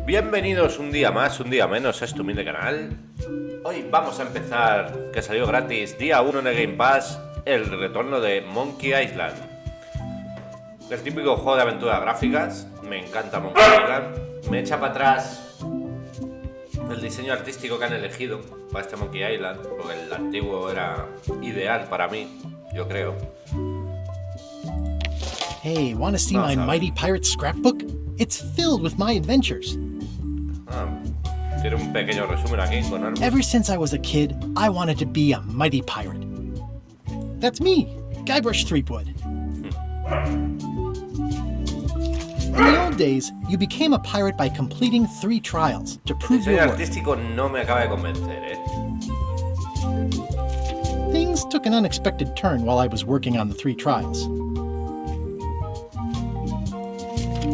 Bienvenidos un día más, un día menos a este humilde canal. Hoy vamos a empezar, que salió gratis, día 1 en el Game Pass, el retorno de Monkey Island. El típico juego de aventuras gráficas, me encanta Monkey Island. Me echa para atrás el diseño artístico que han elegido para este Monkey Island, porque el antiguo era ideal para mí, yo creo. Hey, want to see my mighty pirate scrapbook? It's filled with my adventures. Tiene un pequeño resumen aquí con armas. Ever since I was a kid, I wanted to be a mighty pirate. That's me, Guybrush Threepwood. In the old days, you became a pirate by completing 3 trials to prove your worth. El diseño artístico no me acaba de convencer, Things took an unexpected turn while I was working on the 3 trials.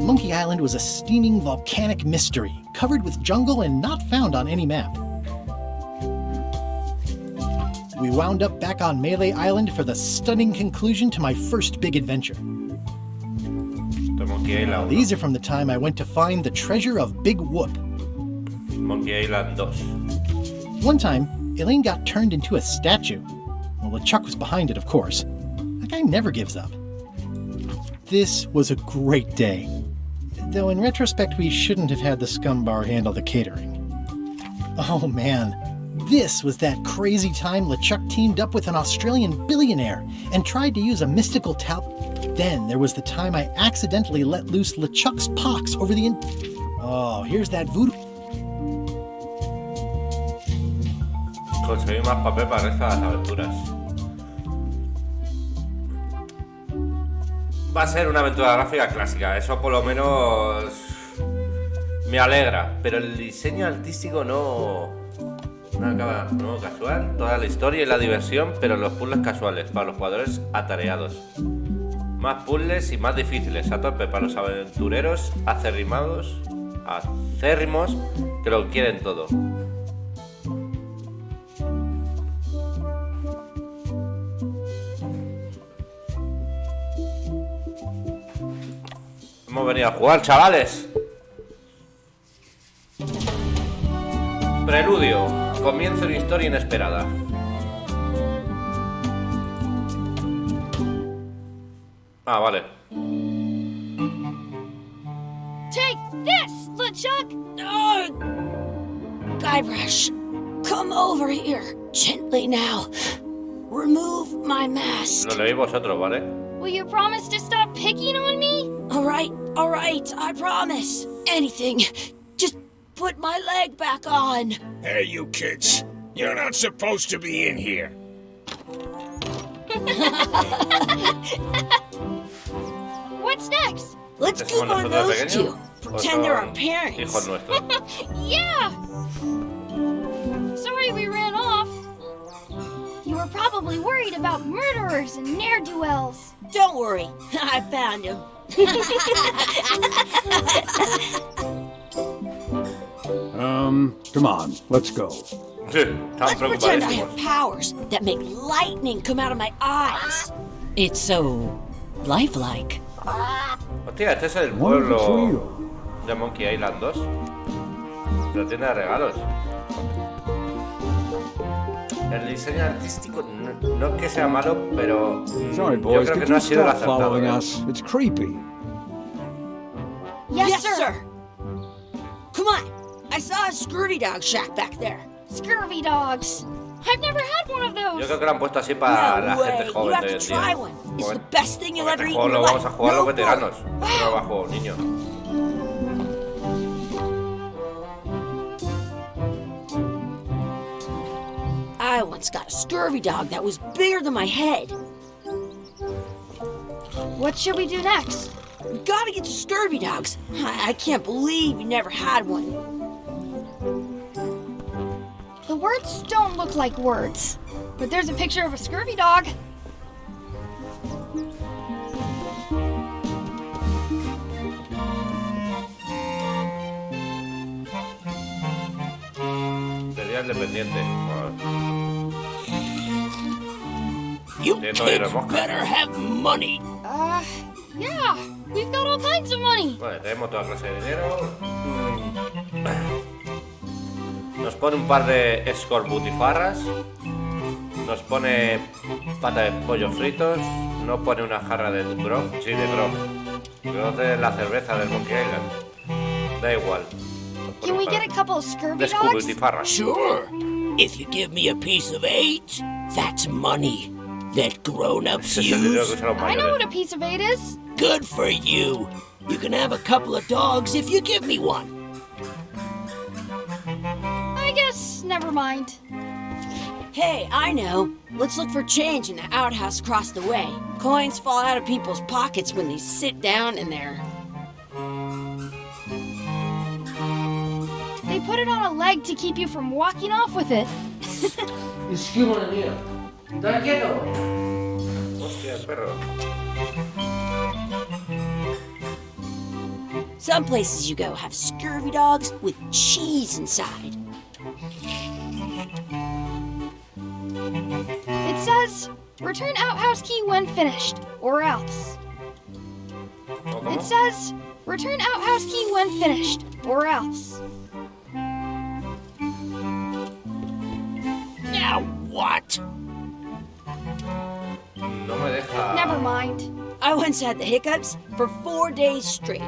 Monkey Island was a steaming volcanic mystery, covered with jungle and not found on any map. We wound up back on Melee Island for the stunning conclusion to my first big adventure. These are from the time I went to find the treasure of Big Whoop. Monkey Island 2. One time, Elaine got turned into a statue. Well, LeChuck was behind it, of course. That guy never gives up. This was a great day. Though in retrospect, we shouldn't have had the scumbar handle the catering. Oh man, this was that crazy time LeChuck teamed up with an Australian billionaire and tried to use a mystical Then there was the time I accidentally let loose LeChuck's pox over the Oh, here's that voodoo. Conseguí más papel para estas aventuras. Va a ser una aventura gráfica clásica, eso por lo menos me alegra, pero el diseño artístico no acaba, no casual, toda la historia y la diversión, pero los puzzles casuales para los jugadores atareados. Más puzzles y más difíciles a tope para los aventureros acérrimos que lo quieren todo. Hemos venido a jugar, chavales. Preludio. Comienza una historia inesperada. Ah, vale. Take this, LeChuck! Oh, Guybrush, come over here, gently now. Remove my mask. Lo leí vosotros, ¿vale? Will you promise to stop picking on me? All right, I promise. Anything. Just put my leg back on. Hey, you kids. You're not supposed to be in here. What's next? Let's goof on those two. Pretend they're our parents. Yeah! Sorry we ran off. You were probably worried about murderers and ne'er-do-wells. Don't worry, I found him. Come on, let's go. Let's pretend I have powers that make lightning come out of my eyes. It's so lifelike. Hostia, este es el pueblo de Monkey Island 2. La tienda de regalos. El diseño artístico no es que sea malo, pero Sorry, boys, yo creo que could no you ha sido el stop acertado. following us? It's creepy. Yes, sir. Come on, I saw a scurvy dog shack back there. Scurvy dogs. I've never had one of those. Yo creo que lo han puesto así para la gente You joven have de to hoy en try día. one. It's the best thing you'll ever Este eat juego in lo your vamos a life. jugar los No veteranos. bullet. No lo va a jugar un niño. I once got a scurvy dog that was bigger than my head. What should we do next? We gotta get to scurvy dogs. I can't believe you never had one. The words don't look like words, but there's a picture of a scurvy dog. Sería el dependiente. You kids better have money. Yeah, we've got all kinds of money. Vale, tenemos toda clase de dinero. pone un par de escorbutifarras. Nos pone pata de pollo fritos. No pone una jarra de grog. Sí, de grog. Grog de la cerveza del Monkey Island. Da igual. Can we get a couple of scurvy De dogs? escorbutifarras. Sure. If you give me a piece of 8, that's money that grown-ups Ese es el dinero que use. usan los I know what a mayores. piece of 8 is. Good for you. You can have a couple of dogs if you give me one. I guess never mind. Hey, I know. Let's look for change in the outhouse across the way. Coins fall out of people's pockets when they sit down in there. They put it on a leg to keep you from walking off with it. Hostia, perro. Some places you go have scurvy dogs with cheese inside. It says, return outhouse key when finished, or else. ¿Cómo? It says, return outhouse key when finished, or else. Now what? No me deja. Never mind. I once had the hiccups for 4 days straight.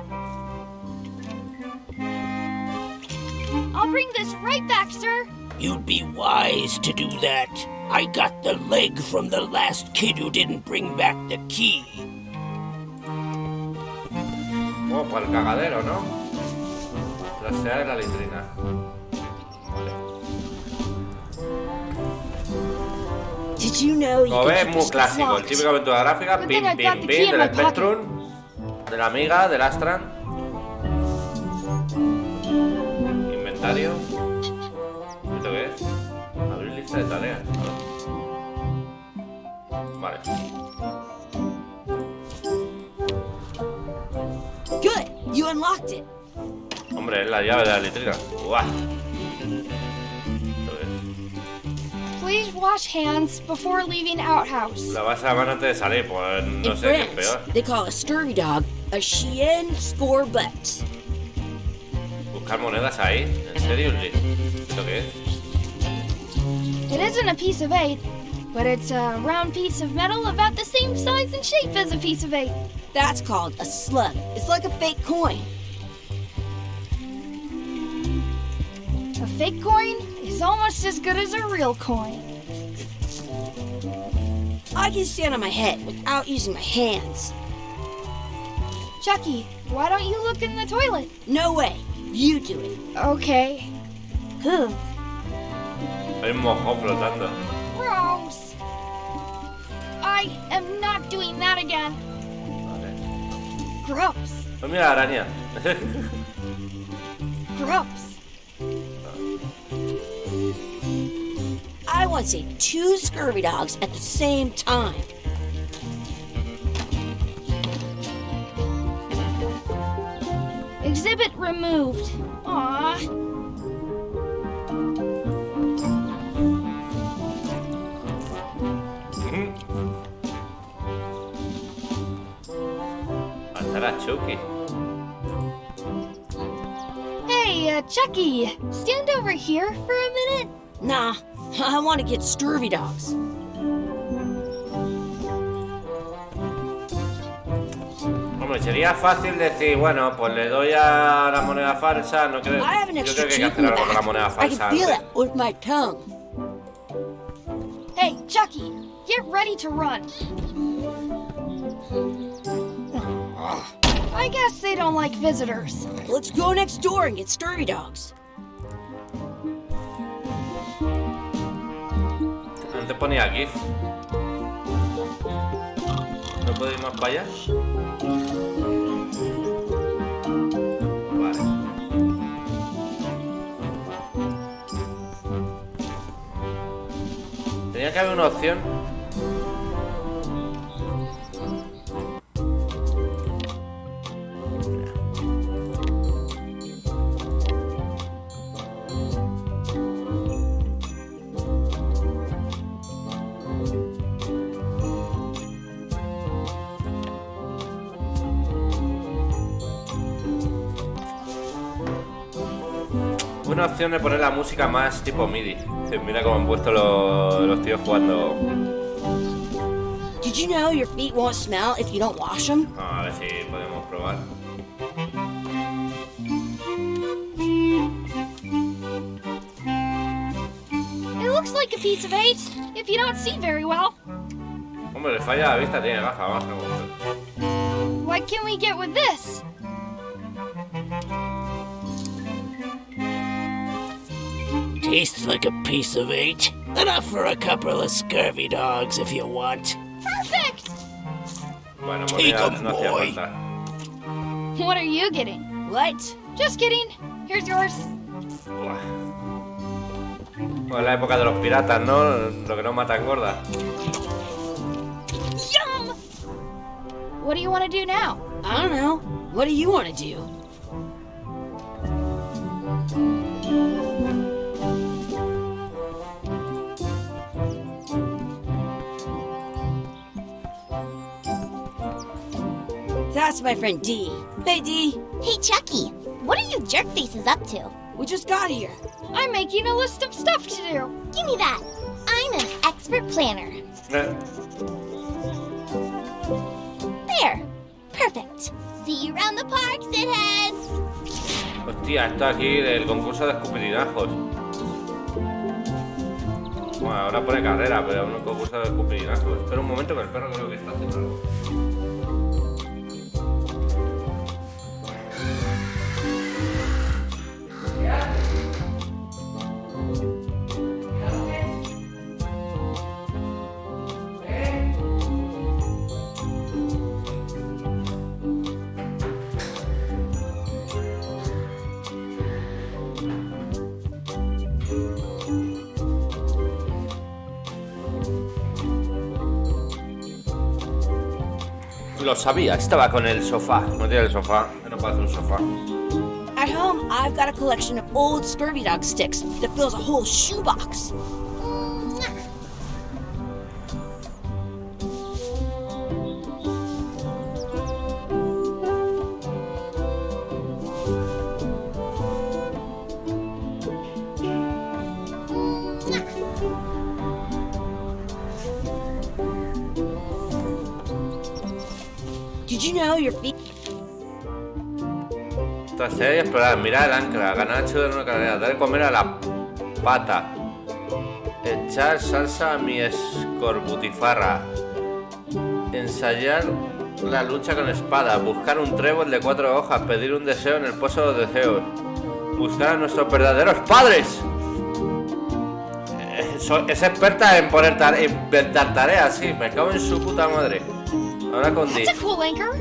I'll bring this right back, sir. You'd be wise to do that. I got the leg from the last kid who didn't bring back the key. Oh, para el cagadero, ¿no? Trasear en la litrina. Vale. Did you know you Como can ves, keep muy your clásico. El locked? típico aventura gráfica. Good Pim, thing I got pim, the key pim. in Del my pocket. Spectrum. De la amiga, del Astran. Inventario. ¿Esto qué es? Abrir lista de tareas. Vale. Good, you unlocked it. Hombre, es la llave de la litrina. ¡Guau! ¿Esto qué es? Please wash hands before leaving outhouse. La vas a mano antes de salir, pues no In sé qué es France, peor. they call a scurvy dog a chien scorbut. Buscar monedas ahí. ¿En serio? ¿Esto qué es? It isn't a piece of 8, but it's a round piece of metal about the same size and shape as a piece of 8. That's called a slug. It's like a fake coin. A fake coin is almost as good as a real coin. I can stand on my head without using my hands. Chucky, why don't you look in the toilet? No way. You do it. Okay. Ugh. Hay un mojón flotando. Gross. I am not doing that again. Vale. Gross. Pues mira la araña. Gross. I once ate 2 scurvy dogs at the same time. Exhibit removed. Aww. Matar a Chucky. Hey, Chucky, stand over here for a minute. Nah, I want to get scurvy dogs. Hombre, sería fácil decir, bueno, pues le doy a la moneda falsa. No creo, I have an yo extra creo que hay que tooth in hacer the algo con la back. moneda I falsa can feel antes. it with my tongue. Hey, Chucky, get ready to run. I guess they don't like visitors. Let's go next door and get scurvy dogs. Antes ponía GIF. ¿No puedo ir más para allá? Vale. Tenía que haber una opción. Una opción de poner la música más tipo MIDI. Mira cómo han puesto los tíos jugando. Did you know your feet won't smell if you don't wash them? A ver si podemos probar. It looks like a piece of 8 if you don't see very well. Hombre, le falla la vista, tiene gafas. What can we get with this? Tastes like a piece of 8. Enough for a couple of scurvy dogs if you want. Perfect! Bueno, Take moneda 'em, no hacía boy. falta. What are you getting? What? Just kidding. Here's yours. Buah. Bueno, es la época de los piratas, ¿no? Lo que no mata engorda. Yum! What do you want to do now? I don't know. What do you want to do? That's my friend Dee. Hey, Dee. Hey, Chucky, what are you jerk faces up to? We just got here. I'm making a list of stuff to do. Give me that. I'm an expert planner. There. Perfect. See you around the park, shitheads. Hostia, esto aquí del concurso de escupitinajos. Bueno, ahora pone carrera, pero un concurso de escupitinajos. Espera un momento que el perro creo que está haciendo algo. Lo sabía, estaba con el sofá. No tiene el sofá, no puedo hacer un sofá. At home, I've got a collection of old scurvy dog sticks that fills a whole shoebox. Did you know your feet... Trasear y explorar, mirar el ancla, ganar chudo en una carrera, dar de comer a la pata, echar salsa a mi escorbutifarra, ensayar la lucha con espada, buscar un trébol de 4 hojas, pedir un deseo en el pozo de deseos, buscar a nuestros verdaderos padres. Es experta en inventar tareas, sí, me cago en su puta madre. Ahora con That's a cool anchor.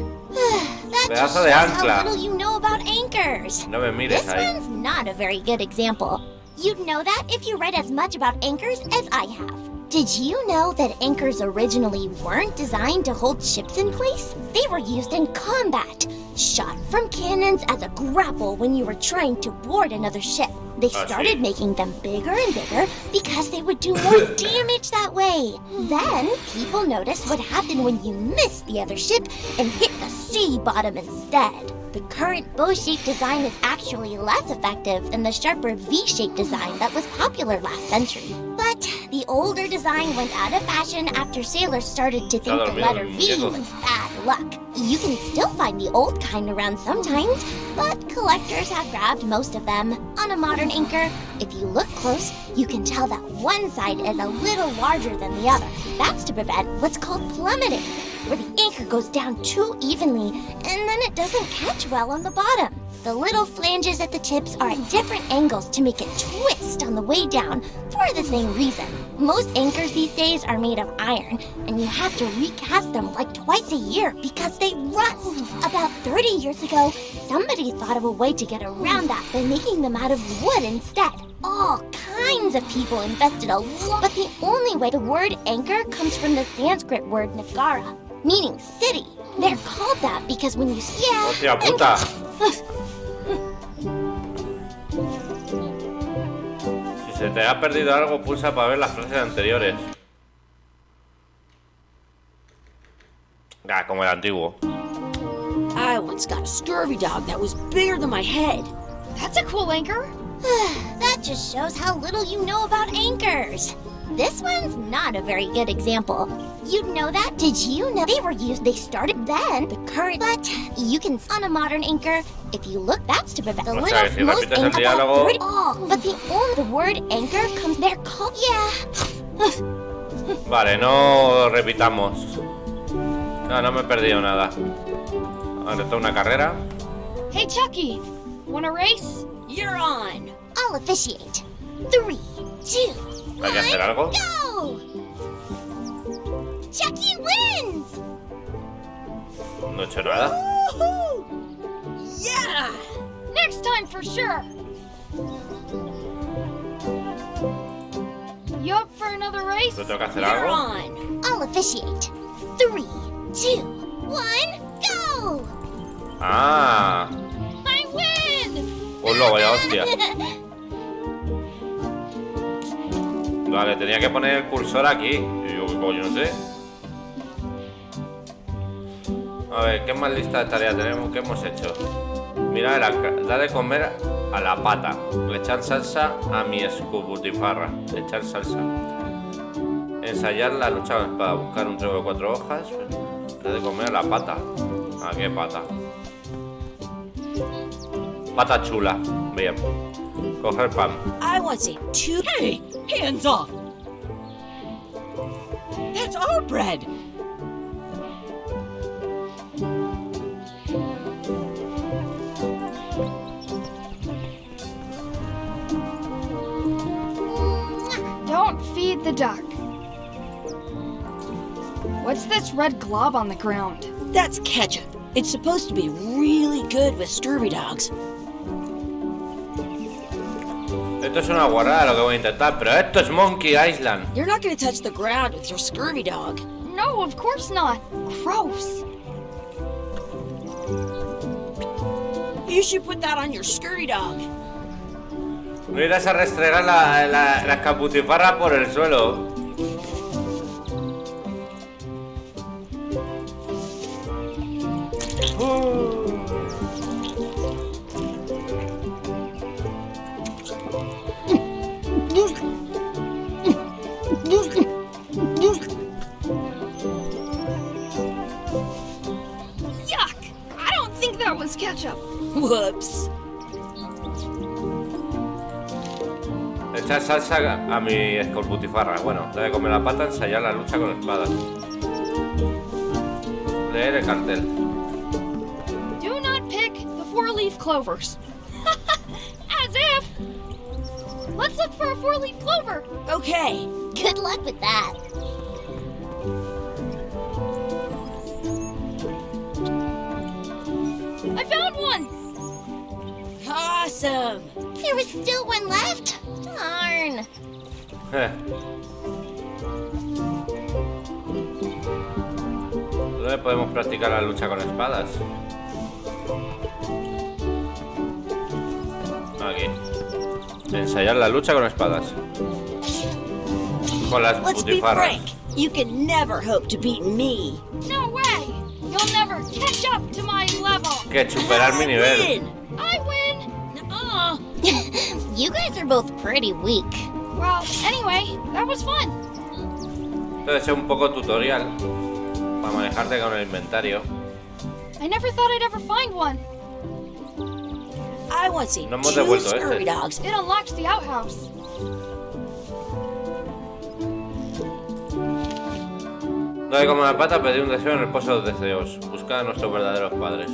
That Pedazo just de shows ancla. how little you know about anchors. No me mires This ahí. one's not a very good example. You'd know that if you read as much about anchors as I have. Did you know that anchors originally weren't designed to hold ships in place? They were used in combat, shot from cannons as a grapple when you were trying to board another ship. They started making them bigger and bigger because they would do more damage that way. Then, people noticed what happened when you missed the other ship and hit the sea bottom instead. The current bow-shaped design is actually less effective than the sharper V-shaped design that was popular last century. But the older design went out of fashion after sailors started to think the letter V was bad luck. You can still find the old kind around sometimes, but collectors have grabbed most of them. On a modern anchor, if you look close, you can tell that one side is a little larger than the other. That's to prevent what's called plummeting, where the anchor goes down too evenly and then it doesn't catch well on the bottom. The little flanges at the tips are at different angles to make it twist on the way down for the same reason. Most anchors these days are made of iron, and you have to recast them like twice a year because they rust. About 30 years ago, somebody thought of a way to get around that by making them out of wood instead. All kinds of people invested a lot, but the only way the word anchor comes from the Sanskrit word nagara, meaning city. They're called that because when you... Hostia puta. Si se te ha perdido algo, pulsa para ver las frases anteriores. Ah, como el antiguo. I once got a scurvy dog that was bigger than my head. That's a cool anchor. That just shows how little you know about anchors. This one's not a very good example. You'd know that? Did you know they were used? They started then. The current, but you can on a modern anchor. If you look, that's to prevent the O lid sea, of si most repites el anchors. diálogo- But the word anchor comes. They're called. Yeah. Vale, no repitamos. No me he perdido nada. Ahora está una carrera. Hey, Chucky, wanna race? You're on. I'll officiate. 3, 2, Hay que hacer algo. go! Chucky wins! No he hecho nada. Woohoo! Yeah! Next time for sure. You up for another race? ¿Yo tengo que hacer You're algo? on. I'll officiate. 3, 2, 1, go! Ah, I win! pues lo vaya hostia. Vale, tenía que poner el cursor aquí. Y yo, ¿qué coño? No sé. A ver, ¿qué más lista de tareas tenemos? ¿Qué hemos hecho? Mira, da de comer a la pata. Echar salsa a mi escubutifarra. Echar salsa. Ensayar la lucha con la espada. Buscar un trozo de 4 hojas. Da de comer a la pata. ¿A qué pata? Pata chula. Bien. Coger pan. I want to say 2. Hey, hands off! That's our bread! Don't feed the duck. What's this red glob on the ground? That's ketchup. It's supposed to be really good with scurvy dogs. Esto es una guarrada lo que voy a intentar, pero esto es Monkey Island. You're not going to touch the ground with your scurvy dog. No, of course not. Gross. You should put that on your scurvy dog. No irás a restregar la escaputifarra por el suelo. Yuck! I don't think that was ketchup. Whoops. Echar salsa a mi escaputifarra. Bueno, debe comer la pata, ensayar la lucha con espadas. Leer el cartel. Do not pick the 4-leaf clovers. As if. Let's look for a 4-leaf clover. Okay. Good luck with that. I found one. Awesome. There was still one left. Darn. ¿Dónde podemos practicar la lucha con espadas? Aquí. Ensayar la lucha con espadas. Con las Let's be butifarras. frank. You can never hope to beat me. No way. You'll never catch up to my level. Que superar mi nivel. Win. I win. Nuh-uh. You guys are both pretty weak. Well, anyway, that was fun. Debe ser un poco tutorial para manejarte con el inventario. I never thought I'd ever find one. I want to see No hemos 2 devuelto scurvy este. dogs. It unlocks the outhouse. No hay como la pata, pedir un deseo en el pozo de deseos. Buscar a nuestros verdaderos padres.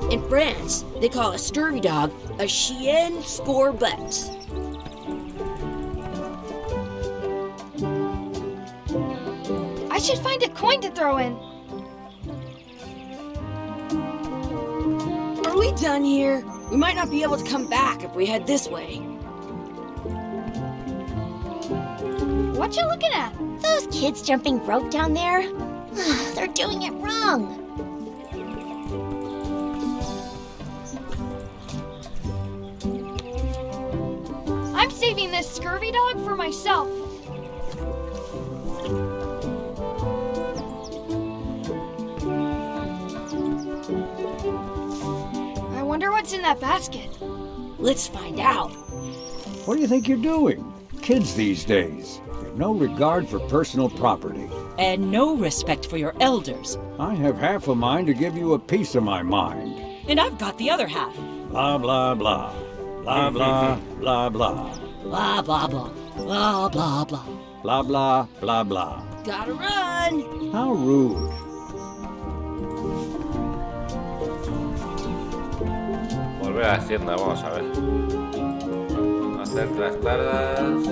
In France, they call a scurvy dog a chien scorbut. I should find a coin to throw in. Are we done here? We might not be able to come back if we head this way. What you looking at? Those kids jumping rope down there, they're doing it wrong. I'm saving this scurvy dog for myself. what's in that basket. Let's find out. What do you think you're doing? Kids these days have no regard for personal property. And no respect for your elders. I have half a mind to give you a piece of my mind. And I've got the other half. Blah, blah, blah. Blah, blah, blah, blah. Blah, blah, blah. Blah, blah, blah. Blah, blah, blah, blah. Gotta run. How rude. Volver a la tienda, vamos a ver. Hacer trastardas.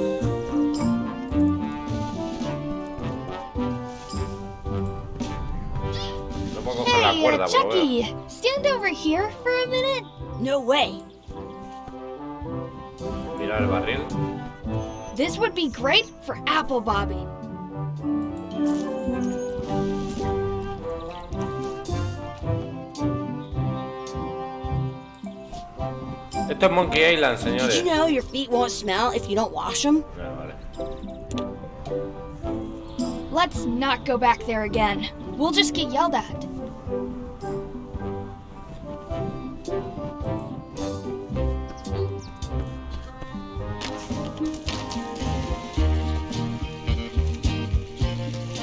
No puedo coger la Hey, cuerda, por lo veo. Chucky, stand over here for a minute. No way. Mira el barril. This would be great for apple bobbing. Esto es Monkey Island, Did señores. you know your feet won't smell if you don't wash them? Vale. Let's not go back there again. We'll just get yelled at.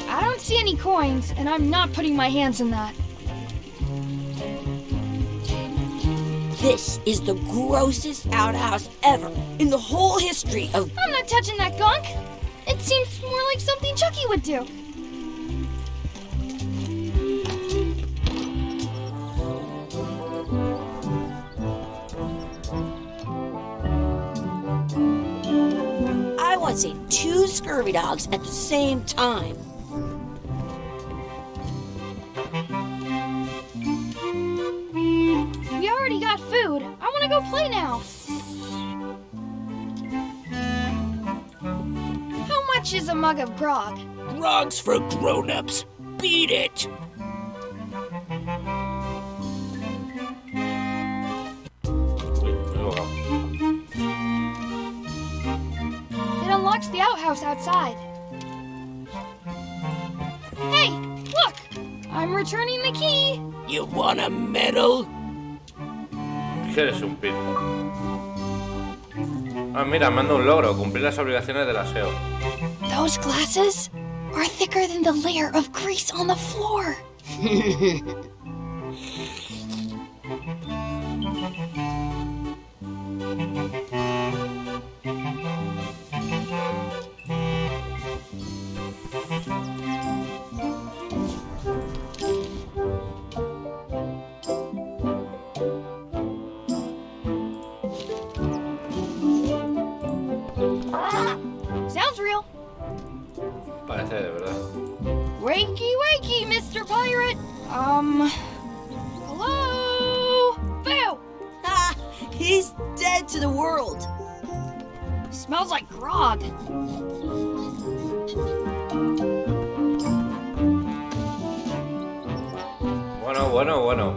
I don't see any coins, and I'm not putting my hands in that. This is the grossest outhouse ever in the whole history of... I'm not touching that gunk. It seems more like something Chucky would do. I want to say 2 scurvy dogs at the same time. We already got food. I want to go play now. How much is a mug of grog? Grog's for grown-ups. Beat it. Uy, me he ahogado. It unlocks the outhouse outside. Hey, look! I'm returning the key. You want a medal? Que eres un pin. Ah, mira, manda un logro. Cumplir las obligaciones del aseo. Those glasses are thicker than the layer of grease on the floor. Sounds real. Parece de verdad. Wakey, wakey, Mr. Pirate. Hello? Boo! Ah, he's dead to the world. Smells like grog. Bueno.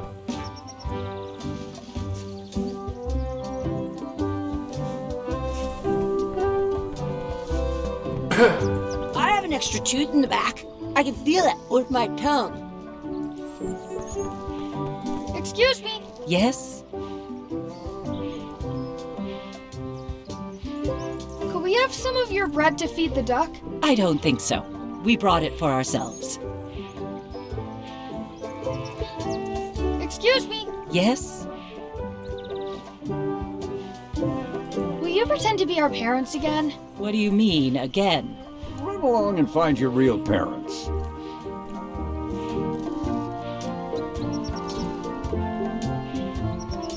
I have an extra tooth in the back. I can feel it with my tongue. Excuse me. Yes? Could we have some of your bread to feed the duck? I don't think so. We brought it for ourselves. Excuse me. Yes? Will you pretend to be our parents again? What do you mean, again? Run along and find your real parents.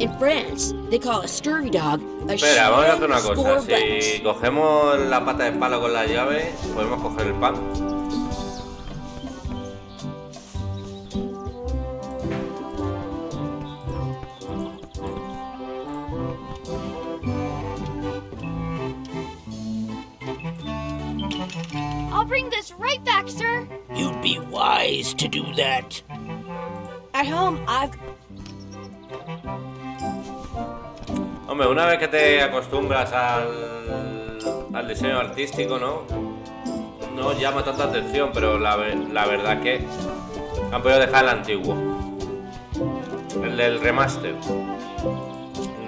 In France, they call a scurvy dog a Espera, vamos a hacer una sham cosa. scorebutt. Si cogemos la pata de palo con la llave, podemos coger el pan. I'll bring this right back, sir. You'd be wise to do that. At home, I've... Hombre, una vez que te acostumbras al diseño artístico, ¿no? No llama tanta atención, pero la verdad que han podido dejar el antiguo. El del remaster.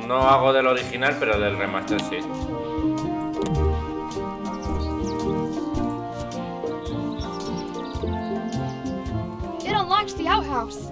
No hago del original, pero del remaster sí. It unlocks the outhouse.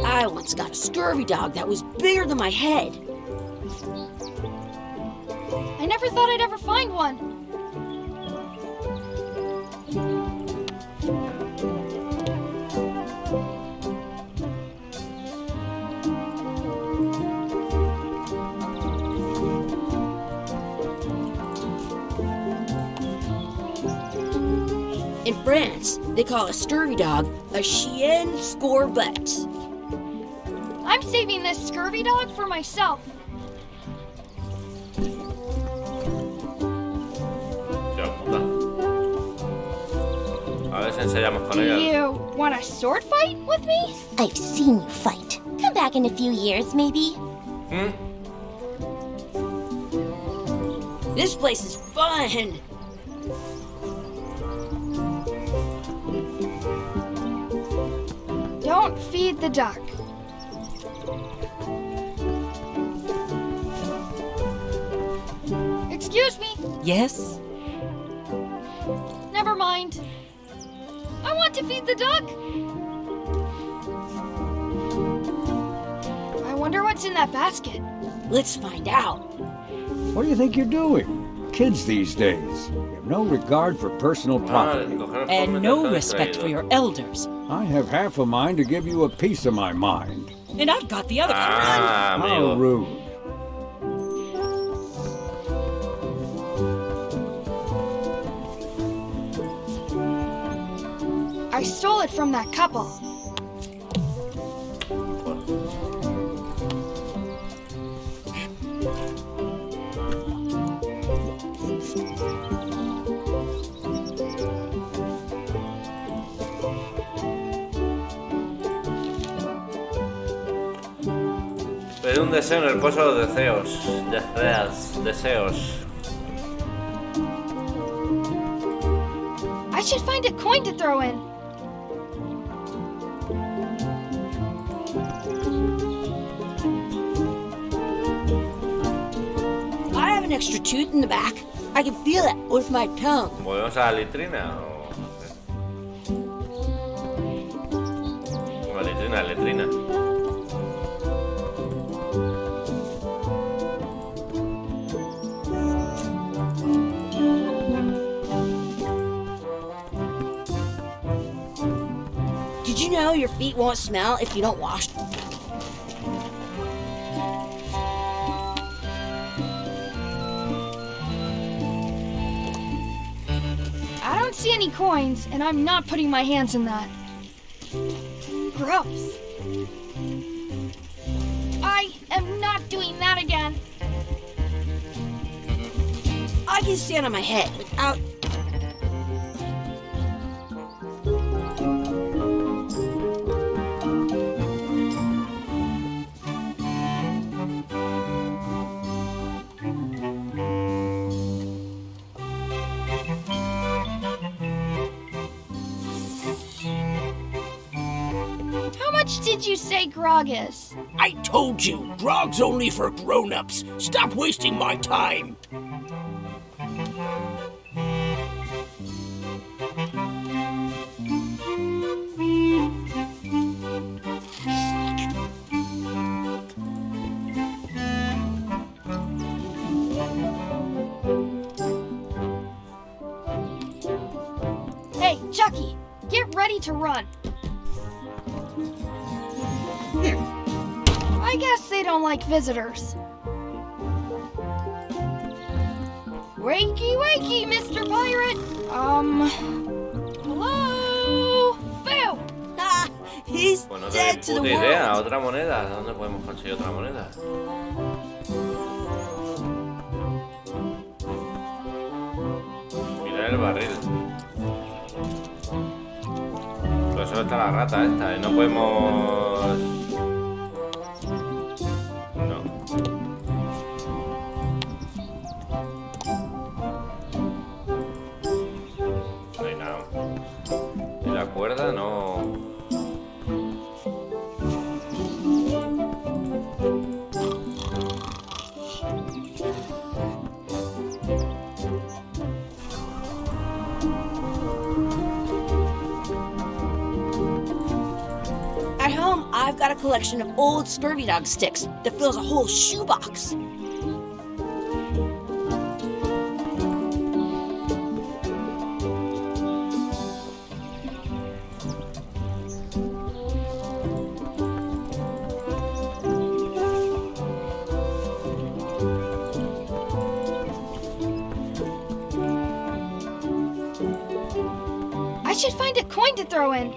I once got a scurvy dog that was bigger than my head. I never thought I'd ever find one. In France, they call a scurvy dog a chien scorbut. I'm saving this scurvy dog for myself. Tío, puta. A ver si ensayamos con Do ella. you want a sword fight with me? I've seen you fight. Come back in a few years, maybe. ¿Mm? This place is fun. Don't feed the duck. Excuse me. Yes? Never mind. I want to feed the duck. I wonder what's in that basket. Let's find out. What do you think you're doing? Kids these days, you have no regard for personal Ah, property. coger los And cómics no está respect for distraído. your elders. I have half a mind to give you a piece of my mind. And I've got the other. Ah, How amigo. rude. I stole it from that couple. Pedí un deseo en el pozo de deseos. Deseos. I should find a coin to throw in. I have an extra tooth in the back. I can feel it with my tongue. ¿Volvemos a la litrina o...? La letrina. Did you know your feet won't smell if you don't wash them? I don't see any coins, and I'm not putting my hands in that. Gross. I am not doing that again. I can stand on my head without... How much did you say grog is? I told you, grog's only for grown-ups. Stop wasting my time. Hey, Chucky, get ready to run. I guess they don't like visitors. Wakey, wakey, Mr. Pirate. Hello? Boo! Ah, he's Pues no dead tenéis to the puta idea. world. Otra moneda. ¿Dónde podemos conseguir otra moneda? está la rata esta? Y no podemos... No. No hay nada. ¿Y la cuerda? No... At home, I've got a collection of old scurvy dog sticks that fills a whole shoebox. I should find a coin to throw in.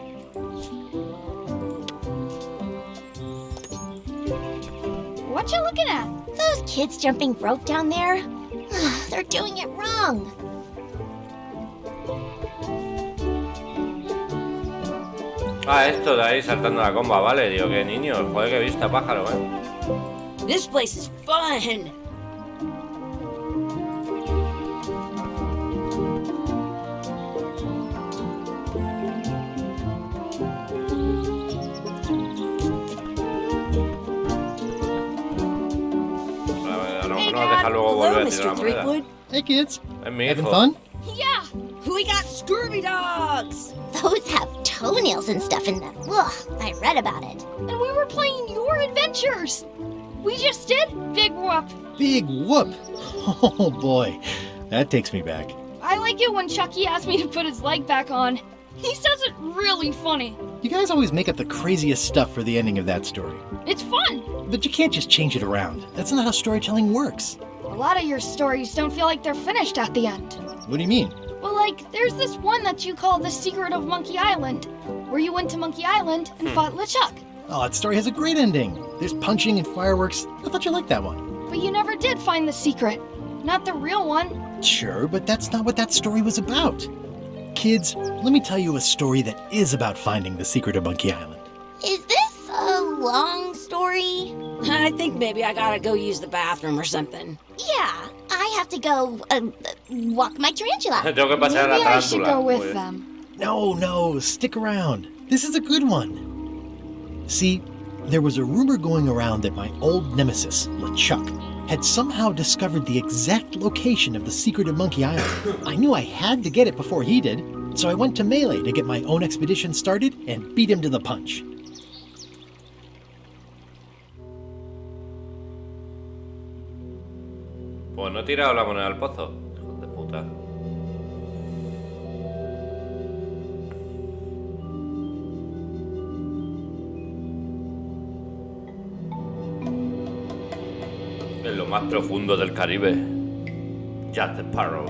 What you looking at? Those kids jumping rope down there? They're doing it wrong. Ah, esto de ahí saltando la comba, vale. Digo, qué niño, joder, qué vista, pájaro, This place is fun. A lo Hey, mejor nos deja Dad. luego Hello, volver a tirar la Mr. moneda. Threepwood. Hey, kids. Es mi Having hijo. fun? Yeah. We got scurvy dogs. Those have toenails and stuff in them. Ugh, I read about it. And we were playing your adventures. We just did? Big whoop. Big whoop. Oh, boy. That takes me back. I like it when Chucky asked me to put his leg back on. He says it really funny. You guys always make up the craziest stuff for the ending of that story. It's fun. But you can't just change it around. That's not how storytelling works. A lot of your stories don't feel like they're finished at the end. What do you mean? Well, like, there's this one that you call The Secret of Monkey Island, where you went to Monkey Island and fought LeChuck. Oh, that story has a great ending. There's punching and fireworks. I thought you liked that one. But you never did find the secret. Not the real one. Sure, but that's not what that story was about. Kids, let me tell you a story that is about finding the secret of Monkey Island. Is this a long story? I think maybe I gotta go use the bathroom or something. Yeah, I have to go walk my tarantula. Tengo que pasear a Maybe la I should tarántula. go with Muy bien. them. No, stick around. This is a good one. See, there was a rumor going around that my old nemesis, LeChuck, had somehow discovered the exact location of the secret of Monkey Island. I knew I had to get it before he did, so I went to Melee to get my own expedition started and beat him to the punch. Pues no he tirado la moneda al pozo. Hijo de puta. En lo más profundo del Caribe, Jack Sparrow.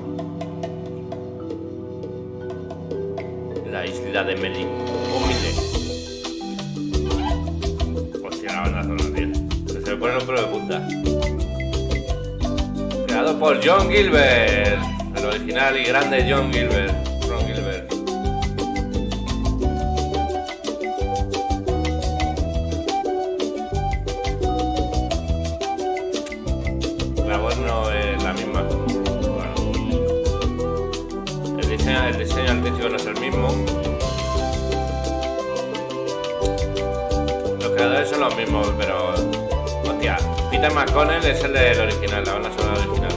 La isla de Melipómile. Hostia, la banda sonora, tío. Se me pone los pelos de punta. Creado por John Gilbert, el original y grande John Gilbert. Ron Gilbert. La voz no es la misma. Bueno. El diseño artístico no es el mismo. Los creadores son los mismos, pero... Hostia, Peter McConnell es el del original, la banda sonora original.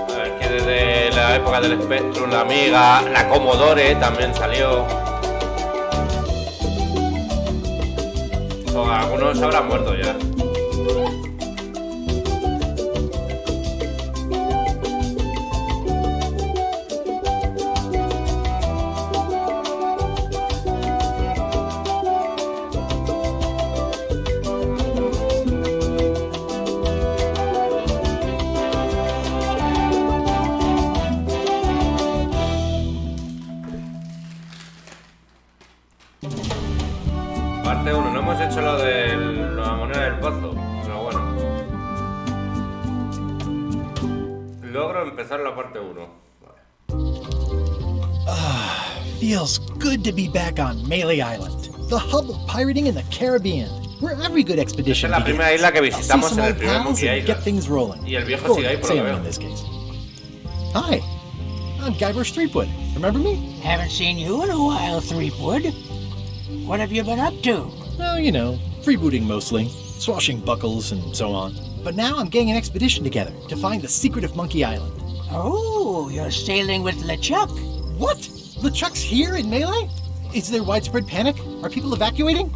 A ver, que desde la época del Spectrum, la Amiga, la Commodore también salió. O algunos habrán muerto ya. Parte 1, no hemos hecho lo de la moneda del pozo, pero bueno. Logro empezar la parte 1. Vale. feels good to be back on Melee Island, the hub of pirating in the Caribbean, where every good expedition Esta es la begins. primera isla que I'll see visitamos some en el old primer pals Monkey and get Island. things rolling. Y el viejo sigue ahí, por lo que Sailing veo. in this case. Hi, I'm Guybrush Threepwood. Remember me? Haven't seen you in a while, Threepwood. What have you been up to? Oh, you know, freebooting mostly, swashbuckles and so on. But now I'm getting an expedition together to find the secret of Monkey Island. Oh, you're sailing with LeChuck. What? LeChuck's here in Melee? Is there widespread panic? Are people evacuating?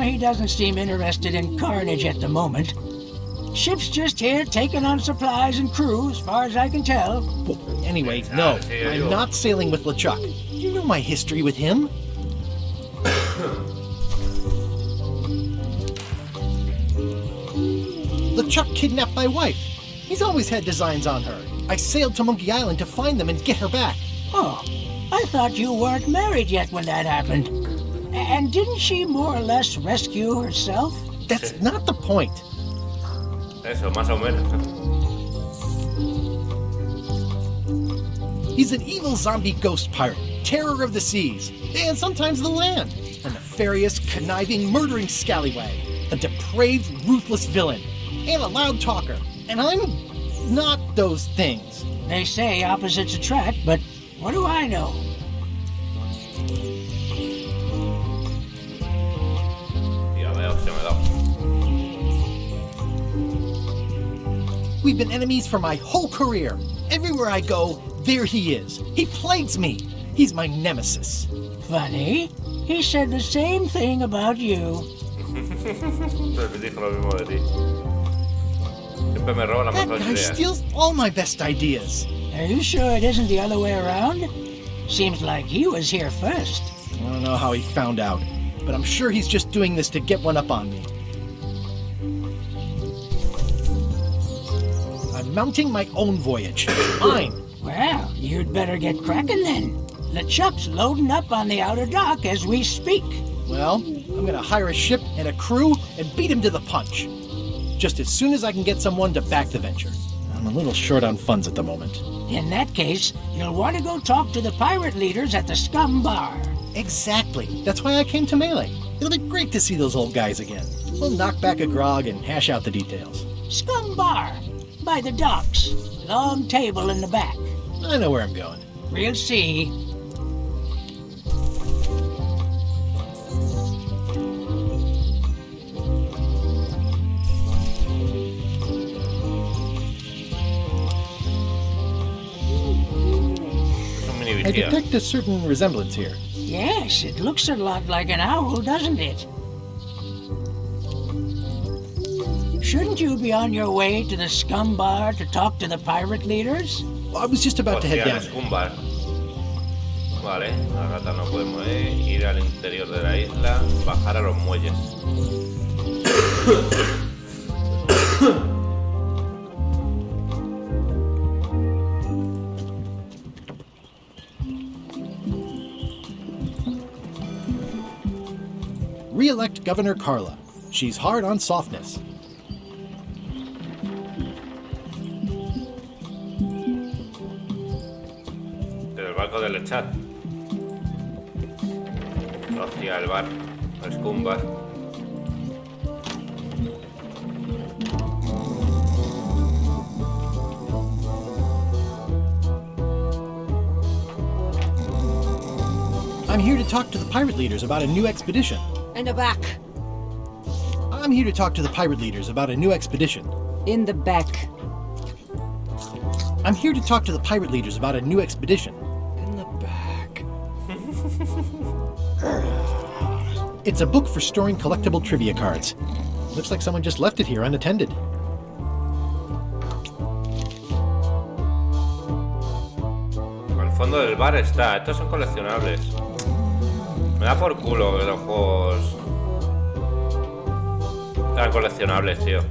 He doesn't seem interested in carnage at the moment. Ship's just here taking on supplies and crew, as far as I can tell. Well, anyway, no, I'm not sailing with LeChuck. You know my history with him. LeChuck kidnapped my wife. He's always had designs on her. I sailed to Monkey Island to find them and get her back. Oh, I thought you weren't married yet when that happened. And didn't she more or less rescue herself? That's not the point. Eso, más o menos. He's an evil zombie ghost pirate, terror of the seas, and sometimes the land. A nefarious, conniving, murdering scallywag. A depraved, ruthless villain. And a loud talker. And I'm not those things. They say opposites attract, but what do I know? Ya veo, se me da. We've been enemies for my whole career. Everywhere I go, there he is. He plagues me. He's my nemesis. Funny. He said the same thing about you. Entonces me dijo lo mismo de ti. Siempre me roba las That mejores guy ideas. steals all my best ideas. Are you sure it isn't the other way around? Seems like he was here first. I don't know how he found out, but I'm sure he's just doing this to get one up on me. I'm mounting my own voyage. Mine. Well, you'd better get cracking then. LeChuck's loading up on the outer dock as we speak. Well, I'm gonna hire a ship and a crew and beat him to the punch. Just as soon as I can get someone to back the venture. I'm a little short on funds at the moment. In that case, you'll want to go talk to the pirate leaders at the Scum Bar. Exactly. That's why I came to Melee. It'll be great to see those old guys again. We'll knock back a grog and hash out the details. Scum Bar, by the docks. Long table in the back. I know where I'm going. We'll see. Es un mini I vigía. detect a certain resemblance here. Yes, it looks a lot like an owl, doesn't it? Shouldn't you be on your way to the Scum Bar to talk to the pirate leaders? I was just about to head Hostia, down es there. un bar. Vale, la rata no podemos ir al interior de la isla, bajar a los muelles. Re-elect Governor Carla. She's hard on softness. Del barco del chat. Hostia, el bar. El Scum Bar. I'm here to talk to the pirate leaders about a new expedition. In the back. I'm here to talk to the pirate leaders about a new expedition. In the back. I'm here to talk to the pirate leaders about a new expedition. In the back. It's a book for storing collectible trivia cards. Looks like someone just left it here unattended. Al fondo del bar está. Estos son coleccionables. Me da por culo que los juegos sean coleccionables, tío.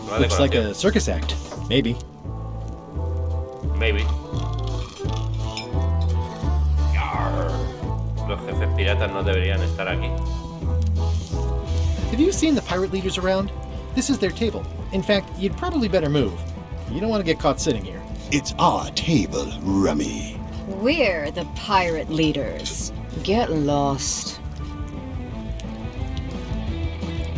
No de Looks like colección. a circus act. Maybe. Maybe. Los jefes piratas no deberían estar aquí. Have you seen the pirate leaders around? This is their table. In fact, you'd probably better move. You don't want to get caught sitting here. It's our table, Rummy. We're the pirate leaders. Get lost.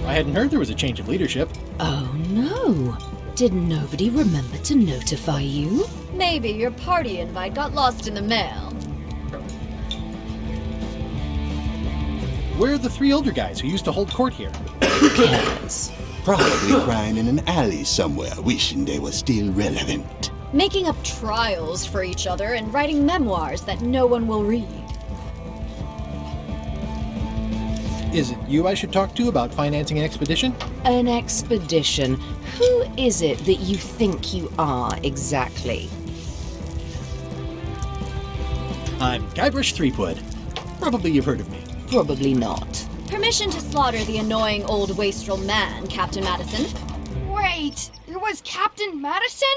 I hadn't heard there was a change of leadership. Oh no. Did nobody remember to notify you? Maybe your party invite got lost in the mail. Where are the 3 older guys who used to hold court here? Who cares? Probably crying in an alley somewhere, wishing they were still relevant. Making up trials for each other and writing memoirs that no one will read. Is it you I should talk to about financing an expedition? An expedition? Who is it that you think you are exactly? I'm Guybrush Threepwood. Probably you've heard of me. Probably not. Permission to slaughter the annoying old wastrel man, Captain Madison. Wait, it was Captain Madison?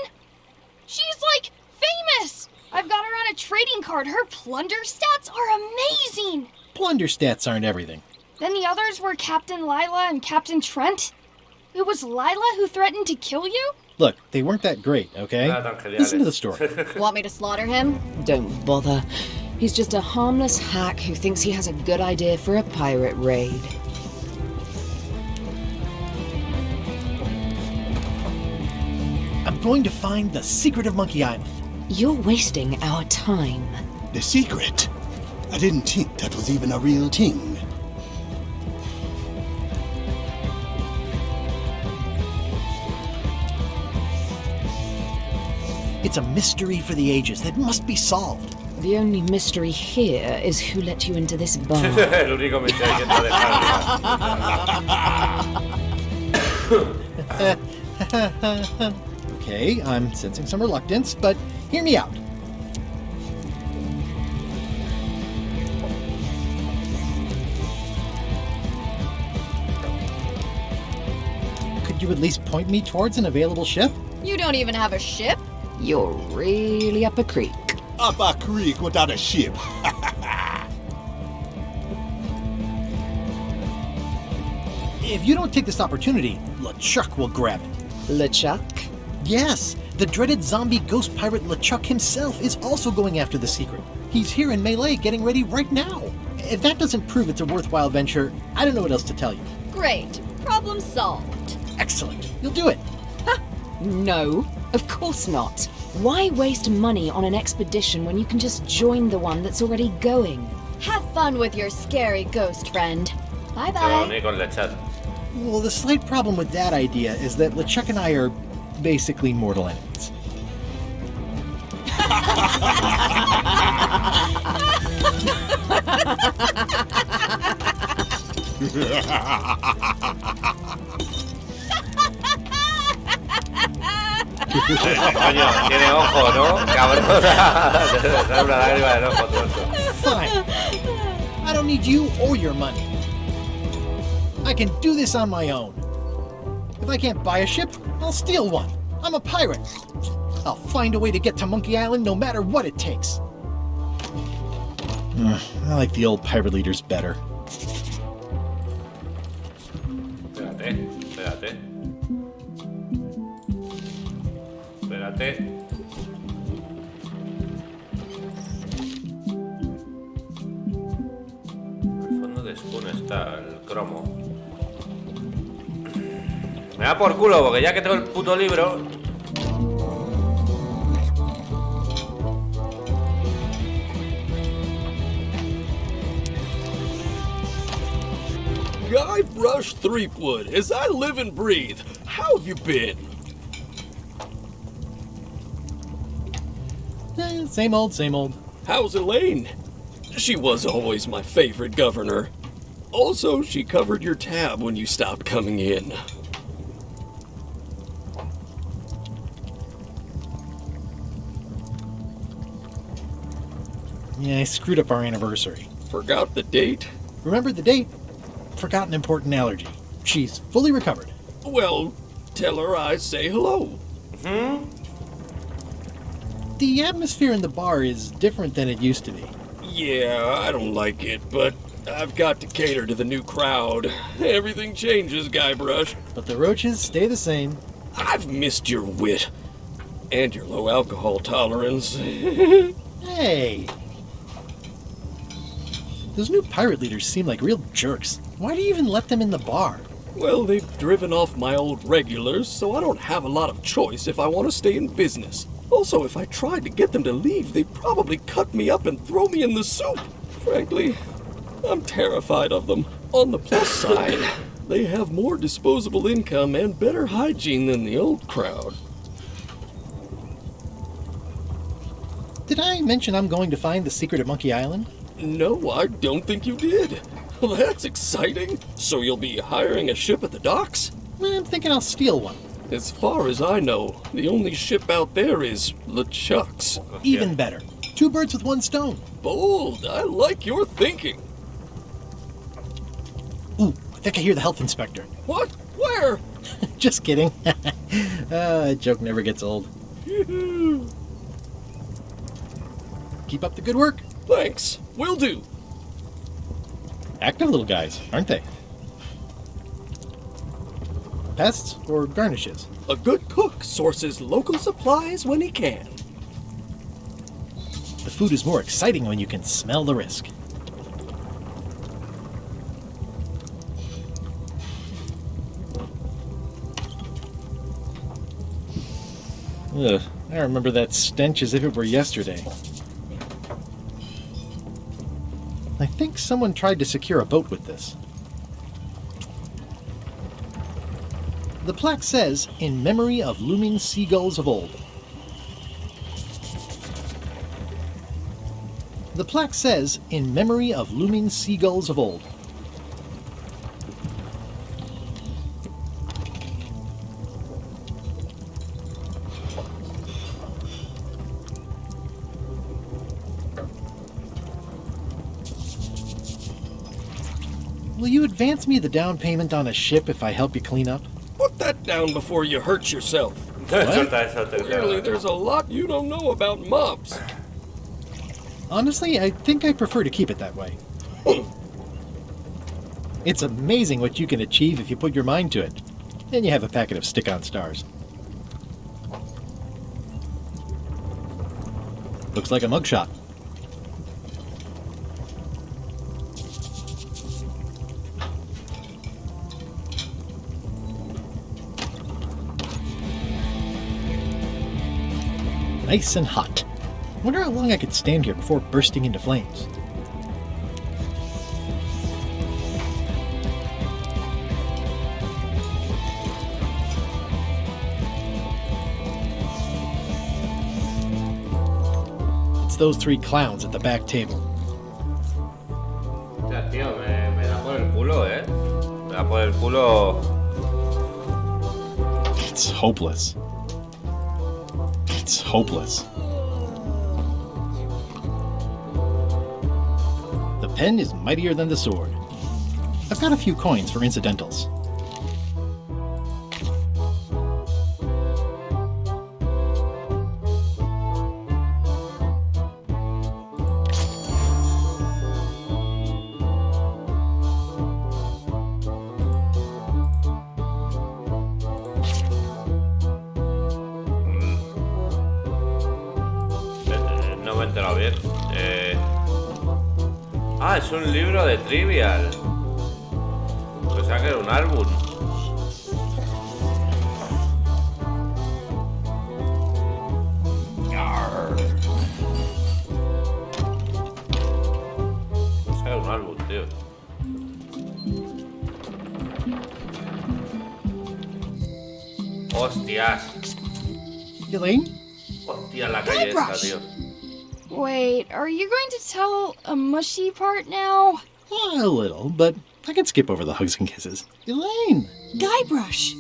She's like famous! I've got her on a trading card. Her plunder stats are amazing! Plunder stats aren't everything. Then the others were Captain Lila and Captain Trent. It was Lila who threatened to kill you? Look, they weren't that great, okay? Listen to the story. Want me to slaughter him? Don't bother. He's just a harmless hack who thinks he has a good idea for a pirate raid. I'm going to find the secret of Monkey Island. You're wasting our time. The secret? I didn't think that was even a real thing. It's a mystery for the ages that must be solved. The only mystery here is who let you into this bar. El único misterio que te deja. Okay, I'm sensing some reluctance, but hear me out. Could you at least point me towards an available ship? You don't even have a ship? You're really up a creek. Up a creek without a ship. If you don't take this opportunity, LeChuck will grab it. LeChuck? Yes, the dreaded zombie ghost pirate LeChuck himself is also going after the secret. He's here in Melee getting ready right now. If that doesn't prove it's a worthwhile venture, I don't know what else to tell you. Great. Problem solved. Excellent. You'll do it. No, of course not. Why waste money on an expedition when you can just join the one that's already going? Have fun with your scary ghost friend. Yo, Bye-bye. ni con Lechat. Well, the slight problem with that idea is that LeChuck and I are basically mortal enemies. Coño, tiene ojo, ¿no? Cabrona. Te sale una lágrima del ojo tuerto. Fine. I don't need you or your money. I can do this on my own. If I can't buy a ship, I'll steal one. I'm a pirate. I'll find a way to get to Monkey Island no matter what it takes. I like the old pirate leaders better. Espérate, espérate. Espérate. Al fondo de Spoon está el cromo. Me da por culo, porque ya que tengo el puto libro. Guybrush Threepwood, as I live and breathe, how have you been? Same old, same old. How's Elaine? She was always my favorite governor. Also, she covered your tab when you stopped coming in. Yeah, I screwed up our anniversary. Forgot the date? Remembered the date, forgot an important allergy. She's fully recovered. Well, tell her I say hello. The atmosphere in the bar is different than it used to be. Yeah, I don't like it, but I've got to cater to the new crowd. Everything changes, Guybrush. But the roaches stay the same. I've missed your wit. And your low alcohol tolerance. Hey! Those new pirate leaders seem like real jerks. Why do you even let them in the bar? Well, they've driven off my old regulars, so I don't have a lot of choice if I want to stay in business. Also, if I tried to get them to leave, they'd probably cut me up and throw me in the soup. Frankly, I'm terrified of them. On the plus side, they have more disposable income and better hygiene than the old crowd. Did I mention I'm going to find the secret of Monkey Island? No, I don't think you did. Well, that's exciting. So you'll be hiring a ship at the docks? I'm thinking I'll steal one. As far as I know, the only ship out there is LeChuck's. Even better. 2 birds with 1 stone. Bold. I like your thinking. Ooh, I think I hear the health inspector. What? Where? Just kidding. That joke never gets old. Keep up the good work. Thanks. Will do. Active little guys, aren't they? Pests or garnishes? A good cook sources local supplies when he can. The food is more exciting when you can smell the risk. Ugh, I remember that stench as if it were yesterday. I think someone tried to secure a boat with this. The plaque says, "In memory of looming seagulls of old." The plaque says, "In memory of looming seagulls of old." Will you advance me the down payment on a ship if I help you clean up? Put that down before you hurt yourself. Clearly, there's a lot you don't know about mops. Honestly, I think I prefer to keep it that way. It's amazing what you can achieve if you put your mind to it. Then you have a packet of stick-on stars. Looks like a mugshot. Nice and hot. Wonder how long I could stand here before bursting into flames. It's those 3 clowns at the back table. Ya, tío, me da por el culo, ¿eh? Me da por el culo. It's hopeless. It's hopeless. The pen is mightier than the sword. I've got a few coins for incidentals. No me he enterado bien. Ah, es un libro de trivial. Pensaba que era un álbum. Pensaba que era un álbum, tío. Hostias. Elaine? Hostia, la calle esta, tío. Wait, are you going to tell a mushy part now? A little, but I can skip over the hugs and kisses. Elaine! Guybrush!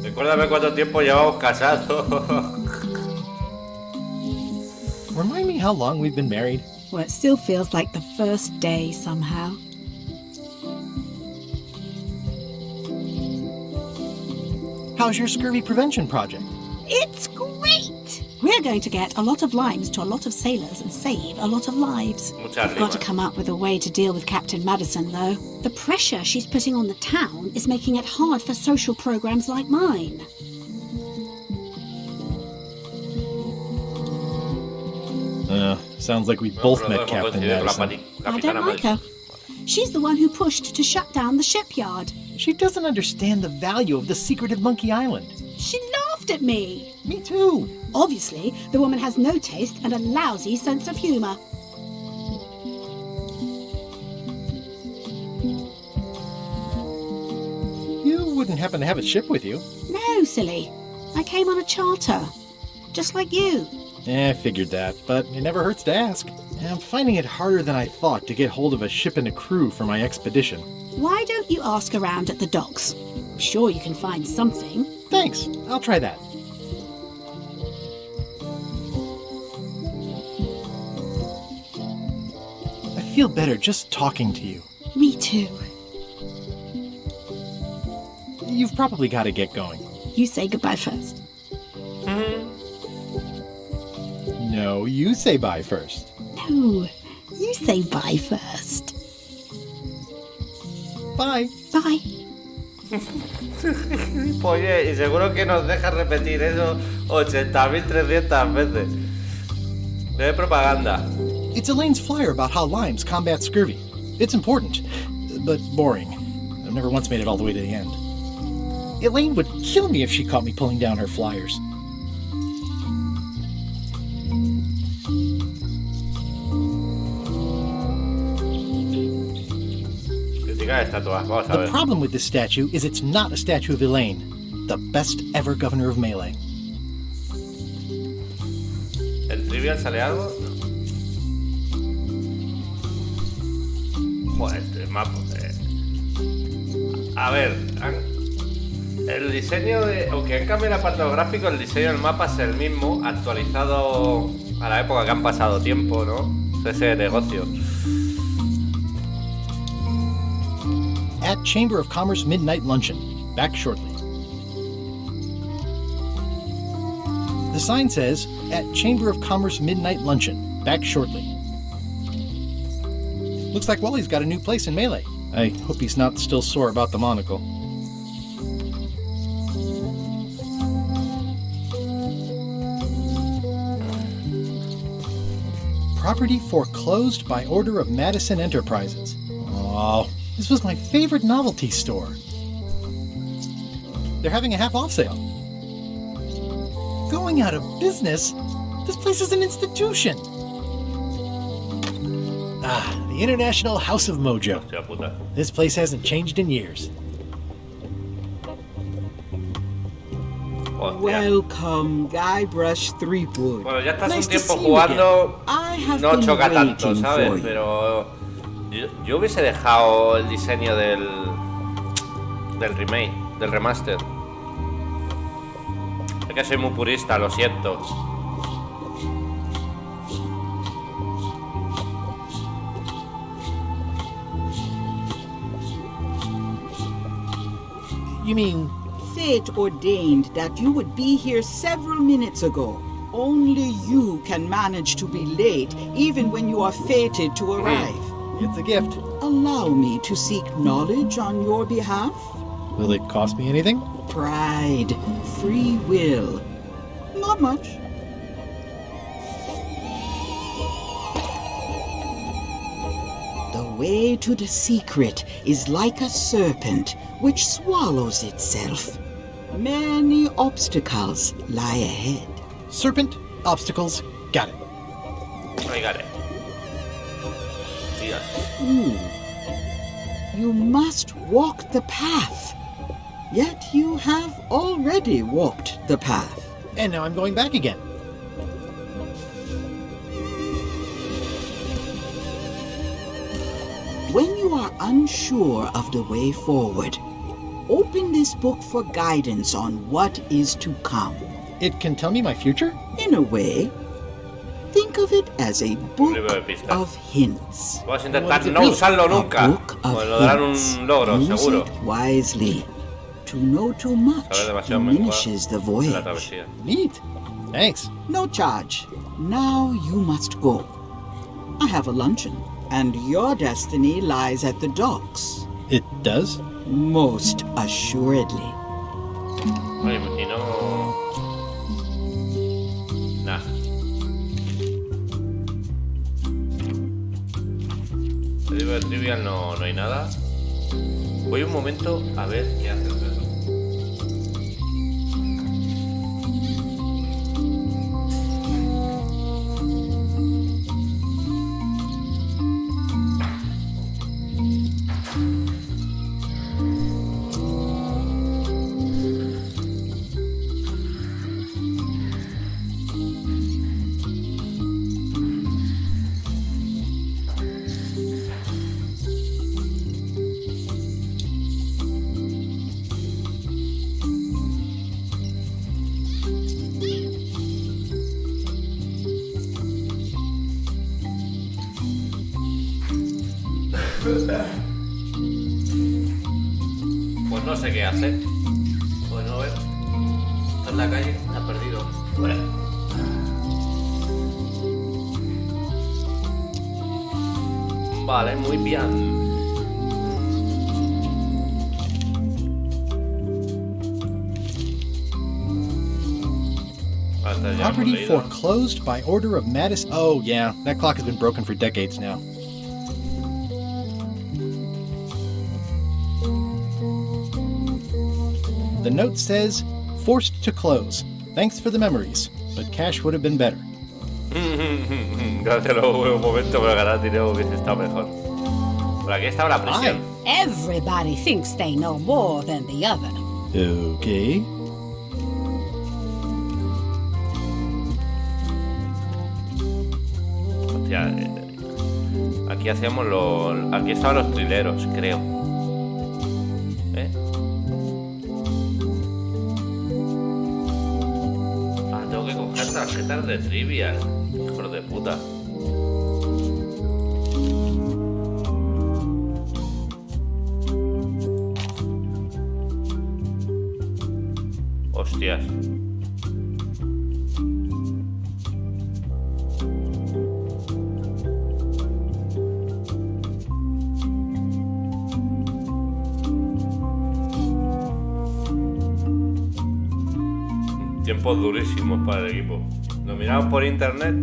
Recuérdame cuánto tiempo llevamos casados. Remind me how long we've been married. Well, it still feels like the first day somehow. How's your scurvy prevention project? It's great! We're going to get a lot of limes to a lot of sailors and save a lot of lives. Muchas We've got to rimas. come up with a way to deal with Captain Madison, though. The pressure she's putting on the town is making it hard for social programs like mine. Sounds like we both met Captain Madison. I don't like her. She's the one who pushed to shut down the shipyard. She doesn't understand the value of the secret of Monkey Island. She laughed at me. Me too. Obviously, the woman has no taste and a lousy sense of humor. You wouldn't happen to have a ship with you. No, silly. I came on a charter. Just like you. I figured that, but it never hurts to ask. I'm finding it harder than I thought to get hold of a ship and a crew for my expedition. Why don't you ask around at the docks? I'm sure you can find something. Thanks, I'll try that. I feel better just talking to you. Me too. You've probably got to get going. You say goodbye first. No, you say bye first. No, you say bye first. Bye. Bye. Oye, y seguro que nos deja repetir eso 80.300 veces. De propaganda. It's Elaine's flyer about how limes combat scurvy. It's important, but boring. I've never once made it all the way to the end. Elaine would kill me if she caught me pulling down her flyers. The problem with this statue is it's not a statue of Elaine, the best ever governor of Melee. ¿El trivial sale algo? No. Joder, este mapa. A ver, el diseño de. Aunque han cambiado el apartado gráfico, el diseño del mapa es el mismo, actualizado a la época que han pasado tiempo, ¿no? Ese negocio. At Chamber of Commerce Midnight Luncheon. Back shortly. The sign says, at Chamber of Commerce Midnight Luncheon. Back shortly. Looks like Wally's got a new place in Melee. I hope he's not still sore about the monocle. Property foreclosed by order of Madison Enterprises. Oh, this was my favorite novelty store. They're having a half-off sale. Going out of business? This place is an institution. Ah, the International House of Mojo. This place hasn't changed in years. Welcome, Guybrush Threepwood. Bueno, ya estás Nice un to tiempo see you jugando, again. no choca been tanto, waiting ¿sabes? for you. Pero yo hubiese dejado el diseño del remake, del remaster. Es que soy muy purista, lo siento. You mean... Fate ordained that you would be here several minutes ago. Only you can manage to be late, even when you are fated to arrive. It's a gift. Allow me to seek knowledge on your behalf. Will it cost me anything? Pride, free will. Not much. The way to the secret is like a serpent which swallows itself. Many obstacles lie ahead. Serpent, obstacles, got it. I got it. Yes. You must walk the path. Yet you have already walked the path. And now I'm going back again. When you are unsure of the way forward, open this book for guidance on what is to come. It can tell me my future? In a way, think of it as a book of hints. Vas a intentar no usarlo nunca. Pues lo darán un logro, Use seguro. it wisely. To know too much Saber demasiado mejor diminishes the de la voyage. travesía. Neat. Thanks. No charge. Now you must go. I have a luncheon, and your destiny lies at the docks. It does? Most assuredly. Oye, y no... Nah. De trivial no hay nada. Voy un momento a ver qué hace el perro. Pues no sé qué hacer. Bueno, a ver. Está en la calle, está perdido. Bueno. Vale, muy bien. Property foreclosed by order of Madison. Oh, yeah, that clock has been broken for decades now. The note says, forced to close. Thanks for the memories, but cash would have been better. Gracias, luego un momento para ganar dinero hubiese estado mejor. Por aquí estaba la prisión. Everybody thinks they know more than the other. Okay. Hostia, aquí hacíamos los... Aquí estaban los trileros, creo. Tengo que coger tarjetas de trivial. Hijos de puta. Hostias. Tiempos durísimos para el equipo. Lo miramos por internet.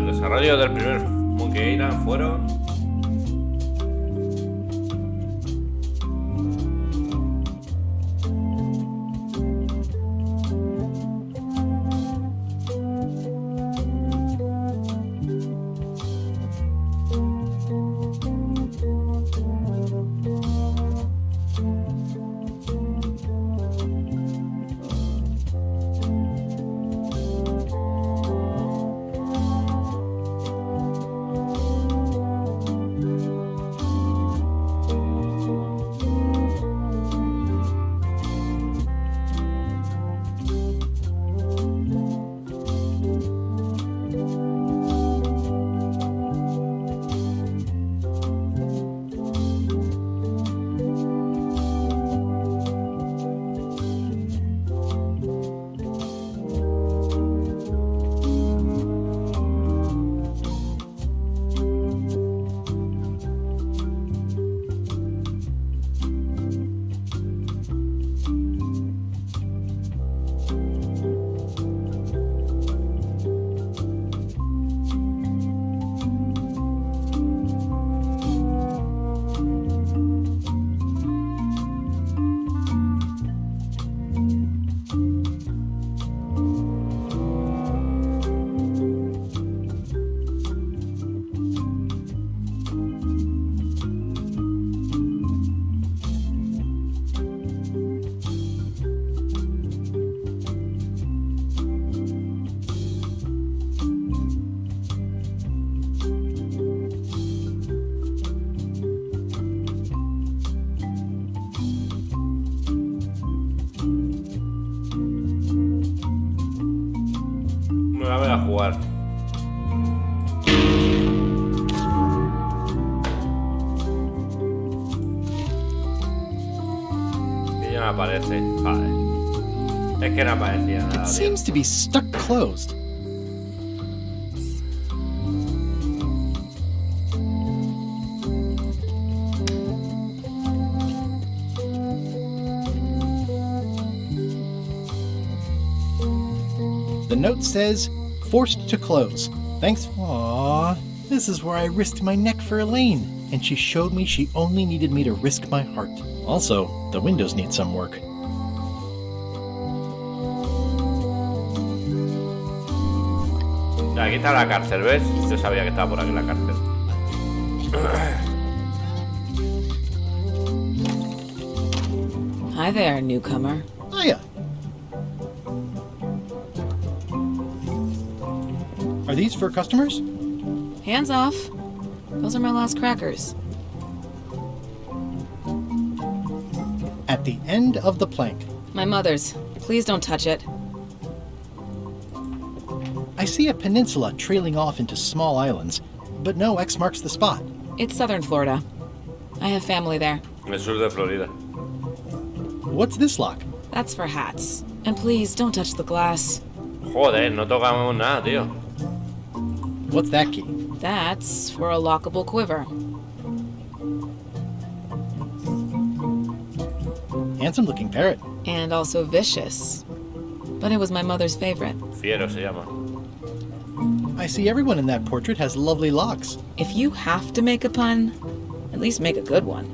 Desarrollo del primer Monkey Island fueron voy a jugar. Y ya no aparece. Joder. Es que no aparecía nada. It Tío. seems to be stuck closed. The note says, forced to close. Thanks. Aww, this is where I risked my neck for Elaine, and she showed me she only needed me to risk my heart. Also, the windows need some work. Aquí está la cárcel, ¿ves? Yo sabía que estaba por aquí la cárcel. Hi there, newcomer. Hiya. Are these for customers? Hands off. Those are my last crackers. At the end of the plank. My mother's. Please don't touch it. I see a peninsula trailing off into small islands, but no X marks the spot. It's southern Florida. I have family there. En el sur de Florida. What's this lock? That's for hats. And please don't touch the glass. Joder, no tocamos nada, tío. What's that key? That's for a lockable quiver. Handsome looking parrot. And also vicious. But it was my mother's favorite. Fiero se llama. I see everyone in that portrait has lovely locks. If you have to make a pun, at least make a good one.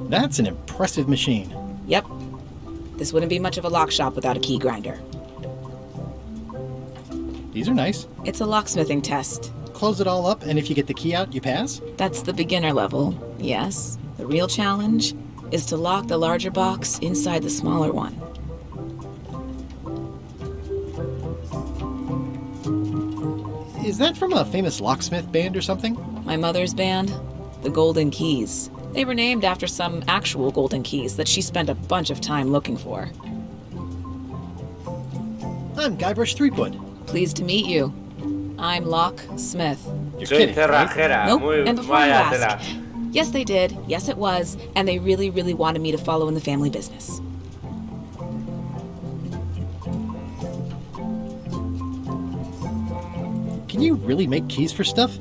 That's an impressive machine. Yep. This wouldn't be much of a lock shop without a key grinder. These are nice. It's a locksmithing test. Close it all up, and if you get the key out, you pass? That's the beginner level, yes. The real challenge is to lock the larger box inside the smaller one. Is that from a famous locksmith band or something? My mother's band, the Golden Keys. They were named after some actual golden keys that she spent a bunch of time looking for. I'm Guybrush Threepwood. Pleased to meet you. I'm Lock Smith. You're Soy kidding, cerrajera. Nope, Muy and before you vaya ask, tela. yes they did, yes it was, and they really, really wanted me to follow in the family business. Can you really make keys for stuff?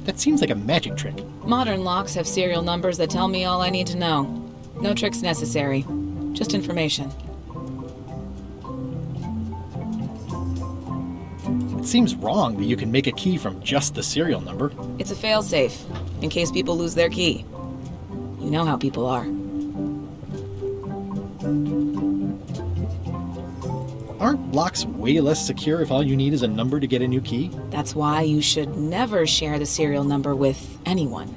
That seems like a magic trick. Modern locks have serial numbers that tell me all I need to know. No tricks necessary, just information. It seems wrong that you can make a key from just the serial number. It's a failsafe, in case people lose their key. You know how people are. Aren't locks way less secure if all you need is a number to get a new key? That's why you should never share the serial number with anyone.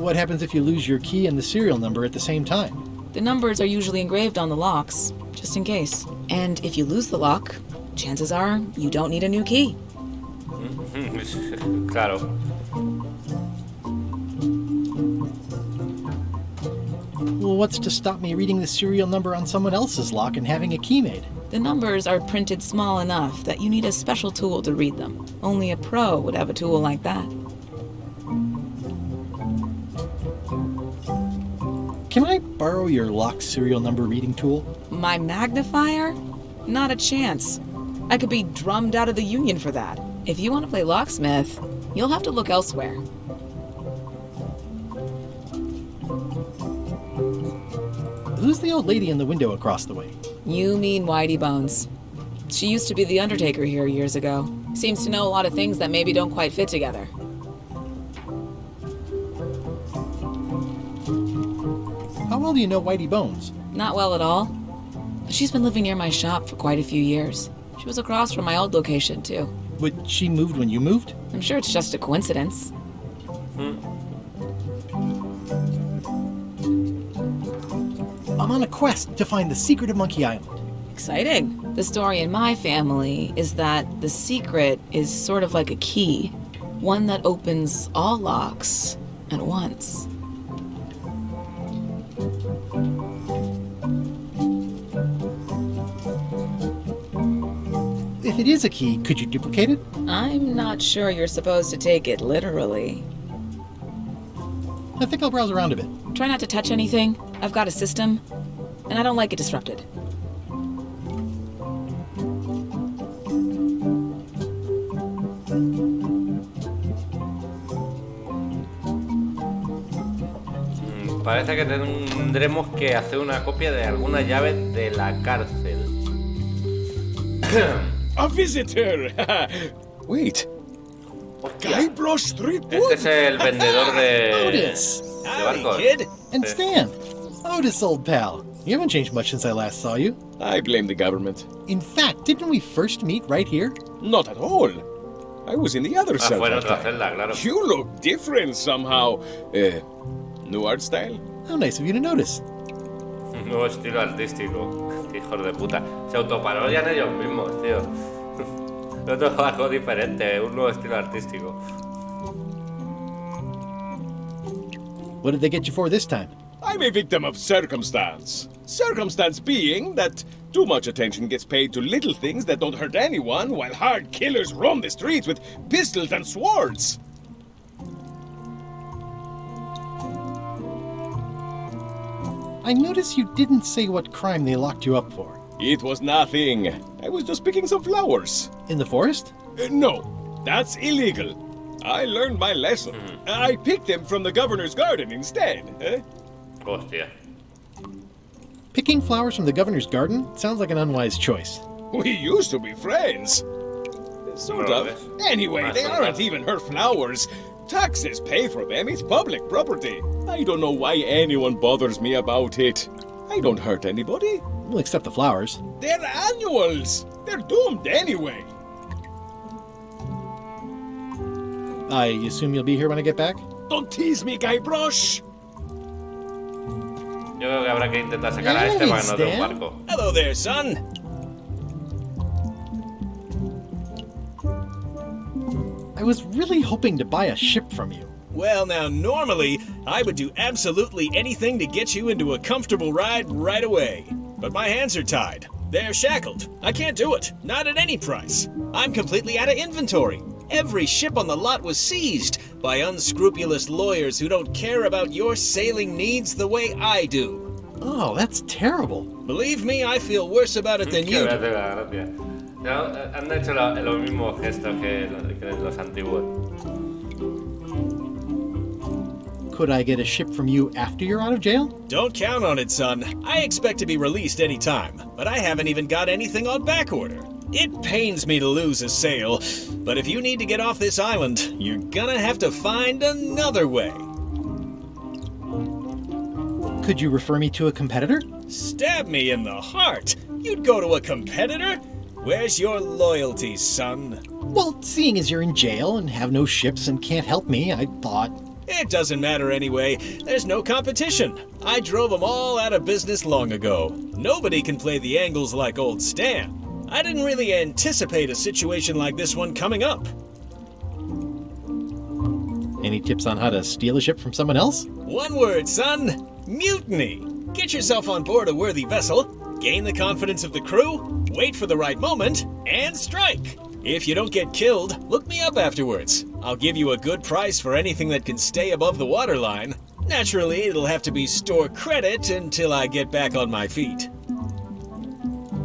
What happens if you lose your key and the serial number at the same time? The numbers are usually engraved on the locks, just in case. And if you lose the lock, chances are you don't need a new key. Claro. Well, what's to stop me reading the serial number on someone else's lock and having a key made? The numbers are printed small enough that you need a special tool to read them. Only a pro would have a tool like that. Can I borrow your lock serial number reading tool? My magnifier? Not a chance. I could be drummed out of the union for that. If you want to play locksmith, you'll have to look elsewhere. Who's the old lady in the window across the way? You mean Whitey Bones. She used to be the undertaker here years ago. Seems to know a lot of things that maybe don't quite fit together. How well do you know Whitey Bones? Not well at all. But she's been living near my shop for quite a few years. She was across from my old location, too. But she moved when you moved? I'm sure it's just a coincidence. I'm on a quest to find the secret of Monkey Island. Exciting. The story in my family is that the secret is sort of like a key. One that opens all locks at once. If it is a key, could you duplicate it? I'm not sure you're supposed to take it literally. I think I'll browse around a bit. Try not to touch anything. I've got a system, and I don't like it disrupted. Parece que tendremos que hacer una copia de alguna llave de la cárcel. A visitor! Wait. Guybrush Street. Este es el vendedor de Otis! barcos. And Stan! Otis, old pal. You haven't changed much since I last saw you. I blame the government. In fact, didn't we first meet right here? Not at all. I was in the other cell. Fue en that otra time. celda, claro. You look different somehow. New art style? How nice of you to notice. Un nuevo estilo artístico. Hijos de puta. Se autoparodian ellos mismos, tío. Otro algo diferente, un nuevo estilo artístico. What did they get you for this time? I'm a victim of circumstance. Circumstance being that too much attention gets paid to little things that don't hurt anyone, while hard killers roam the streets with pistols and swords. I notice you didn't say what crime they locked you up for. It was nothing. I was just picking some flowers. In the forest? No, that's illegal. I learned my lesson. I picked them from the governor's garden instead. Hostia. Picking flowers from the governor's garden sounds like an unwise choice. We used to be friends. Sort No, of. Anyway, they aren't even her flowers. Taxes pay for them. It's public property. I don't know why anyone bothers me about it. I don't hurt anybody. We'll accept the flowers. They're annuals. They're doomed anyway. I assume you'll be here when I get back? Don't tease me, Guybrush. Yo creo que habrá que intentar sacar a este para que no dé un barco. Hello there, son. I was really hoping to buy a ship from you. Well, now, normally, I would do absolutely anything to get you into a comfortable ride right away. But my hands are tied. They're shackled. I can't do it. Not at any price. I'm completely out of inventory. Every ship on the lot was seized by unscrupulous lawyers who don't care about your sailing needs the way I do. Oh, that's terrible. Believe me, I feel worse about it than you do. Han hecho los mismos gestos que los antiguos. Could I get a ship from you after you're out of jail? Don't count on it, son. I expect to be released any time, but I haven't even got anything on back order. It pains me to lose a sale, but if you need to get off this island, you're gonna have to find another way. Could you refer me to a competitor? Stab me in the heart. You'd go to a competitor? Where's your loyalty, son? Well, seeing as you're in jail and have no ships and can't help me, I thought... It doesn't matter anyway. There's no competition. I drove them all out of business long ago. Nobody can play the angles like old Stan. I didn't really anticipate a situation like this one coming up. Any tips on how to steal a ship from someone else? One word, son. Mutiny. Get yourself on board a worthy vessel, gain the confidence of the crew, wait for the right moment, and strike. If you don't get killed, look me up afterwards. I'll give you a good price for anything that can stay above the waterline. Naturally, it'll have to be store credit until I get back on my feet.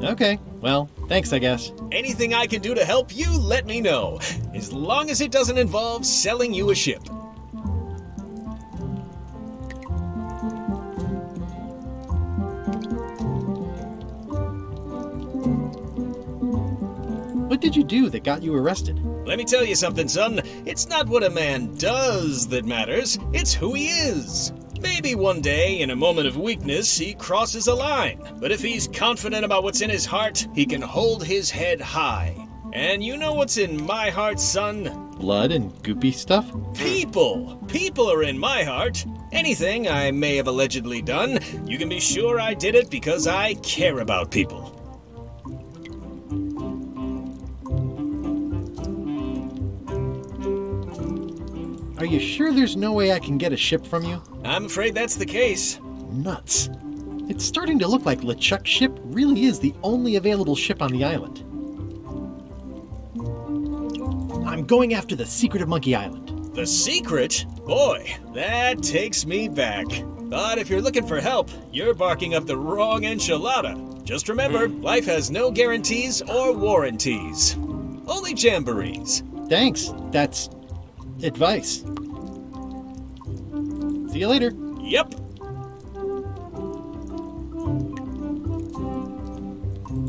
Okay, well, thanks, I guess. Anything I can do to help you, let me know. As long as it doesn't involve selling you a ship. What did you do that got you arrested? Let me tell you something, son. It's not what a man does that matters, it's who he is. Maybe one day, in a moment of weakness, he crosses a line. But if he's confident about what's in his heart, he can hold his head high. And you know what's in my heart, son? Blood and goopy stuff? People! People are in my heart. Anything I may have allegedly done, you can be sure I did it because I care about people. Are you sure there's no way I can get a ship from you? I'm afraid that's the case. Nuts. It's starting to look like LeChuck's ship really is the only available ship on the island. going after the secret of Monkey Island. The secret? Boy, that takes me back. But if you're looking for help, you're barking up the wrong enchilada. Just remember, life has no guarantees or warranties. Only jamborees. Thanks. That's advice. See you later. Yep.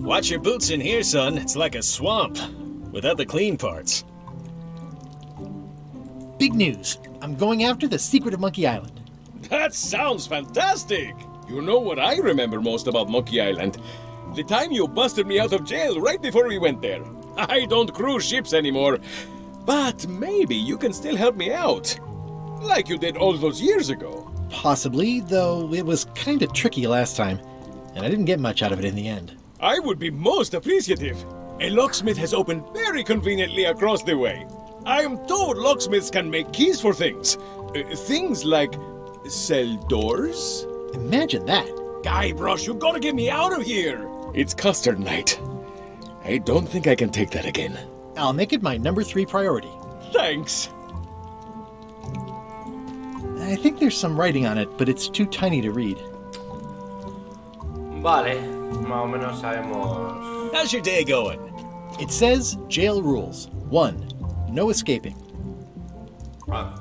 Watch your boots in here, son. It's like a swamp. Without the clean parts. Big news. I'm going after the secret of Monkey Island. That sounds fantastic! You know what I remember most about Monkey Island? The time you busted me out of jail right before we went there. I don't cruise ships anymore, but maybe you can still help me out. Like you did all those years ago. Possibly, though it was kind of tricky last time, and I didn't get much out of it in the end. I would be most appreciative. A locksmith has opened very conveniently across the way. I am told locksmiths can make keys for things. Things like cell doors? Imagine that. Guybrush, you gotta get me out of here! It's custard night. I don't think I can take that again. I'll make it my number 3 priority. Thanks. I think there's some writing on it, but it's too tiny to read. Vale, más o menos sabemos. How's your day going? It says jail rules. 1. No escaping. Ah,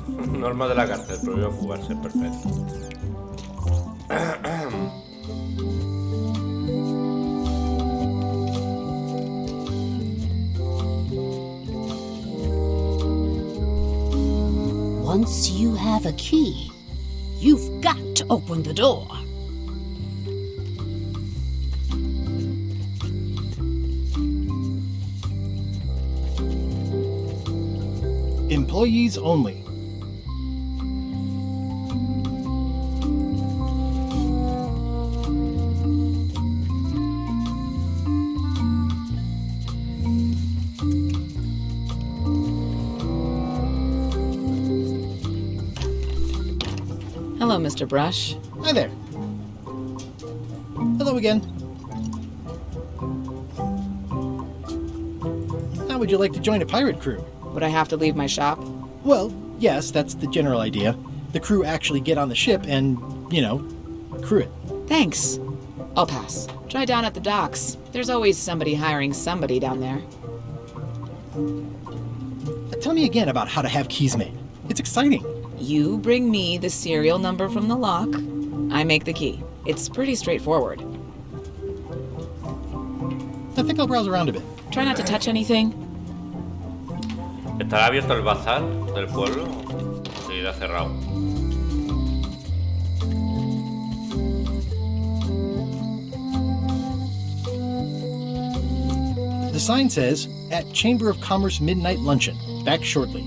norma de la cárcel, prohibido fugarse, perfecto. Once you have a key, you've got to open the door. Employees only. Hello, Mr. Brush. Hi there. Hello again. How would you like to join a pirate crew? Would I have to leave my shop? Well, yes, that's the general idea. The crew actually get on the ship and, crew it. Thanks. I'll pass. Try down at the docks. There's always somebody hiring somebody down there. Tell me again about how to have keys made. It's exciting. You bring me the serial number from the lock. I make the key. It's pretty straightforward. I think I'll browse around a bit. Try not to touch anything. ¿Estará abierto el bazar del pueblo o seguirá cerrado? The sign says, at Chamber of Commerce Midnight Luncheon. Back shortly.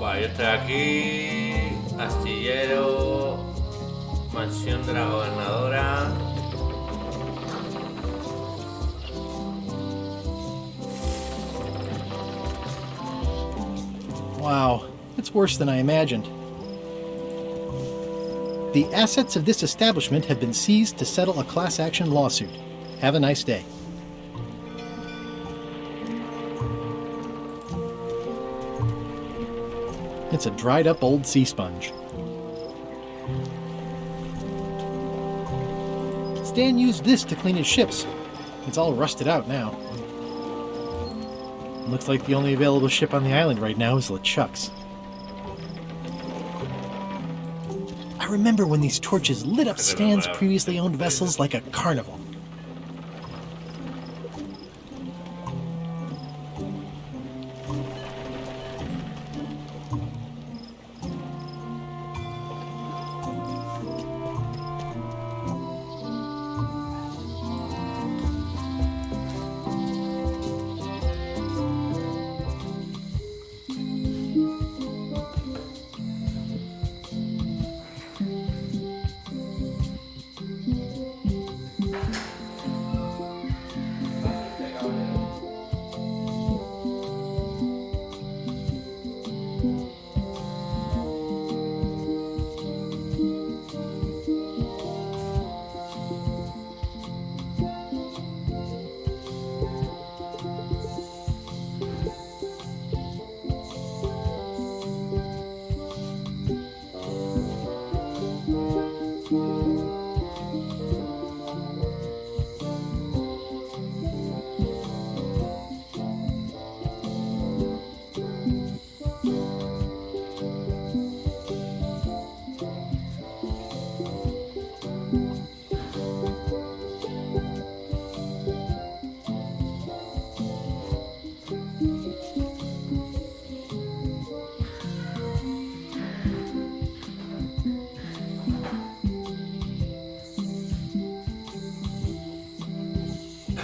Vale, yo estoy aquí. Astillero. Mansión de la gobernadora. Wow, it's worse than I imagined. The assets of this establishment have been seized to settle a class action lawsuit. Have a nice day. It's a dried up old sea sponge. Stan used this to clean his ships. It's all rusted out now. Looks like the only available ship on the island right now is LeChuck's. I remember when these torches lit up Stan's previously owned vessels like a carnival.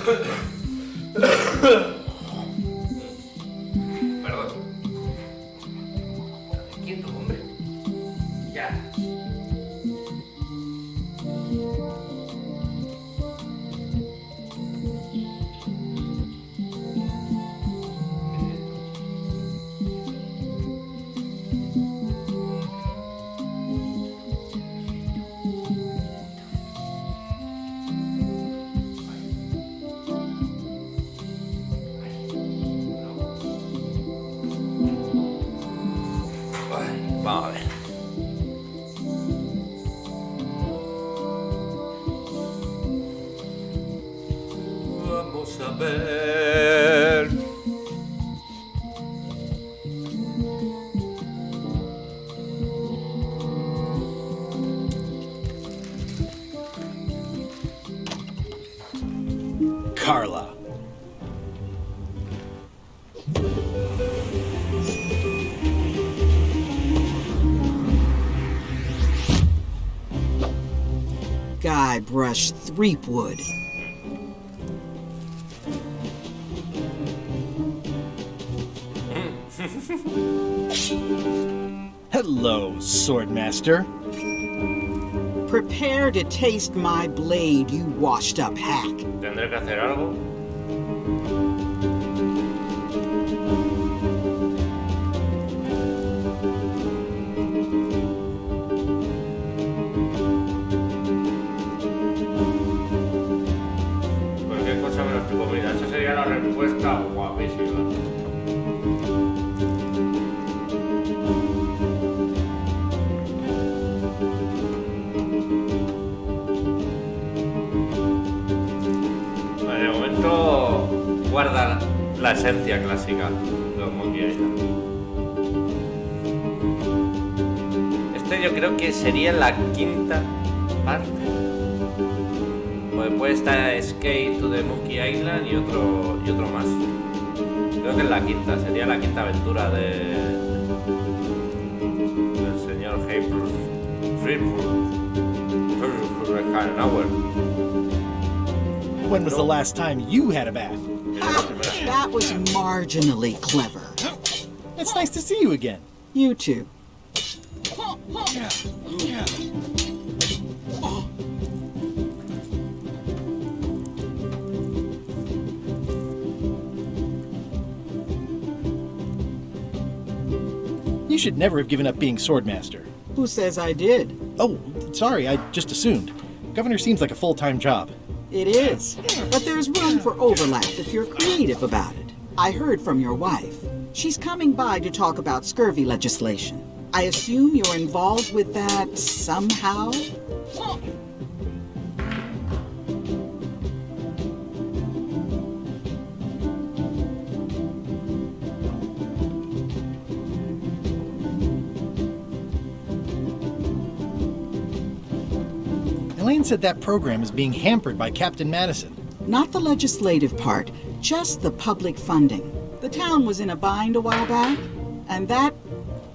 Perdón. Quieto, hombre. Ya. Vamos a ver. Vamos a ver. Carla. Guybrush Threepwood. Hello, Swordmaster. Prepare to taste my blade, you washed-up hack. ¿Tendré que hacer algo? Cualquier cosa menos tu comida. Esa sería la respuesta guapísima. Vale, de momento guarda la esencia clásica de los Monkey Island. Este yo creo que sería la quinta parte. Pues después está Escape to the Monkey Island y otro más. Creo que es la quinta, sería la quinta aventura del señor When was the last time you had a bath? That was marginally clever. It's nice to see you again. You too. You should never have given up being Swordmaster. Who says I did? Oh, sorry, I just assumed. Governor seems like a full-time job. It is. But there's room for overlap if you're creative about it. I heard from your wife. She's coming by to talk about scurvy legislation. I assume you're involved with that somehow? Elaine said that program is being hampered by Captain Madison. Not the legislative part, just the public funding. The town was in a bind a while back, and that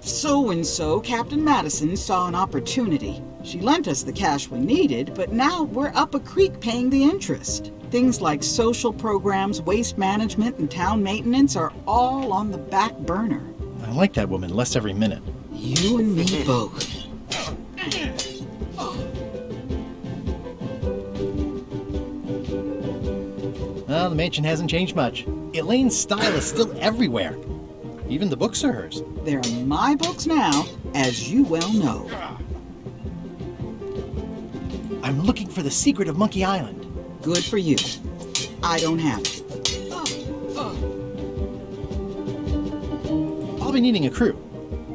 so-and-so, Captain Madison, saw an opportunity. She lent us the cash we needed, but now we're up a creek paying the interest. Things like social programs, waste management, and town maintenance are all on the back burner. I like that woman less every minute. You and me both. Well, the mansion hasn't changed much. Elaine's style is still everywhere. Even the books are hers. They're my books now, as you well know. I'm looking for the secret of Monkey Island. Good for you. I don't have it. I'll be needing a crew.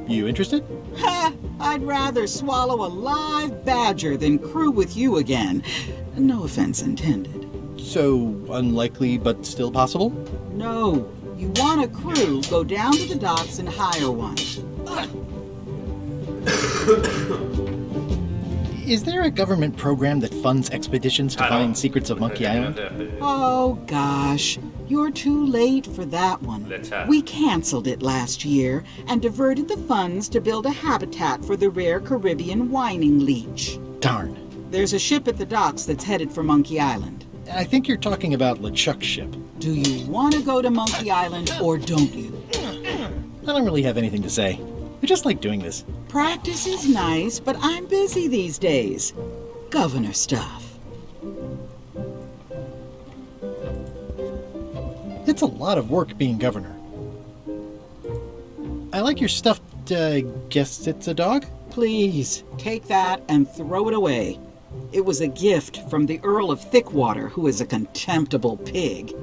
You interested? Ha! I'd rather swallow a live badger than crew with you again. No offense intended. So, unlikely but still possible? No. You want a crew, go down to the docks and hire one. Is there a government program that funds expeditions to find secrets of Monkey Island? Oh, gosh. You're too late for that one. We canceled it last year and diverted the funds to build a habitat for the rare Caribbean whining leech. Darn. There's a ship at the docks that's headed for Monkey Island. I think you're talking about LeChuck's ship. Do you want to go to Monkey Island or don't you? I don't really have anything to say. I just like doing this. Practice is nice, but I'm busy these days. Governor stuff. It's a lot of work being governor. I like your stuffed, guess it's a dog? Please, take that and throw it away. It was a gift from the Earl of Thickwater, who is a contemptible pig.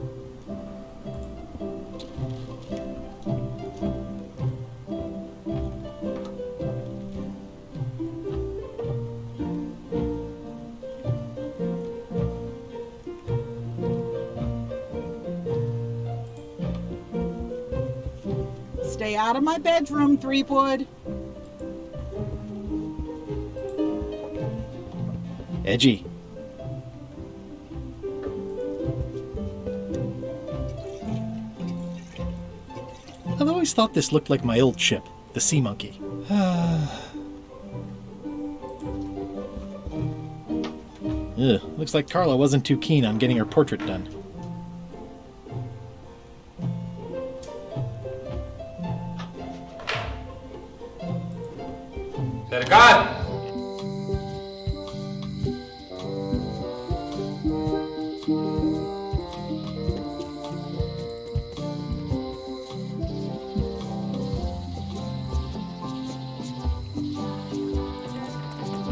Stay out of my bedroom, Threepwood. Edgy. I've always thought this looked like my old ship, the Sea Monkey. Ugh, looks like Carla wasn't too keen on getting her portrait done. ¡Cercar!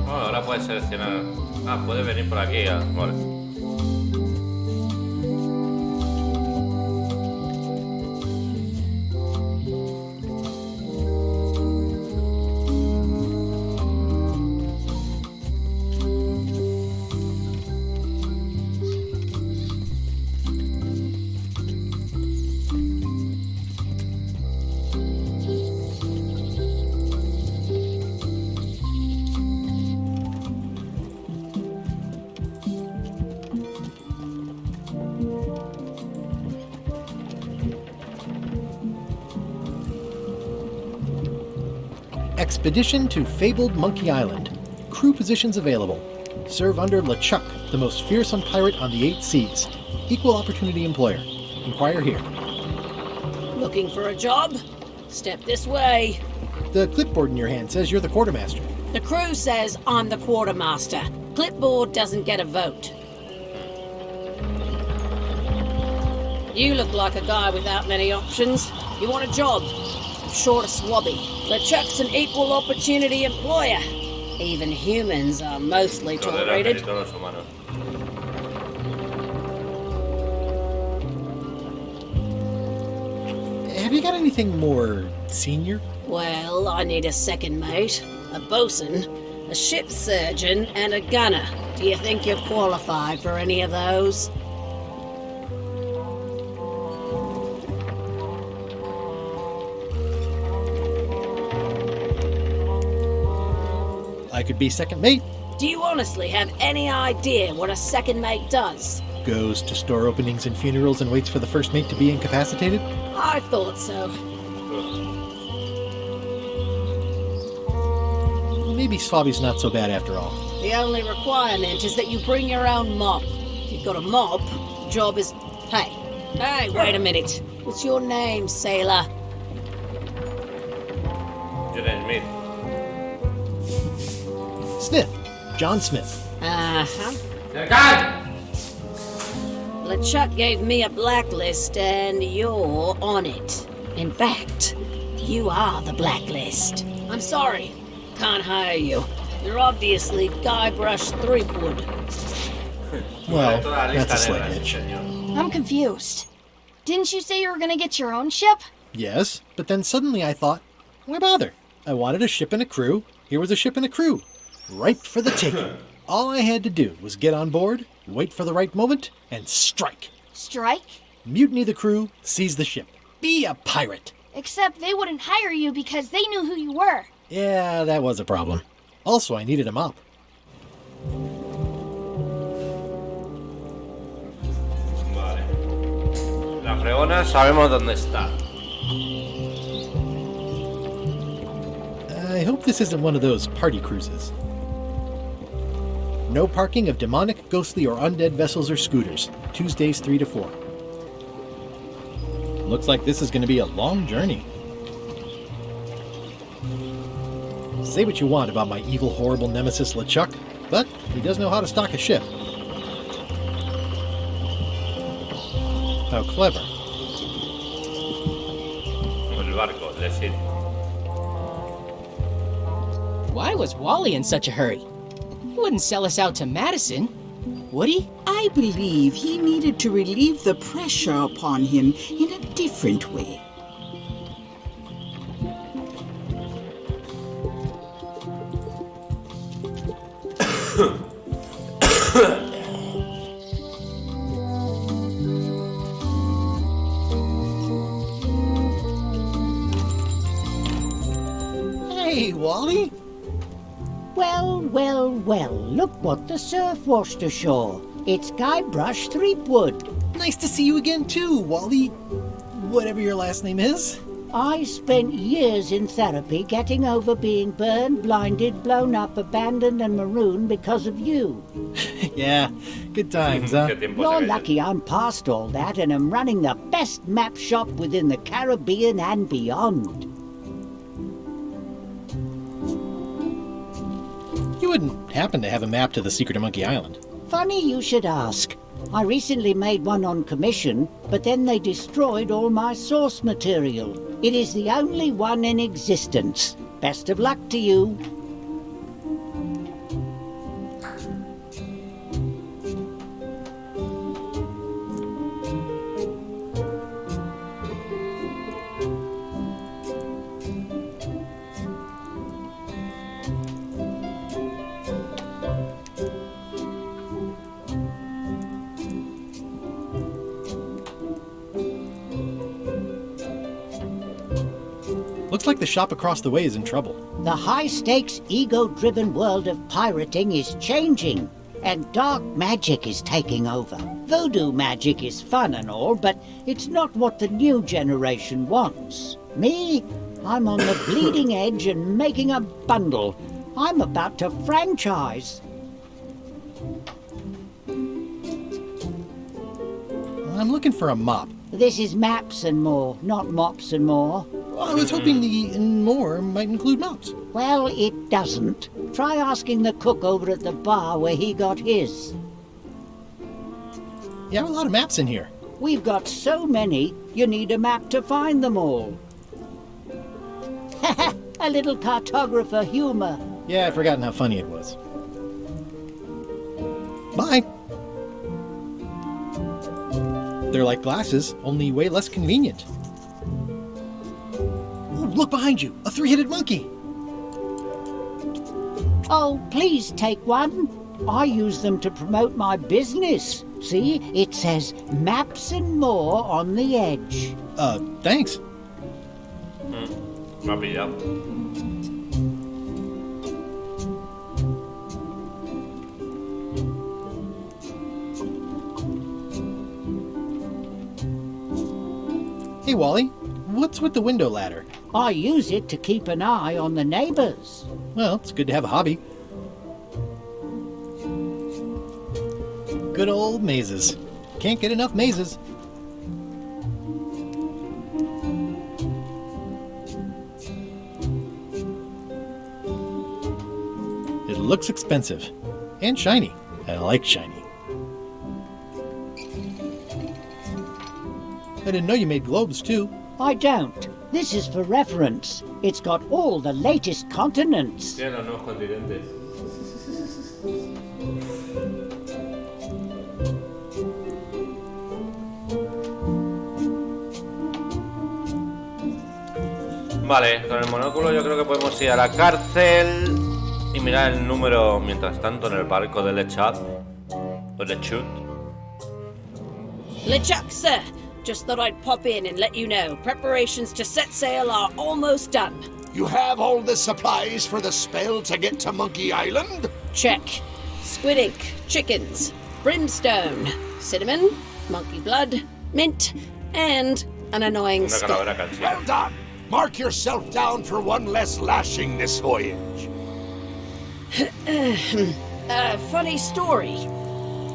Bueno, ahora puedes seleccionar... Ah, puede venir por aquí, ya. Vale. Expedition to fabled Monkey Island. Crew positions available. Serve under LeChuck, the most fearsome pirate on the 8 seas. Equal opportunity employer. Inquire here. Looking for a job? Step this way. The clipboard in your hand says you're the quartermaster. The crew says I'm the quartermaster. Clipboard doesn't get a vote. You look like a guy without many options. You want a job? Short of swabby. LeChuck's an equal opportunity employer. Even humans are mostly tolerated. Have you got anything more senior? Well, I need a second mate, a bosun, a ship surgeon, and a gunner. Do you think you're qualified for any of those? I could be second mate. Do you honestly have any idea what a second mate does? Goes to store openings and funerals and waits for the first mate to be incapacitated? I thought so. Maybe Swabby's not so bad after all. The only requirement is that you bring your own mop. If you've got a mop, the job is... Hey, wait a minute. What's your name, sailor? Your name's me. Smith. John Smith. Uh-huh. ¡Cercar! LeChuck gave me a blacklist and you're on it. In fact, you are the blacklist. I'm sorry. Can't hire you. You're obviously Guybrush Threepwood. Well, that's a slight hitch. I'm confused. Didn't you say you were gonna get your own ship? Yes, but then suddenly I thought, why bother? I wanted a ship and a crew. Here was a ship and a crew. Ripe for the taking. All I had to do was get on board, wait for the right moment, and strike. Strike? Mutiny the crew, seize the ship. Be a pirate. Except they wouldn't hire you because they knew who you were. Yeah, that was a problem. Also, I needed a mop. Vale. La fregona sabemos dónde está. I hope this isn't one of those party cruises. No parking of demonic, ghostly, or undead vessels or scooters. Tuesdays 3 to 4. Looks like this is going to be a long journey. Say what you want about my evil, horrible nemesis LeChuck, but he does know how to stock a ship. How clever. El barco, decir. Why was Wally in such a hurry? He wouldn't sell us out to Madison, would he? I believe he needed to relieve the pressure upon him in a different way. Hey, Wally! Well, look what the surf washed ashore. It's Guybrush Threepwood. Nice to see you again too, Wally. Whatever your last name is. I spent years in therapy getting over being burned, blinded, blown up, abandoned and marooned because of you. Yeah, good times, huh? You're lucky I'm past all that and am running the best map shop within the Caribbean and beyond. You wouldn't happen to have a map to the secret of Monkey Island. Funny you should ask. I recently made one on commission, but then they destroyed all my source material. It is the only one in existence. Best of luck to you. Looks like the shop across the way is in trouble. The high-stakes, ego-driven world of pirating is changing, and dark magic is taking over. Voodoo magic is fun and all, but it's not what the new generation wants. Me? I'm on the bleeding edge and making a bundle. I'm about to franchise. I'm looking for a mop. This is maps and more, not mops and more. I was hoping the and more might include mops. Well, it doesn't. Try asking the cook over at the bar where he got his. You have a lot of maps in here. We've got so many, you need a map to find them all. A little cartographer humor. Yeah, I've forgotten how funny it was. Bye. They're like glasses, only way less convenient. Ooh, look behind you! A three-headed monkey! Oh, please take one. I use them to promote my business. See, it says maps and more on the edge. Thanks. Me ha pillado. Hey, Wally, what's with the window ladder? I use it to keep an eye on the neighbors. Well, it's good to have a hobby. Good old mazes. Can't get enough mazes. It looks expensive. And shiny. I like shiny. I didn't know you made globes, too. I don't. This is for reference. It's got all the latest continents. Tiene los nuevos continentes. Vale, con el monóculo yo creo que podemos ir a la cárcel y mirar el número mientras tanto en el barco de LeChuck. O LeChuck. LeChuck, sir. Just thought I'd pop in and let you know. Preparations to set sail are almost done. You have all the supplies for the spell to get to Monkey Island? Check. Squid ink, chickens, brimstone, cinnamon, monkey blood, mint, and an annoying skull. Well done! Mark yourself down for one less lashing this voyage. Funny story.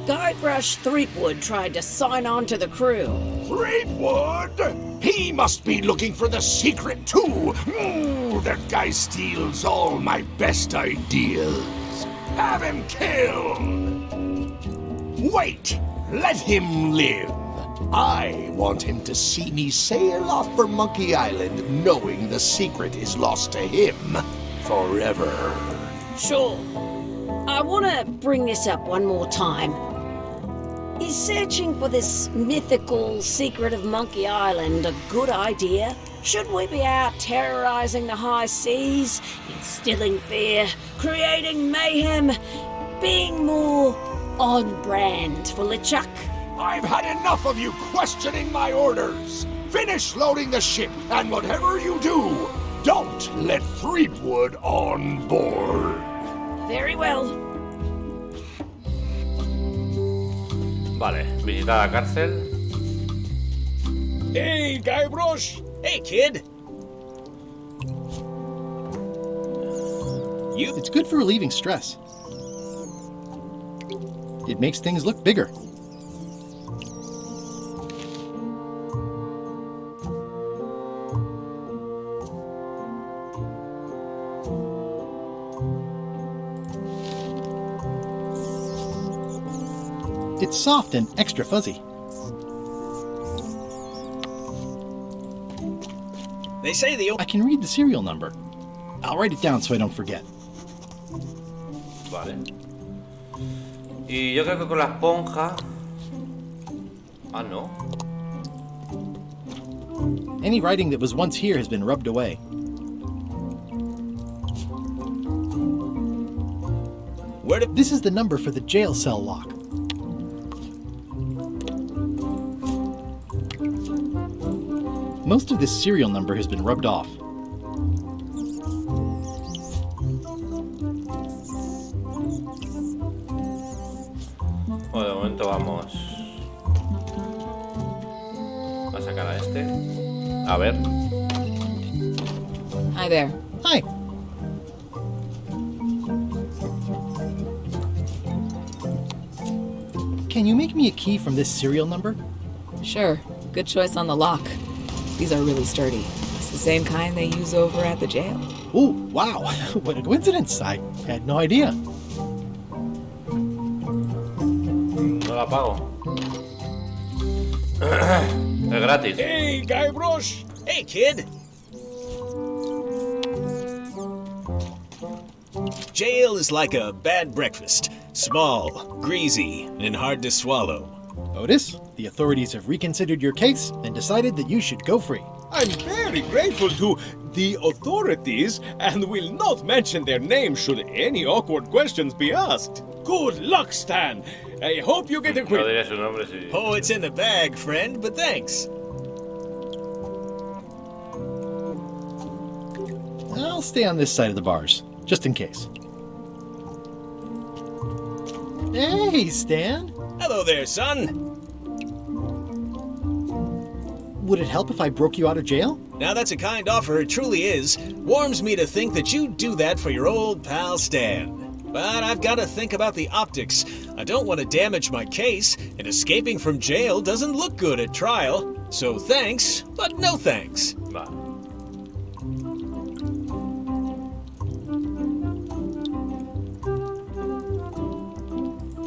Guybrush Threepwood tried to sign on to the crew. Threepwood? He must be looking for the secret too. That guy steals all my best ideas. Have him killed. Wait, let him live. I want him to see me sail off for Monkey Island knowing the secret is lost to him forever. Sure. I want to bring this up one more time. Is searching for this mythical secret of Monkey Island a good idea? Should we be out terrorizing the high seas, instilling fear, creating mayhem, being more on brand for LeChuck? I've had enough of you questioning my orders. Finish loading the ship, and whatever you do, don't let Threepwood on board. Very well. Vale, visitar la cárcel. Hey, Guybrush! Hey, kid! It's good for relieving stress. It makes things look bigger. It's soft and extra fuzzy. They say I can read the serial number. I'll write it down so I don't forget. Vale. Y yo creo que con la esponja... Ah, no. Any writing that was once here has been rubbed away. This is the number for the jail cell lock. Most of this serial number has been rubbed off. Bueno, de momento vamos a sacar a este. A ver. Hi there. Hi. Can you make me a key from this serial number? Sure. Good choice on the lock. These are really sturdy. It's the same kind they use over at the jail. Oh, wow. What a coincidence. I had no idea. No la pago. Es gratis. Hey, Guybrush! Hey, kid! Jail is like a bad breakfast. Small, greasy, and hard to swallow. Otis, the authorities have reconsidered your case and decided that you should go free. I'm very grateful to the authorities and will not mention their names should any awkward questions be asked. Good luck, Stan. I hope you get No acquitted. diré su nombre si... Oh, it's in the bag, friend, but thanks. I'll stay on this side of the bars, just in case. Hey, Stan. Hello there, son. Would it help if I broke you out of jail? Now that's a kind offer, it truly is. Warms me to think that you'd do that for your old pal Stan. But I've got to think about the optics. I don't want to damage my case, and escaping from jail doesn't look good at trial. So thanks, but no thanks. Vale.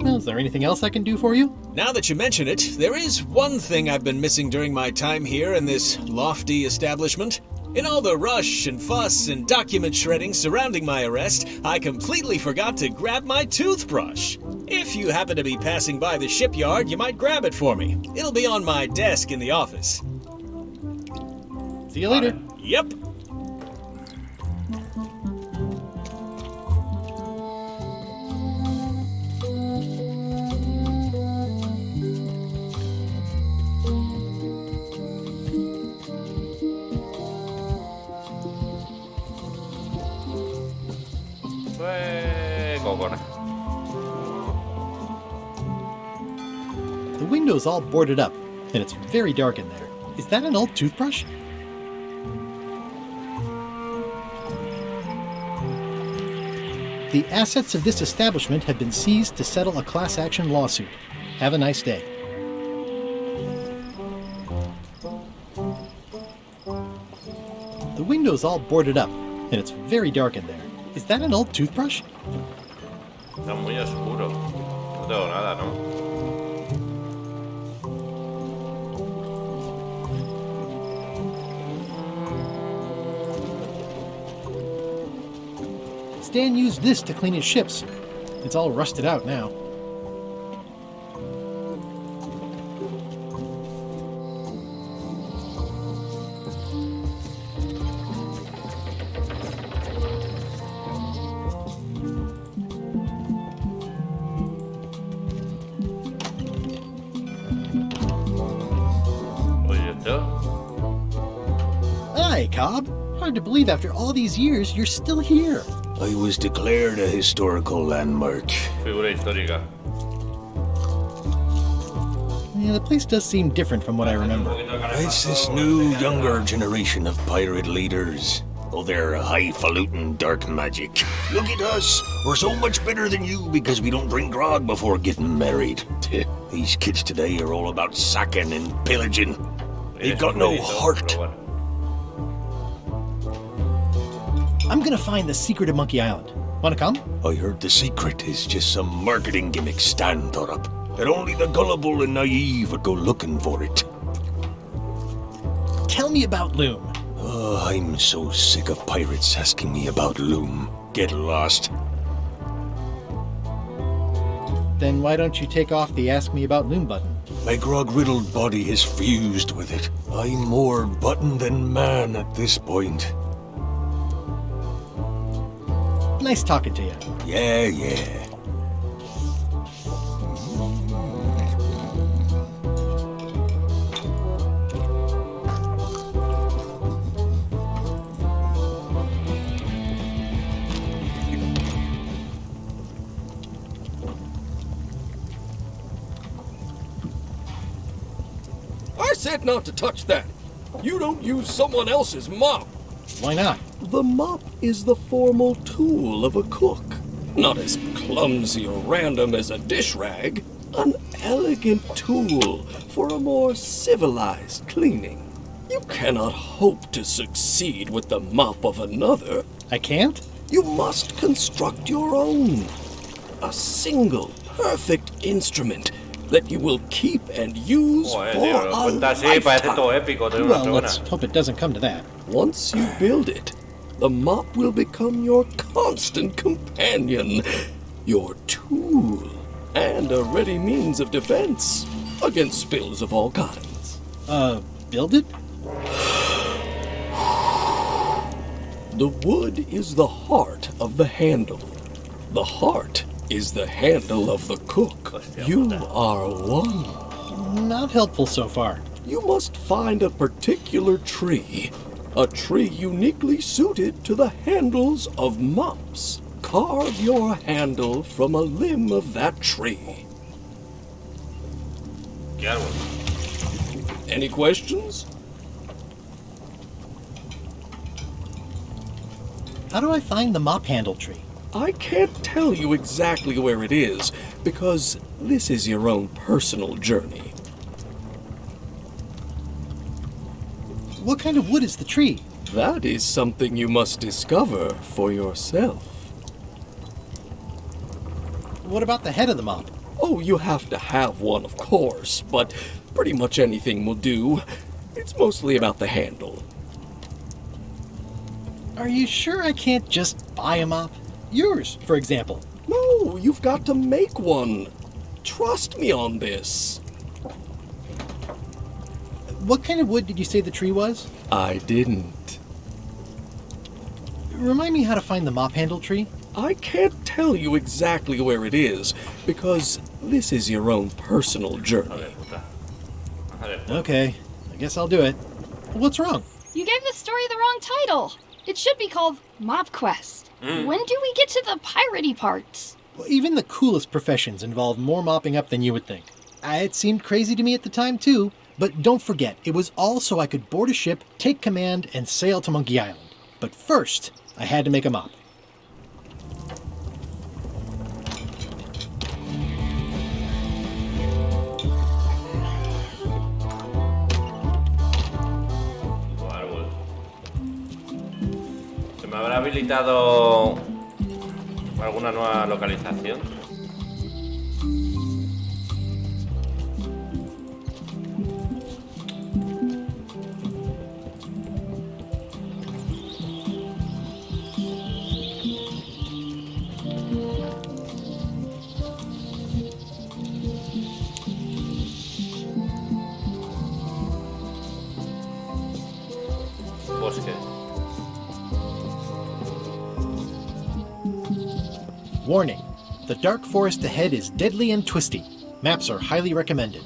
Well, is there anything else I can do for you? Now that you mention it, there is one thing I've been missing during my time here in this lofty establishment. In all the rush and fuss and document shredding surrounding my arrest, I completely forgot to grab my toothbrush. If you happen to be passing by the shipyard, you might grab it for me. It'll be on my desk in the office. See you later. Yep. The window's all boarded up, and it's very dark in there. Is that an old toothbrush? The assets of this establishment have been seized to settle a class action lawsuit. Have a nice day. The window's all boarded up, and it's very dark in there. Is that an old toothbrush? Está muy oscuro. No tengo nada, ¿no? Stan used this to clean his ships. It's all rusted out now. Hi, Cobb. Hard to believe after all these years you're still here. I was declared a historical landmark. Figura histórica. Yeah, the place does seem different from what I remember. It's this new, younger generation of pirate leaders. Oh, they're highfalutin dark magic. Look at us. We're so much better than you because we don't drink grog before getting married. These kids today are all about sacking and pillaging. They've got no heart. I'm gonna find the secret of Monkey Island. Wanna come? I heard the secret is just some marketing gimmick Stan thought up. That only the gullible and naive would go looking for it. Tell me about Loom. Oh, I'm so sick of pirates asking me about Loom. Get lost. Then why don't you take off the Ask Me About Loom button? My grog-riddled body has fused with it. I'm more button than man at this point. Nice talking to you. Yeah. I said not to touch that. You don't use someone else's mop. Why not? The mop is the formal tool of a cook. Not as clumsy or random as a dish rag. An elegant tool for a more civilized cleaning. You cannot hope to succeed with the mop of another. I can't? You must construct your own. A single, perfect instrument that you will keep and use for a lifetime. Well, let's hope it doesn't come to that. Once you build it, the mop will become your constant companion, your tool, and a ready means of defense against spills of all kinds. Build it? The wood is the heart of the handle. The heart is the handle of the cook. You are one. Not helpful so far. You must find a particular tree. A tree uniquely suited to the handles of mops. Carve your handle from a limb of that tree. Any questions? How do I find the mop handle tree? I can't tell you exactly where it is, because this is your own personal journey. What kind of wood is the tree? That is something you must discover for yourself. What about the head of the mop? Oh, you have to have one, of course, but pretty much anything will do. It's mostly about the handle. Are you sure I can't just buy a mop? Yours, for example. No, you've got to make one. Trust me on this. What kind of wood did you say the tree was? I didn't. Remind me how to find the mop handle tree? I can't tell you exactly where it is, because this is your own personal journey. Okay, I guess I'll do it. What's wrong? You gave the story the wrong title. It should be called Mop Quest. When do we get to the piratey parts? Well, even the coolest professions involve more mopping up than you would think. It seemed crazy to me at the time, too. But don't forget, it was all so I could board a ship, take command, and sail to Monkey Island. But first, I had to make a mop. habilitado alguna nueva localización? Bosque. Warning. The dark forest ahead is deadly and twisty. Maps are highly recommended.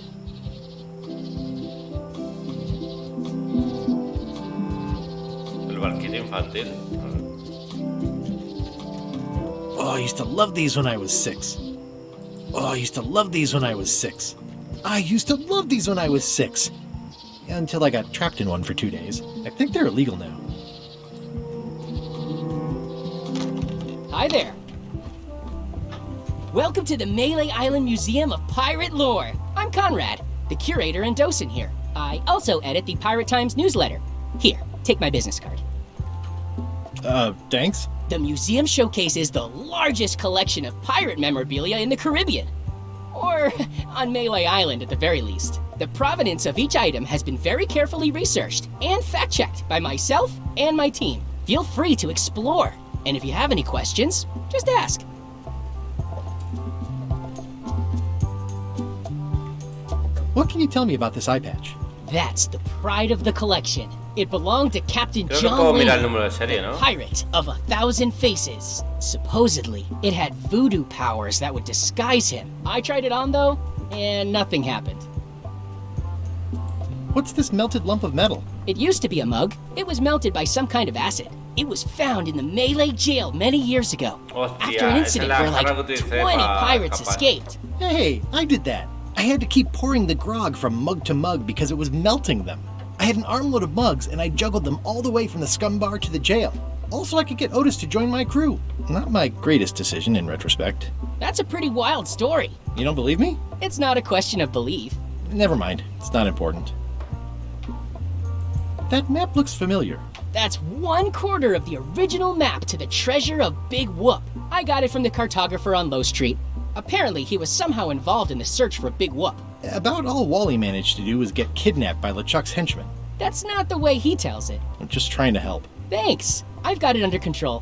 El barquito infantil. Oh, I used to love these when I was 6. Oh, I used to love these when I was 6. I used to love these when I was 6. Until I got trapped in one for 2 days. I think they're illegal now. Hi there. Welcome to the Melee Island Museum of Pirate Lore. I'm Conrad, the curator and docent here. I also edit the Pirate Times newsletter. Here, take my business card. Thanks? The museum showcases the largest collection of pirate memorabilia in the Caribbean. Or on Melee Island at the very least. The provenance of each item has been very carefully researched and fact-checked by myself and my team. Feel free to explore. And if you have any questions, just ask. What can you tell me about this eye patch? That's the pride of the collection. It belonged to Captain Creo que John puedo mirar el Lane, número de serie, ¿no? pirate of 1,000 faces. Supposedly, it had voodoo powers that would disguise him. I tried it on though, and nothing happened. What's this melted lump of metal? It used to be a mug. It was melted by some kind of acid. It was found in the Melee jail many years ago. Hostia, After an incident esa es where la like jarra que 20 utilicé pirates para escaped. Hey, I did that. I had to keep pouring the grog from mug to mug because it was melting them. I had an armload of mugs and I juggled them all the way from the scum bar to the jail. Also, I could get Otis to join my crew. Not my greatest decision in retrospect. That's a pretty wild story. You don't believe me? It's not a question of belief. Never mind. It's not important. That map looks familiar. That's 1/4 of the original map to the treasure of Big Whoop. I got it from the cartographer on Low Street. Apparently, he was somehow involved in the search for Big Whoop. About all Wally managed to do was get kidnapped by LeChuck's henchmen. That's not the way he tells it. I'm just trying to help. Thanks. I've got it under control.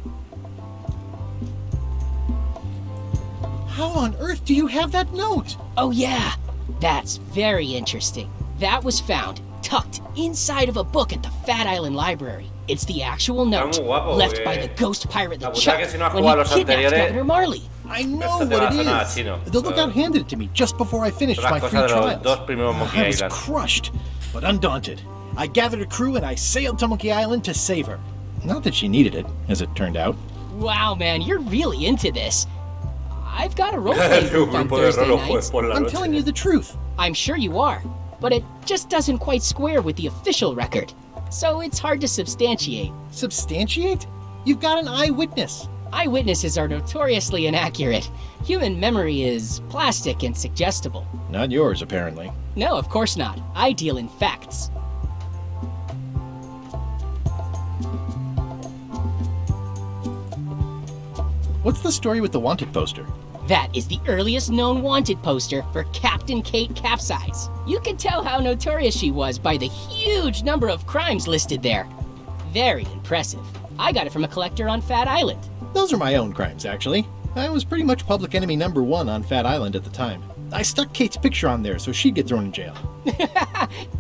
How on earth do you have that note? Oh yeah, that's very interesting. That was found tucked inside of a book at the Fat Island Library. It's the actual note left by the ghost pirate LeChuck when he kidnapped Governor Marley. I know what it is. The lookout handed it to me just before I finished my 3 trials. I was crushed, but undaunted. I gathered a crew and I sailed to Monkey Island to save her. Not that she needed it, as it turned out. Wow, man, you're really into this. I've got a role-playing group on Thursday nights. I'm telling you the truth. I'm sure you are, but it just doesn't quite square with the official record. So it's hard to substantiate. Substantiate? You've got an eyewitness. Eyewitnesses are notoriously inaccurate. Human memory is plastic and suggestible. Not yours, apparently. No, of course not. I deal in facts. What's the story with the wanted poster? That is the earliest known wanted poster for Captain Kate Capsize. You can tell how notorious she was by the huge number of crimes listed there. Very impressive. I got it from a collector on Fat Island. Those are my own crimes, actually. I was pretty much public enemy number 1 on Fat Island at the time. I stuck Kate's picture on there so she'd get thrown in jail.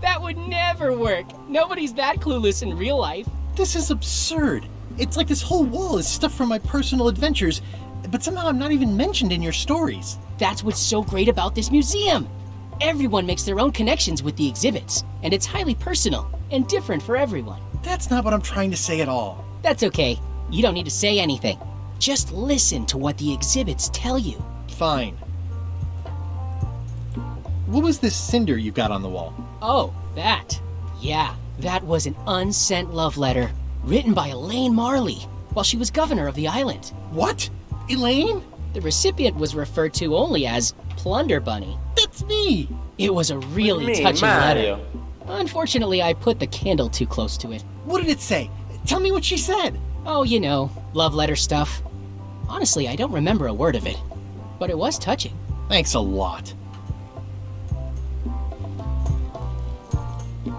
That would never work. Nobody's that clueless in real life. This is absurd. It's like this whole wall is stuff from my personal adventures, but somehow I'm not even mentioned in your stories. That's what's so great about this museum. Everyone makes their own connections with the exhibits, and it's highly personal and different for everyone. That's not what I'm trying to say at all. That's okay. You don't need to say anything. Just listen to what the exhibits tell you. Fine. What was this cinder you've got on the wall? Oh, that. Yeah, that was an unsent love letter written by Elaine Marley while she was governor of the island. What? Elaine? The recipient was referred to only as Plunder Bunny. That's me! It was a really touching letter. Unfortunately, I put the candle too close to it. What did it say? Tell me what she said. Oh, you know, love letter stuff. Honestly, I don't remember a word of it, but it was touching. Thanks a lot.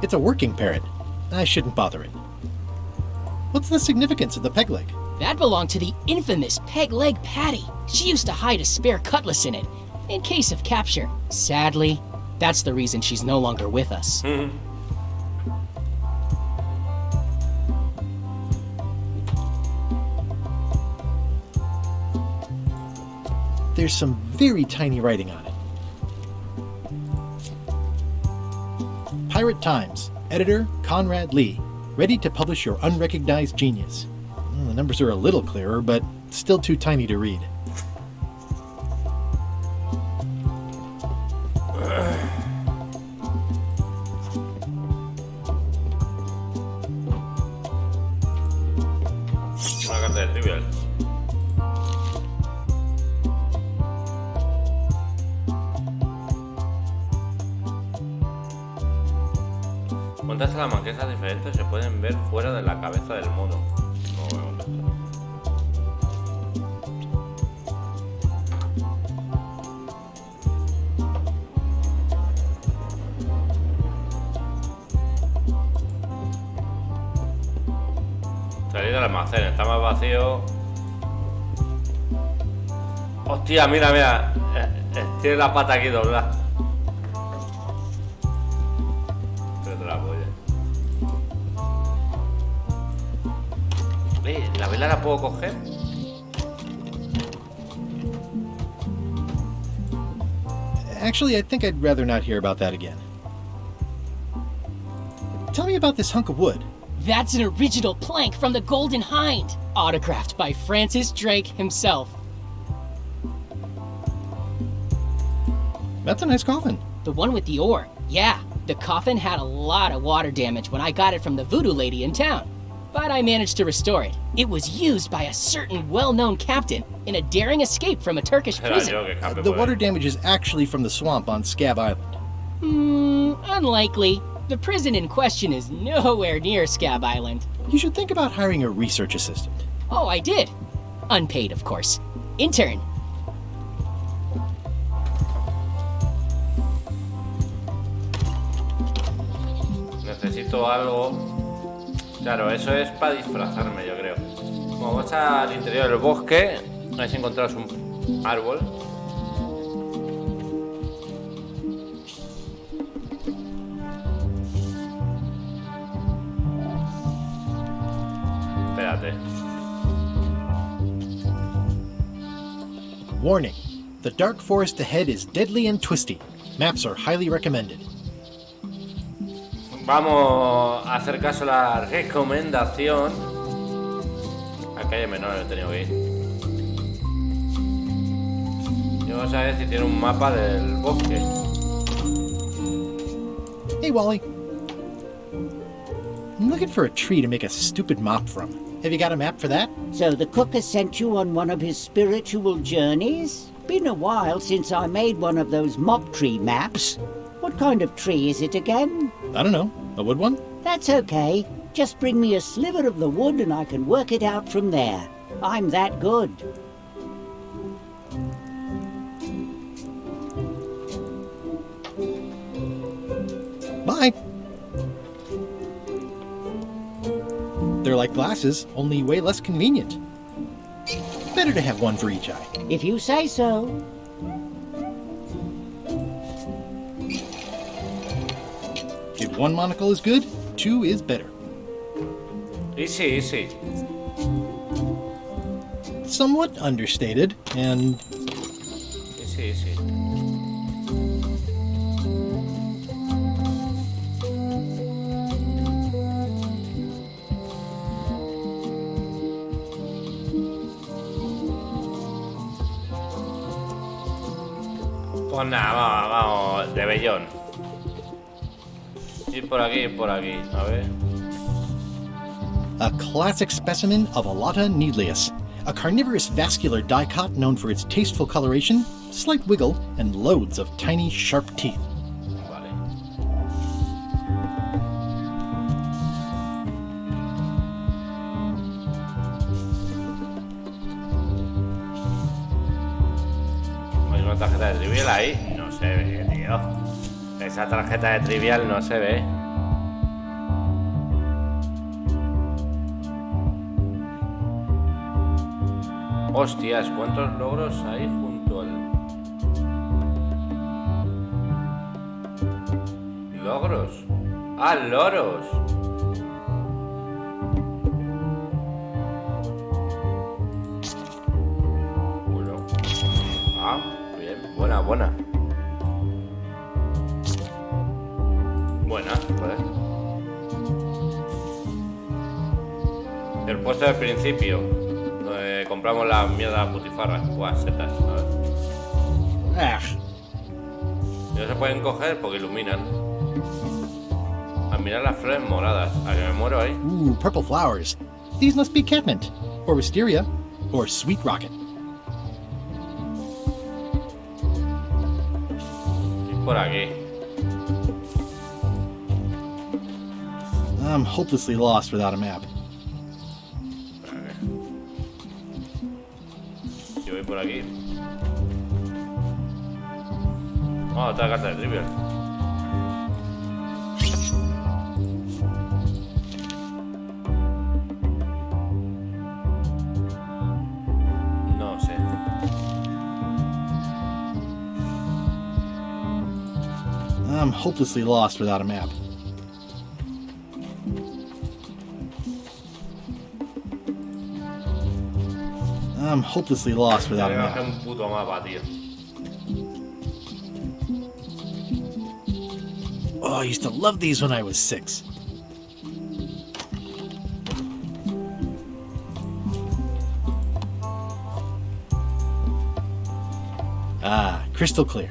It's a working parrot. I shouldn't bother it. What's the significance of the peg leg? That belonged to the infamous Peg Leg Patty. She used to hide a spare cutlass in it, in case of capture. Sadly, that's the reason she's no longer with us. There's some very tiny writing on it. Pirate Times, editor Conrad Lee, ready to publish your unrecognized genius. Well, the numbers are a little clearer, but still too tiny to read. Una carta de trivial. ¿Cuántas salamanquesas diferentes se pueden ver fuera de la cabeza del mono? No voy a contestar. Salir del almacén, está más vacío. Hostia, mira, mira. Tiene la pata aquí doblada. ¿La vela la puedo coger? Actually, I think I'd rather not hear about that again. Tell me about this hunk of wood. That's an original plank from the Golden Hind, autographed by Francis Drake himself. That's a nice coffin. The one with the ore, yeah. The coffin had a lot of water damage when I got it from the voodoo lady in town, but I managed to restore it. It was used by a certain well-known captain in a daring escape from a Turkish prison. The water damage is actually from the swamp on Scab Island. Unlikely. The prison in question is nowhere near Scab Island. You should think about hiring a research assistant. Oh, I did. Unpaid, of course. Intern. Necesito algo. Claro, eso es para disfrazarme, yo creo. Bueno, vamos al interior del bosque. A ver si encontramos un árbol. Espérate. Warning. The dark forest ahead is deadly and twisty. Maps are highly recommended. Vamos a hacer caso a la recomendación. A calle menor he tenido que ir. Y vamos a ver si tiene un mapa del bosque. Hey, Wally. I'm looking for a tree to make a stupid mop from. Have you got a map for that? So the cook has sent you on one of his spiritual journeys? Been a while since I made one of those mop tree maps. What kind of tree is it again? I don't know. A wood one? That's okay. Just bring me a sliver of the wood and I can work it out from there. I'm that good. Bye. They're like glasses, only way less convenient. Better to have one for each eye. If you say so. If one monocle is good, two is better. Easy, easy. Somewhat understated, and... Easy, easy. Pues nada, vamos, de bellón. Ir por aquí, a ver. A classic specimen of Alata needleus, a carnivorous vascular dicot known for its tasteful coloration, slight wiggle, and loads of tiny, sharp teeth. Vale. una tarjeta de trivial ahí. No se ve, tío. Esa tarjeta de trivial no se ve. Hostias, ¿cuántos logros hay junto al... ¿Logros? ¡Ah, loros! Bueno. Ah, bien. Buena. Buena, joder. El puesto del principio. Donde compramos la mierda putifarra. Buah, setas, a ver. No se pueden coger porque iluminan. A mirar las flores moradas. A que me muero ahí. Ooh, purple flowers. These must be catmint, or wisteria, or sweet rocket. Y por aquí. I'm hopelessly lost without a map. Yo voy por aquí. Oh, otra carta de trivial. No sé. I'm hopelessly lost without a map. I'm hopelessly lost without a Tengo que hacer map. un puto mapa, tío. Oh, I used to love these when I was 6. Ah, crystal clear.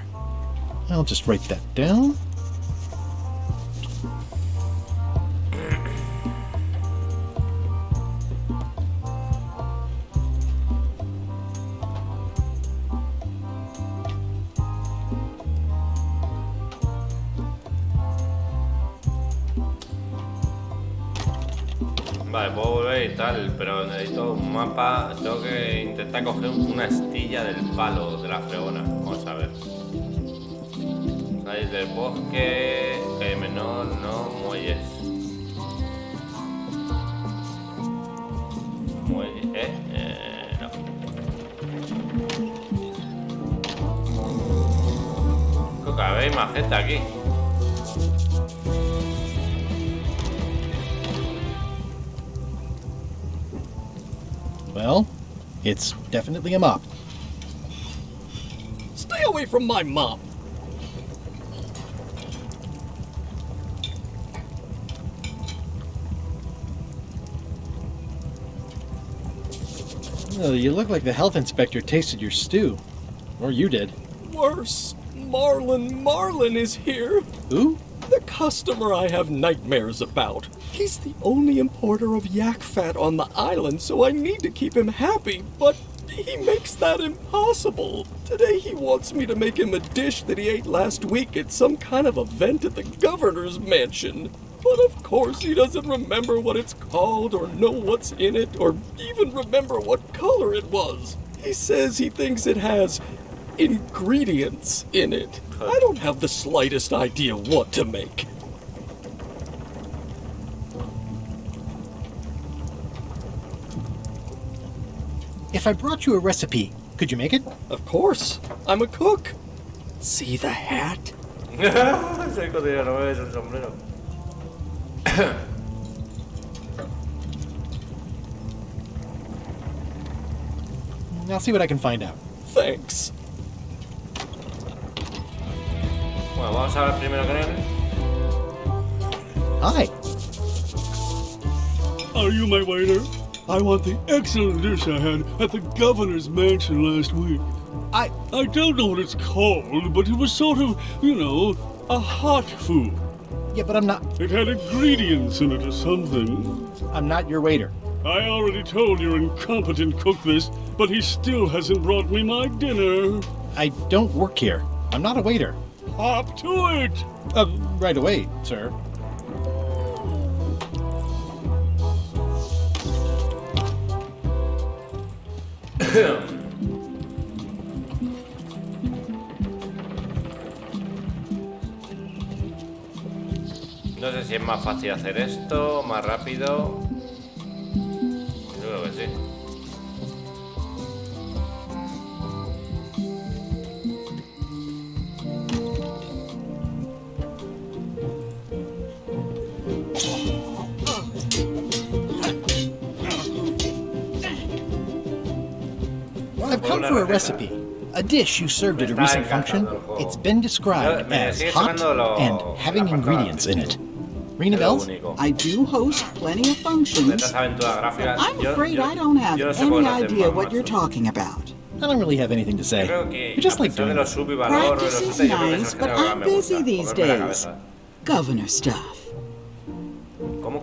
I'll just write that down. Vale, puedo volver y tal, pero necesito un mapa. Tengo que intentar coger una astilla del palo de la fregona. Vamos a ver. Salir del bosque. Calle menor, no, muelles. Muelles, no. Creo que hay más gente aquí. Well, it's definitely a mop. Stay away from my mop. Oh, you look like the health inspector tasted your stew. Or you did. Worse. Marlin is here. Who? The customer I have nightmares about. He's the only importer of yak fat on the island, so I need to keep him happy, but he makes that impossible. Today he wants me to make him a dish that he ate last week at some kind of event at the governor's mansion. But of course he doesn't remember what it's called or know what's in it or even remember what color it was. He says he thinks it has ingredients in it. I don't have the slightest idea what to make. If I brought you a recipe, could you make it? Of course. I'm a cook. See the hat? Soy cocinero, no me ves el sombrero. I'll see what I can find out. Thanks. Bueno, vamos a ver primero qué viene. Hi. Are you my waiter? I want the excellent dish I had at the governor's mansion last week. I don't know what it's called, but it was sort of, a hot food. Yeah, but I'm not... It had ingredients in it or something. I'm not your waiter. I already told your incompetent cook this, but he still hasn't brought me my dinner. I don't work here. I'm not a waiter. Hop to it! Right away, sir. sé si es más fácil hacer esto, más rápido. Yo creo que sí. I've come for a recipe. A dish you served at a recent function. It's been described as hot and having ingredients in it. Ring a bells? I do host plenty of functions. I'm afraid I don't have any idea what you're talking about. I don't really have anything to say. I just like doing it. Practice is nice, but I'm busy these days. Governor stuff. ¿Cómo?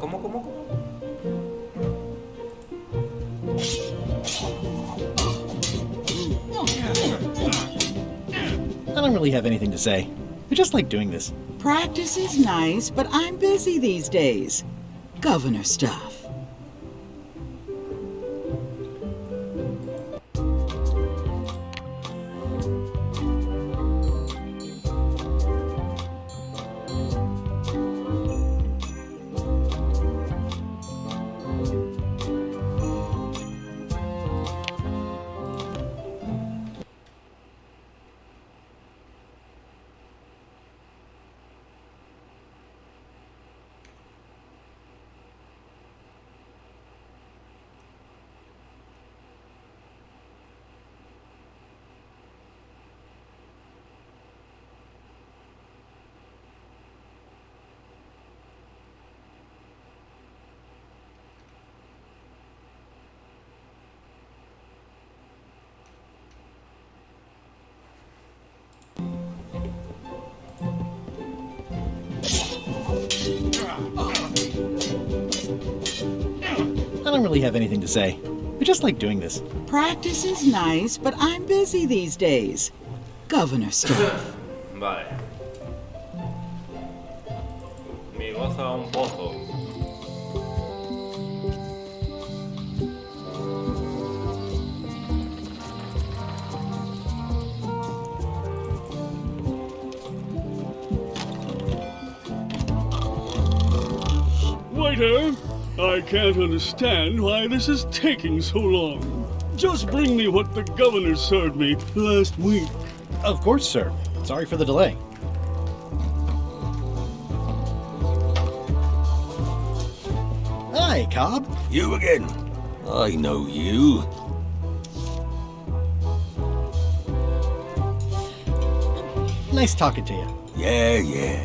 I don't really have anything to say. I just like doing this. Practice is nice, but I'm busy these days. Governor stuff. I don't really have anything to say. I just like doing this. Practice is nice, but I'm busy these days. Governor stuff. Vale. Mi goza un pozo. Waiter, I can't understand why this is taking so long. Just bring me what the governor served me last week. Of course, sir. Sorry for the delay. Hi, Cobb. You again. I know you. Nice talking to you. Yeah.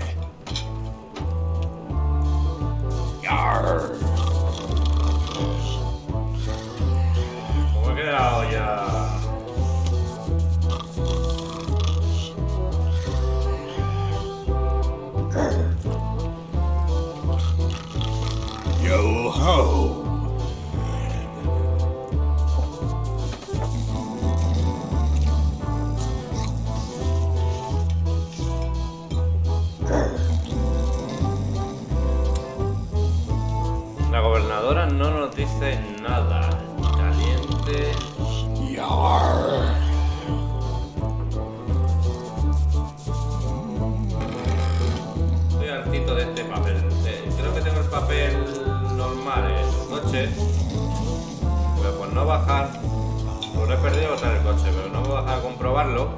Yarr. ¿Cómo he quedado ya? Yo ho. La gobernadora no nos dice nada. Caliente. Yarr. Estoy hartito de este papel. Creo que tengo el papel normal en el coche. Pero por no bajar, lo he perdido botar el coche, pero no voy a bajar a comprobarlo.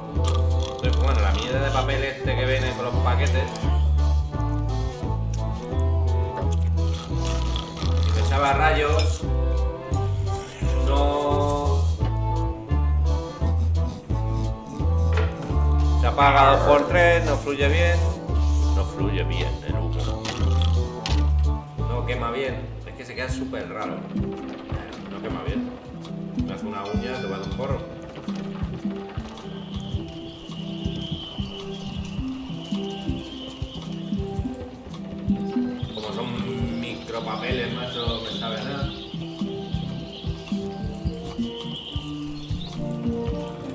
Entonces, bueno, la mierda de papel este que viene con los paquetes. Si me echaba rayos, no se apaga 2×3, no fluye bien. No fluye bien el humo. No quema bien. Es que se queda súper raro. No quema bien. Me hace una uña, te va a dar un porro. Como son micropapeles, macho, no me sabe nada.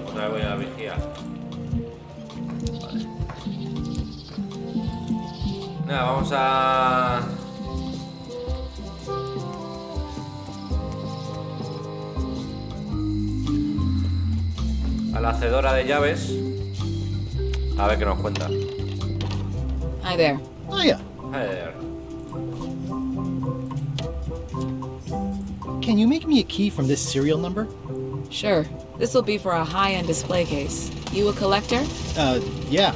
Otra vez voy a la vigía. Vale. Nada, vamos a la hacedora de llaves. A ver qué nos cuenta. Hi there. Oh, yeah. A ver. Can you make me a key from this serial number? Sure. This will be for a high-end display case. You a collector? Yeah.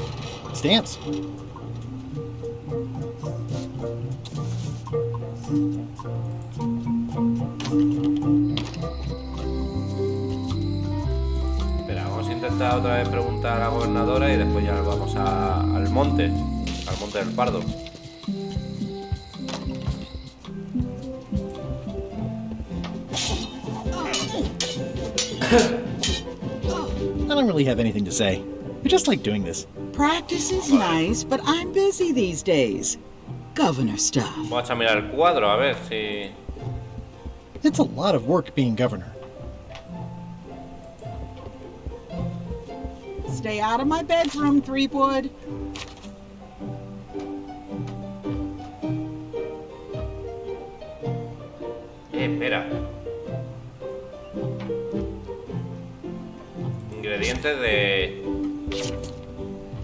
Stamps. Espera, vamos a intentar otra vez preguntar a la gobernadora y después ya vamos al monte del Pardo. I don't really have anything to say. We just like doing this. Practice is nice, but I'm busy these days. Governor stuff. Vamos a mirar el cuadro a ver si... It's a lot of work being governor. Stay out of my bedroom, Threepwood. Espera. Ingredientes de...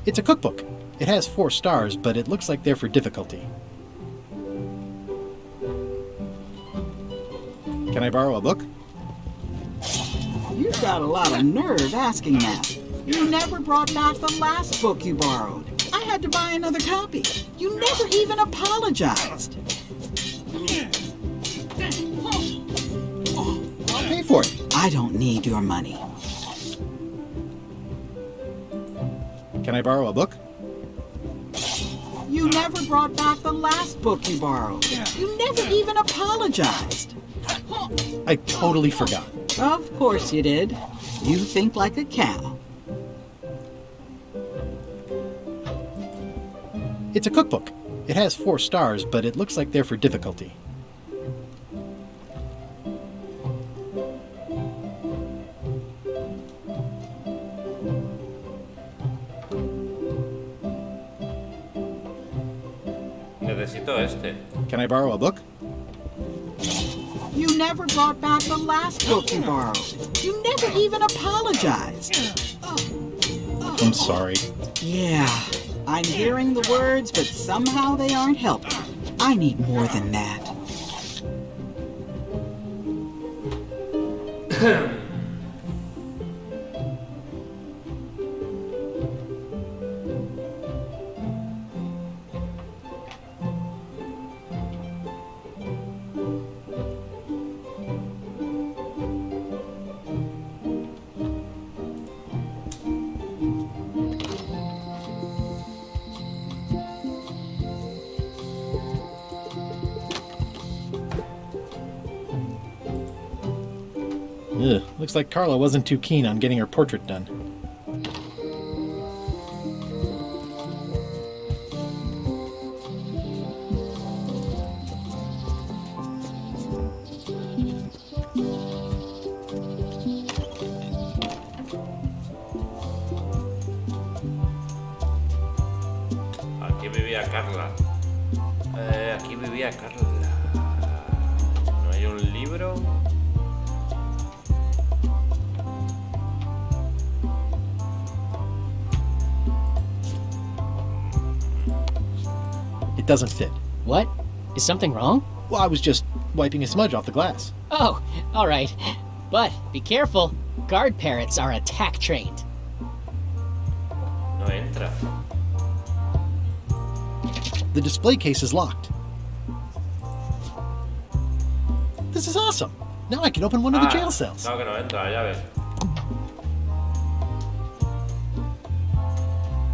It's a cookbook. It has 4 stars, but it looks like they're for difficulty. Can I borrow a book? You've got a lot of nerve asking that. You never brought back the last book you borrowed. I had to buy another copy. You never even apologized. I'll pay for it. I don't need your money. Can I borrow a book? You never brought back the last book you borrowed. You never even apologized. I totally forgot. Of course you did. You think like a cow. It's a cookbook. It has 4 stars, but it looks like they're for difficulty. Necesito este. Can I borrow a book? You never brought back the last book you borrowed. You never even apologized. I'm sorry. Yeah, I'm hearing the words, but somehow they aren't helping. I need more than that. Ugh, looks like Carla wasn't too keen on getting her portrait done. Aquí vivía Carla. Aquí vivía Carla. ¿No hay un libro? It doesn't fit. What? Is something wrong? Well, I was just wiping a smudge off the glass. Oh, all right. But be careful. Guard parrots are attack trained. No entra. The display case is locked. This is awesome. Now I can open one of the jail cells. No, que no entra, ya ves.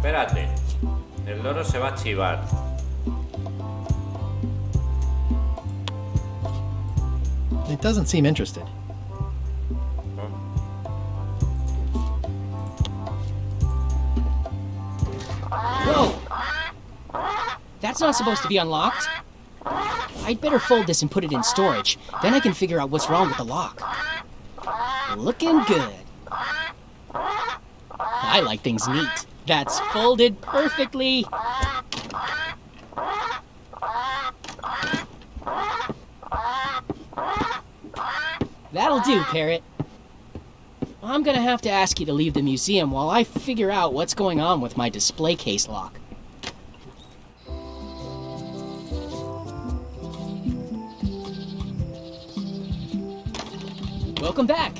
Espérate. El loro se va a chivar. It doesn't seem interested. Whoa! That's not supposed to be unlocked. I'd better fold this and put it in storage. Then I can figure out what's wrong with the lock. Looking good. I like things neat. That's folded perfectly. That'll do, Parrot. I'm gonna have to ask you to leave the museum while I figure out what's going on with my display case lock. Welcome back.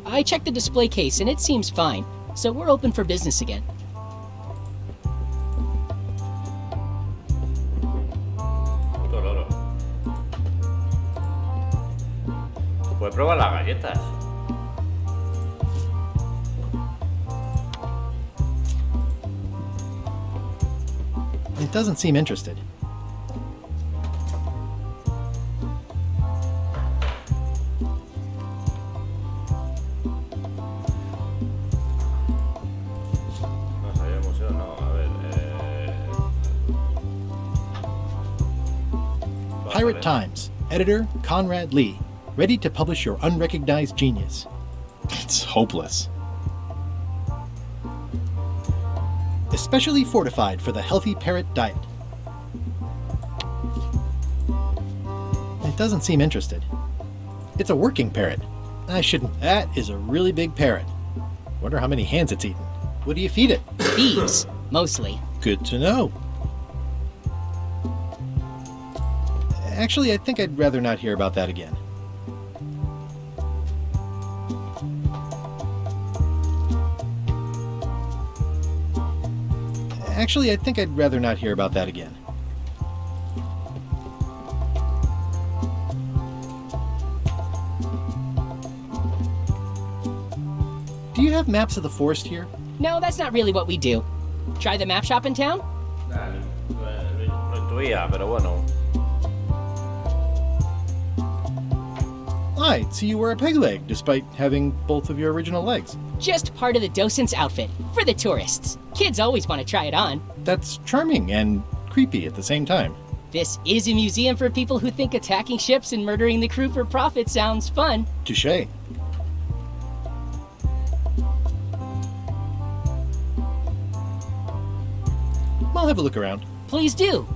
I checked the display case and it seems fine, so we're open for business again. Puto loro. Pues prueba las galletas. It doesn't seem interested. No sé, el museo no. A ver, Pirate Times, editor Conrad Lee, ready to publish your unrecognized genius. It's hopeless. Especially fortified for the healthy parrot diet. It doesn't seem interested. It's a working parrot. I shouldn't. That is a really big parrot. Wonder how many hands it's eaten. What do you feed it? Thieves, mostly. Good to know. Actually, I think I'd rather not hear about that again. Actually, I think I'd rather not hear about that again. Do you have maps of the forest here? No, that's not really what we do. Try the map shop in town? lo intuía, pero bueno. I'd see you wear a peg leg, despite having both of your original legs. Just part of the docent's outfit, for the tourists. Kids always want to try it on. That's charming and creepy at the same time. This is a museum for people who think attacking ships and murdering the crew for profit sounds fun. Touché. I'll have a look around. Please do.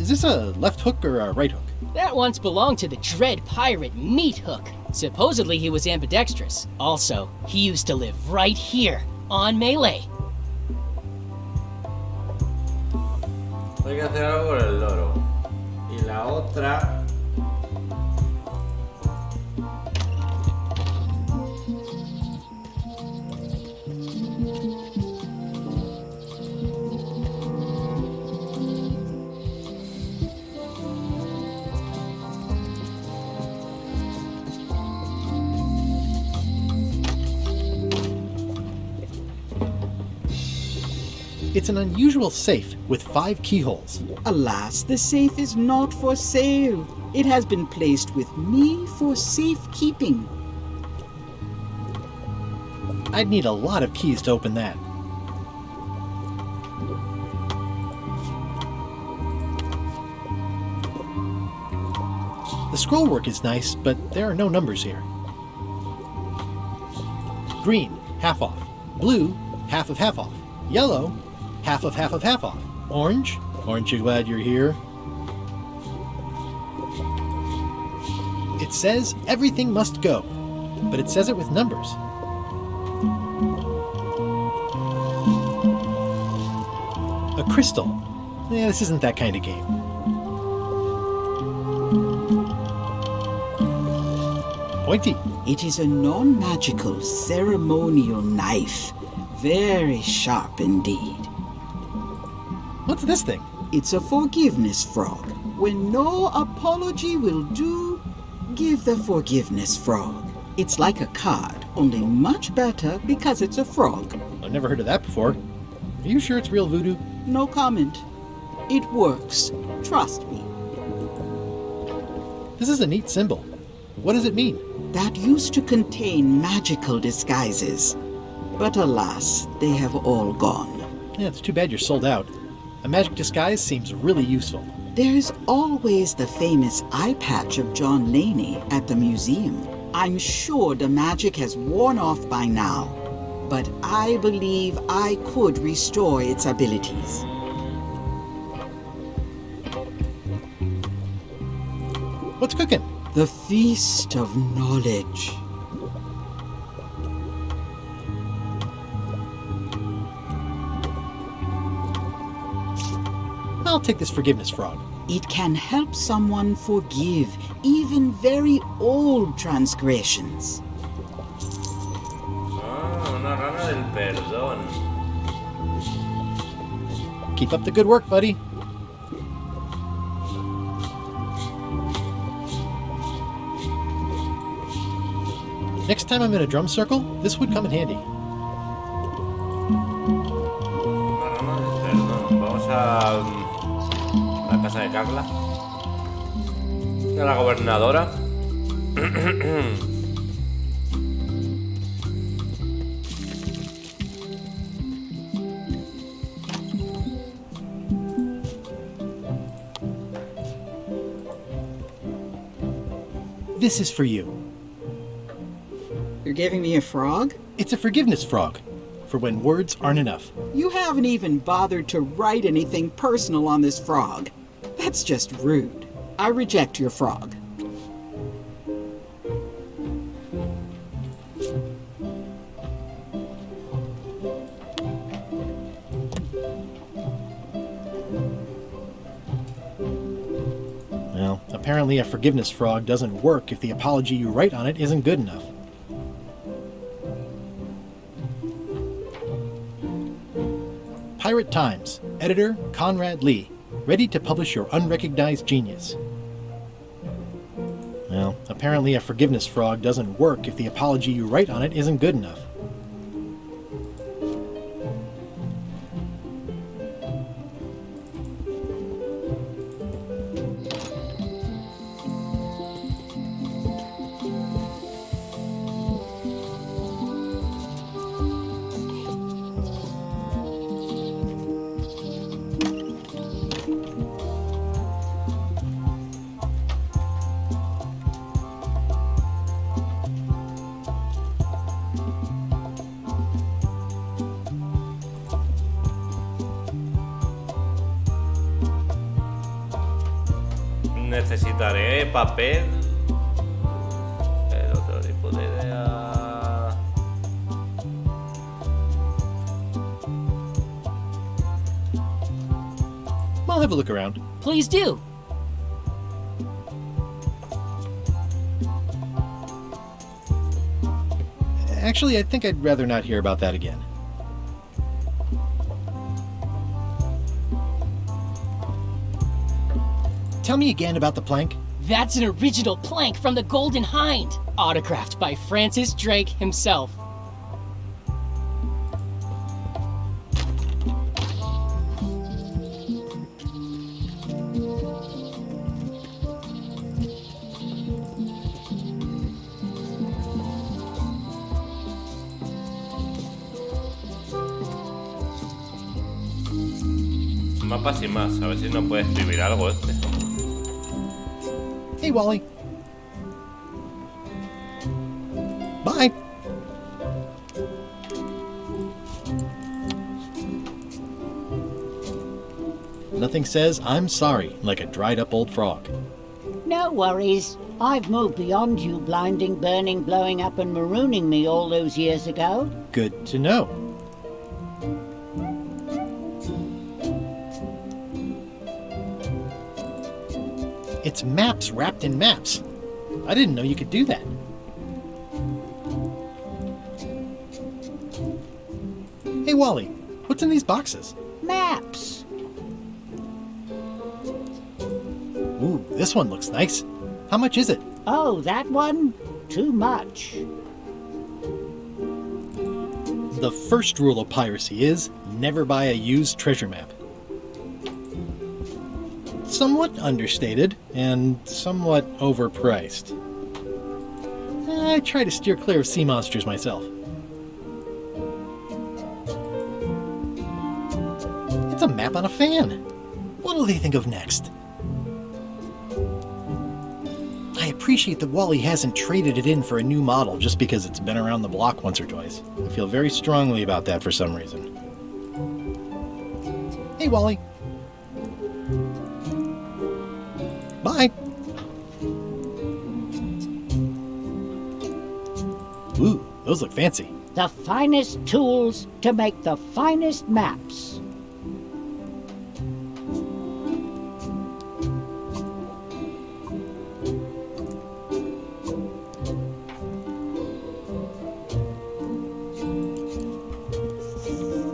Is this a left hook or a right hook? That once belonged to the dread pirate Meat Hook. Supposedly he was ambidextrous. Also, he used to live right here, on Melee. Hay que hacer algo con el loro. Y la otra... It's an unusual safe with 5 keyholes. Alas, the safe is not for sale. It has been placed with me for safekeeping. I'd need a lot of keys to open that. The scrollwork is nice, but there are no numbers here. Green, half off. Blue, half of half off. Yellow, half of half of half off. Orange, aren't you glad you're here? It says everything must go, but it says it with numbers. A crystal. This isn't that kind of game. Pointy. It is a non-magical ceremonial knife. Very sharp indeed. What's this thing? It's a forgiveness frog. When no apology will do, give the forgiveness frog. It's like a card, only much better because it's a frog. I've never heard of that before. Are you sure it's real voodoo? No comment. It works. Trust me. This is a neat symbol. What does it mean? That used to contain magical disguises. But alas, they have all gone. Yeah, it's too bad you're sold out. A magic disguise seems really useful. There's always the famous eye patch of John Laney at the museum. I'm sure the magic has worn off by now. but I believe I could restore its abilities. What's cooking? The Feast of Knowledge. I'll take this forgiveness frog. It can help someone forgive even very old transgressions. Una rana del perdón. Keep up the good work, buddy. Next time I'm in a drum circle, this would come in handy. Una rana del perdón. Vamos a la casa de Carla. De la gobernadora. This is for you. You're giving me a frog? It's a forgiveness frog, for when words aren't enough. You haven't even bothered to write anything personal on this frog. That's just rude. I reject your frog. Well, apparently a forgiveness frog doesn't work if the apology you write on it isn't good enough. Pirate Times, editor Conrad Lee, ready to publish your unrecognized genius. Well, apparently a forgiveness frog doesn't work if the apology you write on it isn't good enough. Necesitaré papel. El otro tipo de idea. I'll have a look around. Please do. Actually, I think I'd rather not hear about that again. Tell me again about the plank. That's an original plank from the Golden Hind, autographed by Francis Drake himself. Mapas y más, a ver si nos puede escribir algo este. Hey, Wally. Bye. Nothing says I'm sorry like a dried up old frog. No worries. I've moved beyond you blinding, burning, blowing up and marooning me all those years ago. Good to know. It's maps wrapped in maps. I didn't know you could do that. Hey, Wally, what's in these boxes? Maps. Ooh, this one looks nice. How much is it? Oh, that one? Too much. The first rule of piracy is never buy a used treasure map. Somewhat understated and somewhat overpriced. I try to steer clear of sea monsters myself. It's a map on a fan. What'll they think of next? I appreciate that Wally hasn't traded it in for a new model just because it's been around the block once or twice. I feel very strongly about that for some reason. Hey, Wally. Bye. Ooh, those look fancy. The finest tools to make the finest maps.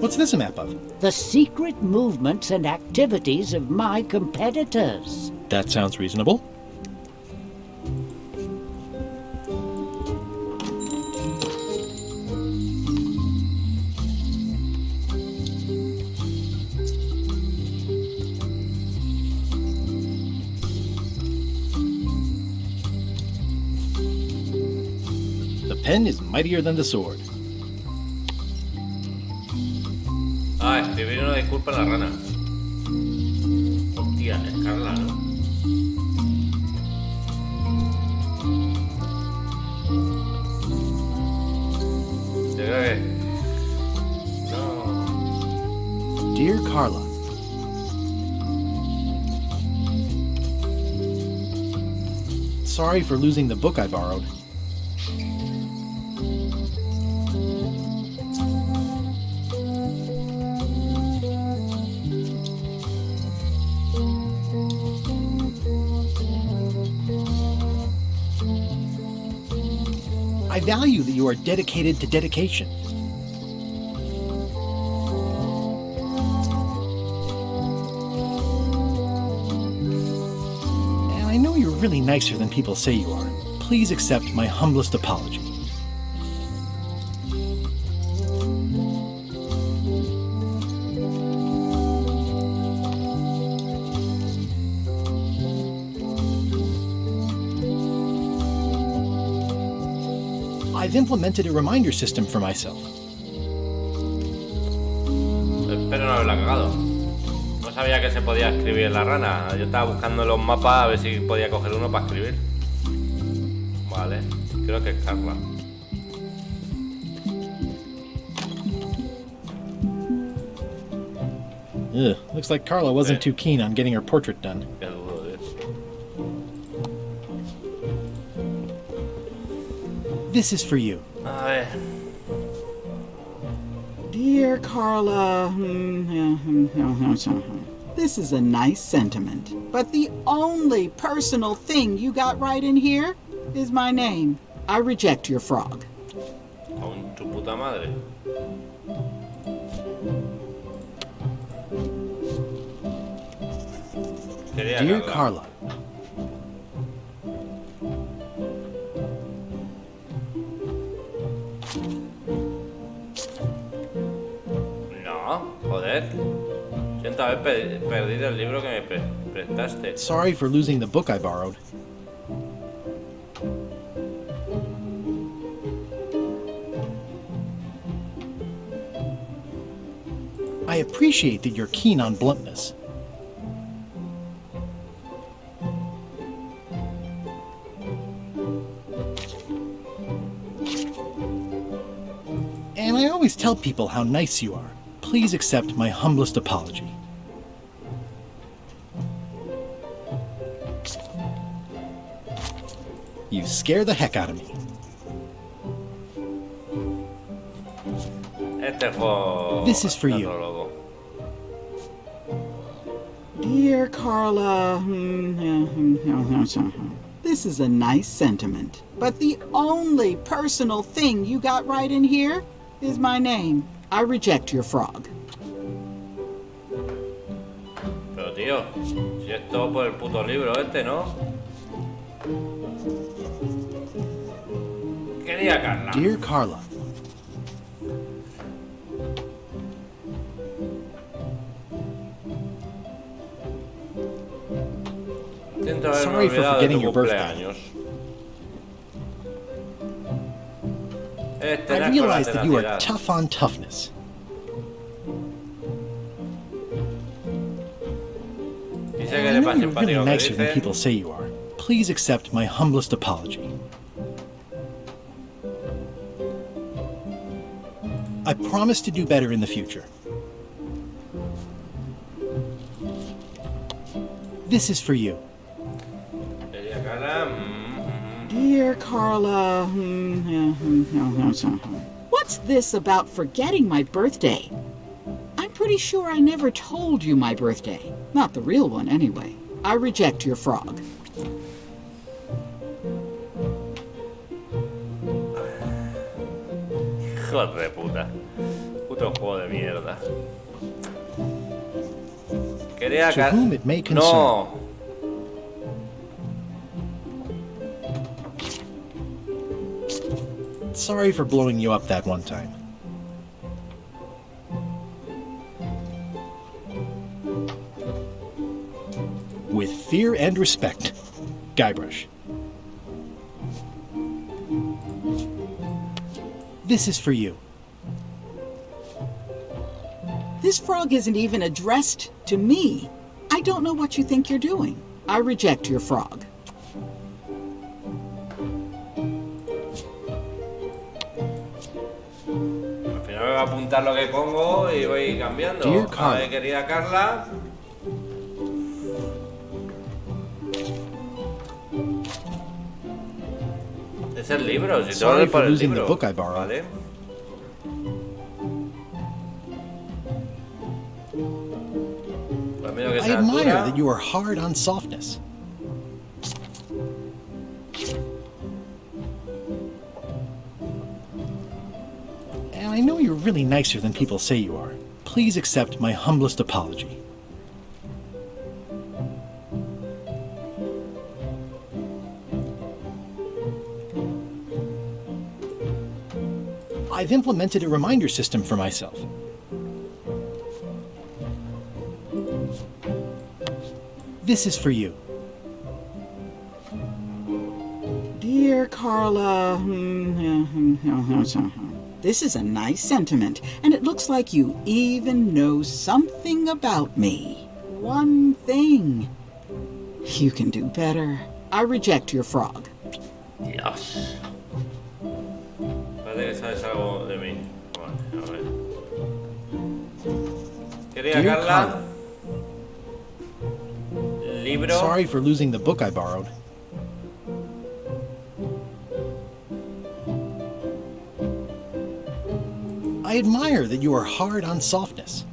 What's this a map of? The secret movements and activities of my competitors. That sounds reasonable. The pen is mightier than the sword. Ah, escribir una disculpa a la rana. Hostia, es Carla, ¿no? Yo creo que... No... Dear Carla. Sorry for losing the book I borrowed. I value that you are dedicated to dedication. And I know you're really nicer than people say you are. Please accept my humblest apology. I've implemented a reminder system for myself. Espero no haberla cagado. No sabía que se podía escribir en la rana. Yo estaba buscando en los mapas a ver si podía coger uno para escribir. Vale, creo que es Carla. Ugh, looks like Carla wasn't too keen on getting her portrait done. Qué duro, tío. This is for you. A ver. Dear Carla, this is a nice sentiment, but the only personal thing you got right in here is my name. I reject your frog. Con tu puta madre. Dear Carla. No, joder. Siento haber perdido el libro que me prestaste. Sorry for losing the book I borrowed. I appreciate that you're keen on bluntness. And I always tell people how nice you are. Please accept my humblest apology. You scare the heck out of me. Este juego... This is for you. Loco. Dear Carla, this is a nice sentiment, but the only personal thing you got right in here is my name. I reject your frog. Pero tío, si es todo por el puto libro este, ¿no? Quería Carla. Dear Carla. Siento haberme Sorry for olvidado de forgetting tu your birthday. cumpleaños. I realize that you are tough on toughness. Dice And que I le know pasa you're really simpático que nicer than dice. people say you are. Please accept my humblest apology. I promise to do better in the future. This is for you. Dear Carla, what's this about forgetting my birthday? I'm pretty sure I never told you my birthday. Not the real one, anyway. I reject your frog. Hijo de puta. Puto juego de mierda. Quería To whom it may concern. No. Sorry for blowing you up that one time. With fear and respect, Guybrush. This is for you. This frog isn't even addressed to me. I don't know what you think you're doing. I reject your frog. Al final me va a apuntar lo que pongo y voy cambiando. Dear Carla. A ver, querida Carla. Es el libro, si tengo que Sorry ir for por el losing the libro. book I borrowed. Vale. Pues mira que I sea admire altura. that you are hard on softness. And I know you're really nicer than people say you are. Please accept my humblest apology. I've implemented a reminder system for myself. This is for you. Dear Carla, this is a nice sentiment, and it looks like you even know something about me. One thing. You can do better. I reject your frog. Dios. Parece que sabes algo de mí. Vale, a ver. Querida Dear Carla. Carla. Libro. Sorry for losing the book I borrowed. I admire that you are hard on softness.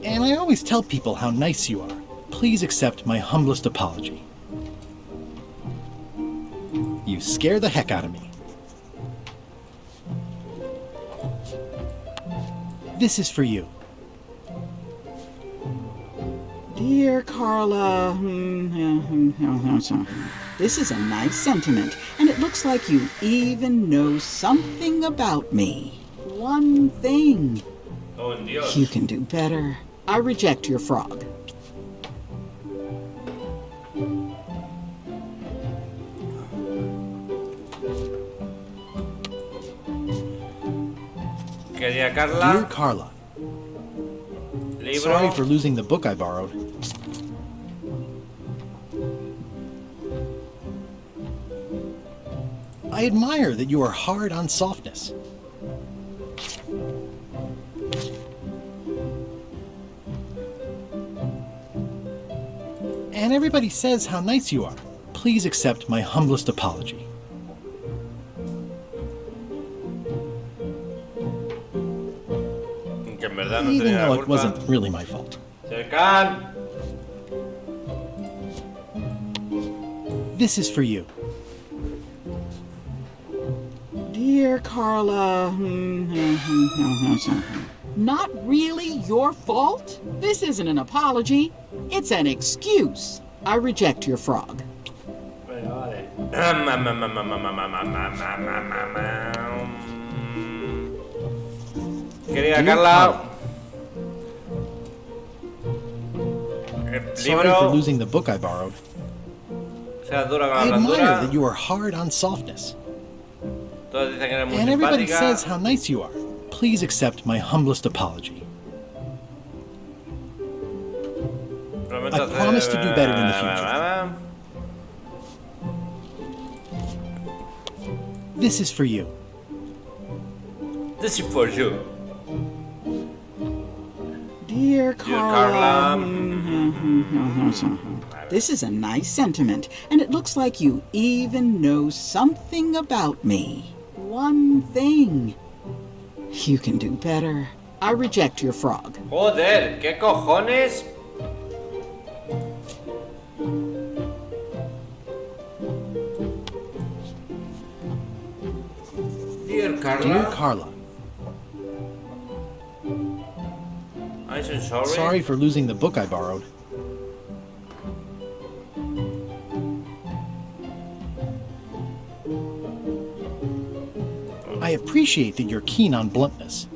And I always tell people how nice you are. Please accept my humblest apology. You scare the heck out of me. This is for you. Dear Carla, this is a nice sentiment, and it looks like you even know something about me. One thing. Oh, Dios. You can do better. I reject your frog. Querida Carla. Dear Carla. Libro. Sorry for losing the book I borrowed. I admire that you are hard on softness. And everybody says how nice you are. Please accept my humblest apology. Que en verdad no Even tenía la though it culpa. wasn't really my fault. Cercan. This is for you. Dear Carla, not really your fault? This isn't an apology. It's an excuse. I reject your frog. Venga, vale. Querida Dear Carla. Sorry for Libro. losing the book I borrowed. Sea dura con I la admire blandura. that you are hard on softness. Todos dicen que eres muy And everybody simpática. says how nice you are. Please accept my humblest apology. Prometo I promise to do better in the future. This is for you. This is for you. Dear Carla. This is a nice sentiment, and it looks like you even know something about me. One thing. You can do better. I reject your frog. Joder, ¿qué cojones? Dear Carla. Dear Carla, I'm so sorry. sorry for losing the book I borrowed. I appreciate that you're keen on bluntness.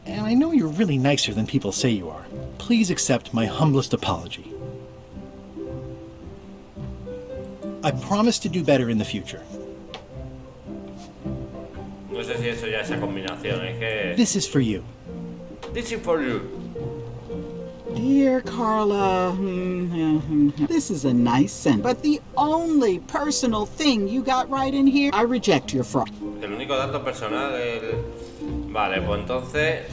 And I know you're really nicer than people say you are. Please accept my humblest apology. I promise to do better in the future. No sé si eso ya es esa combinación, es que... This is for you. This is for you. Dear Carla, this is a nice sentence, but the only personal thing you got right in here, I reject your frog. El único dato personal es... Vale, pues entonces...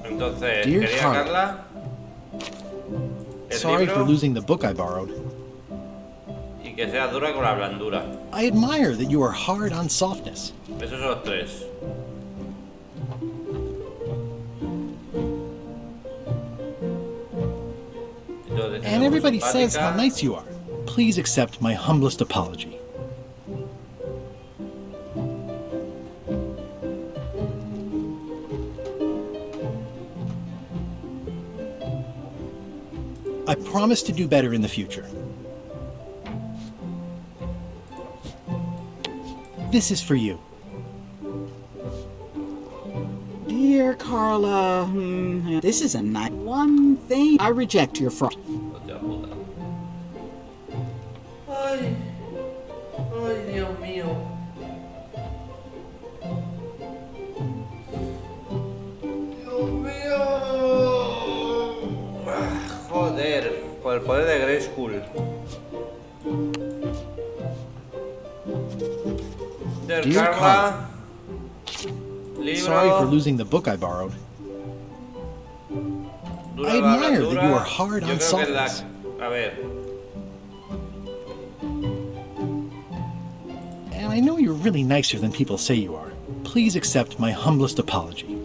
Entonces, Dear querida Carla. Carla... El Sorry libro, for losing the book I borrowed. y que sea dura con la blandura. I admire that you are hard on softness. Esos son los tres. And everybody says how nice you are. Please accept my humblest apology. I promise to do better in the future. This is for you. Dear Carla, this is a nice one thing. I reject your frog. Ay, ay, Dios mío. Dios mío. Joder, por el poder de Grey School. Dear Dear Carla. Libro. Sorry for losing the book I borrowed. Dura I la admire that blandura. you are hard Yo on creo que es la... softness. A ver. And I know you're really nicer than people say you are. Please accept my humblest apology.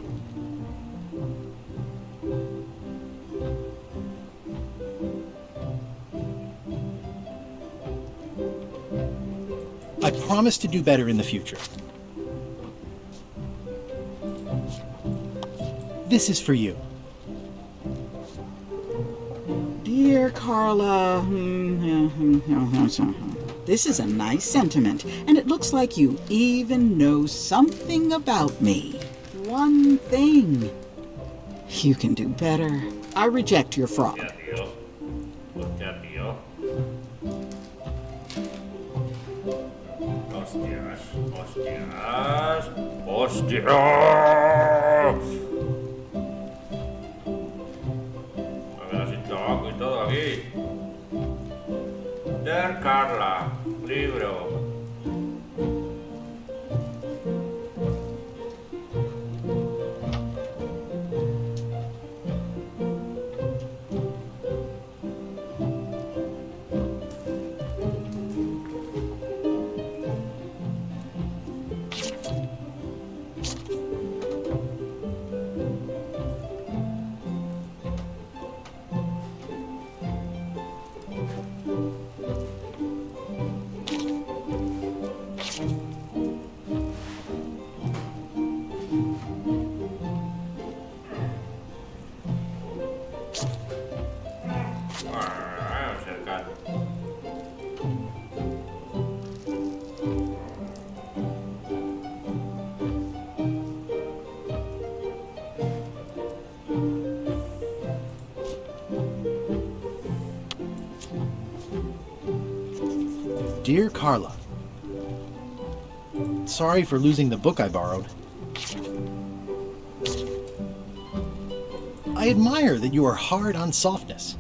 I promise to do better in the future. This is for you. Dear Carla, this is a nice sentiment, and it looks like you even know something about me. One thing. You can do better. I reject your frog. Hostia, tío. Hostia, tío. Hostias, hostias, hostias. A ver, así tabaco y todo aquí. Dear Carla, libro. Dear Carla, sorry for losing the book I borrowed. I admire that you are hard on softness.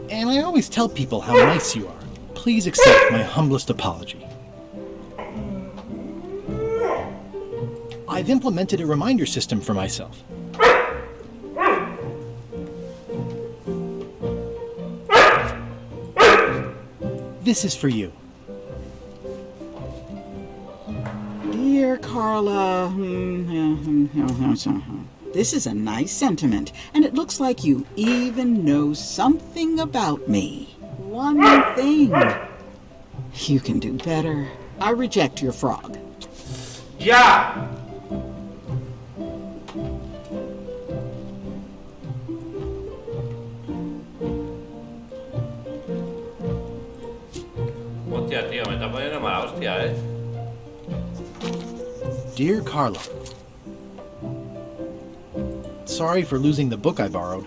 And I always tell people how nice you are. Please accept my humblest apology. I've implemented a reminder system for myself. This is for you. Dear Carla, this is a nice sentiment, and it looks like you even know something about me. One thing. You can do better. I reject your frog. ¡Ya! Hostia, tío, me está poniendo mala hostia, ¿eh? Dear Carla, sorry for losing the book I borrowed.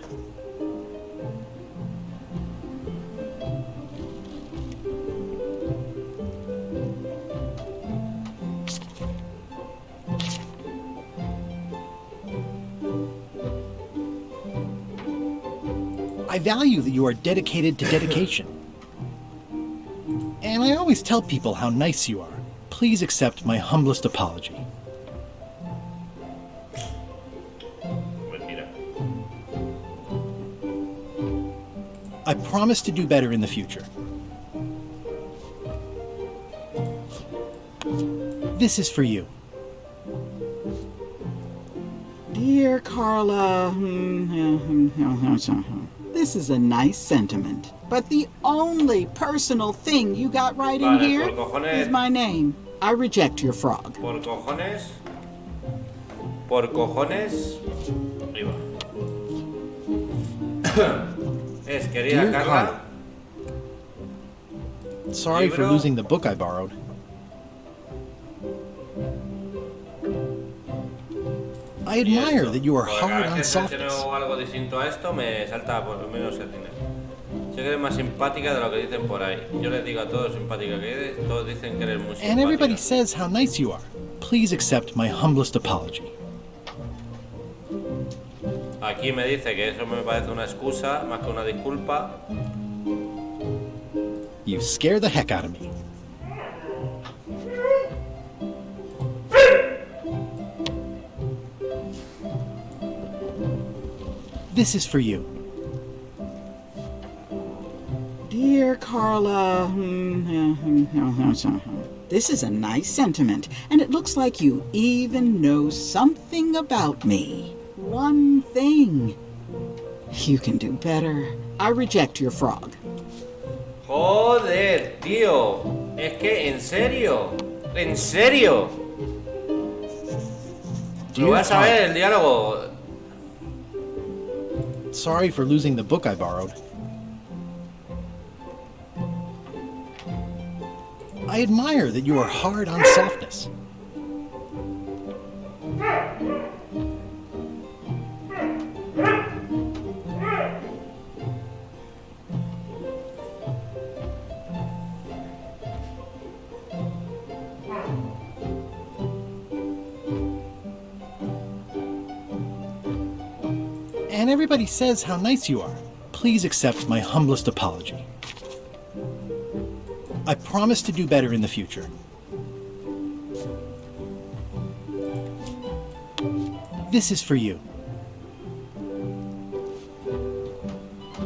I value that you are dedicated to dedication. And I always tell people how nice you are. Please accept my humblest apology. I promise to do better in the future. This is for you. Dear Carla, this is a nice sentiment, but the only personal thing you got right in here is my name. I reject your frog. Por cojones. Por cojones. Arriba. Querida Dear Carla. Carla, sorry for losing the book I borrowed. I admire that you are hard on softness. Algo distinto a esto me salta por lo menos el dinero. Sé que eres más simpática de lo que dicen por ahí. Yo les digo a todos simpática que eres, todos dicen que eres muy simpática. And everybody says how nice you are. Please accept my humblest apology. Aquí me dice que eso me parece una excusa más que una disculpa. You scare the heck out of me. This is for you. Dear Carla, this is a nice sentiment, and it looks like you even know something about me. One thing. You can do better. I reject your frog. Joder, tío. Es que, en serio. En serio. Lo vas a ver el diálogo. Sorry for losing the book I borrowed. I admire that you are hard on softness. And everybody says how nice you are. Please accept my humblest apology. I promise to do better in the future. This is for you.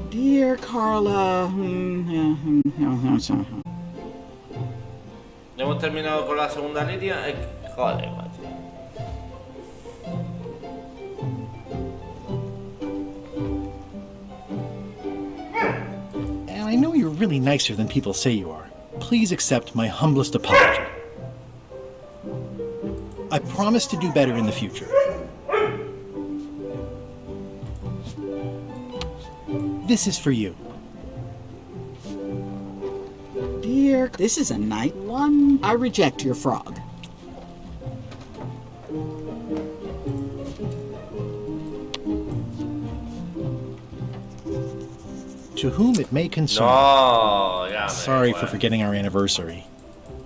Dear Carla, ¿Ya hemos terminado con la segunda línea? Joder, macho. And I know you're really nicer than people say you are. Please accept my humblest apology. I promise to do better in the future. This is for you. Dear Dear, this is a night one. I reject your frog. To whom it may concern. No, ya me Sorry da for igual. forgetting our anniversary.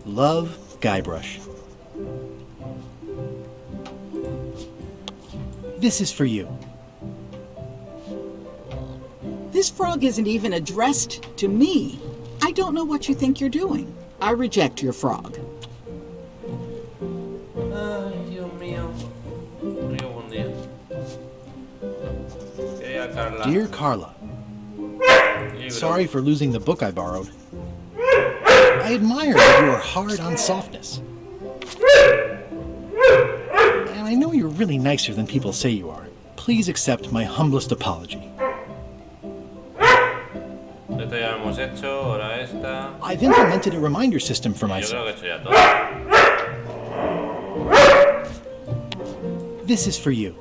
Love, Guybrush. This is for you. This frog isn't even addressed to me. I don't know what you think you're doing. I reject your frog. Ay, Dios mío. Río un día. Querida Carla. Dear Carla, Libro. sorry for losing the book I borrowed. I admire that you are hard on softness. And I know you're really nicer than people say you are. Please accept my humblest apology. Esto ya lo hemos hecho, ahora esta. I've implemented a reminder system for Yo creo myself. que he hecho ya todo. This is for you.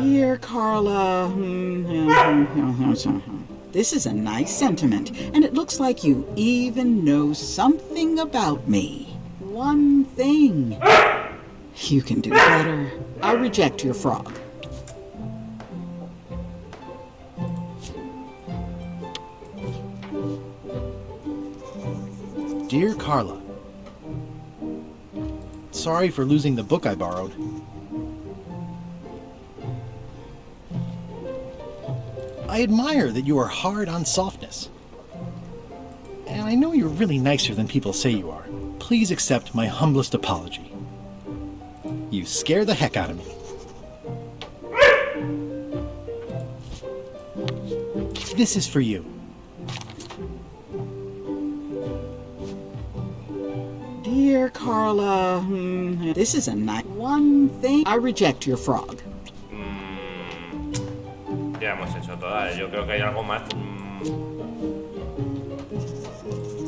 Dear Carla, this is a nice sentiment, and it looks like you even know something about me. One thing. You can do better. I reject your frog. Dear Carla, sorry for losing the book I borrowed. I admire that you are hard on softness. And I know you're really nicer than people say you are. Please accept my humblest apology. You scare the heck out of me. This is for you. Dear Carla, this is a nice one thing. I reject your frog. Ya hemos hecho todas. Yo creo que hay algo más.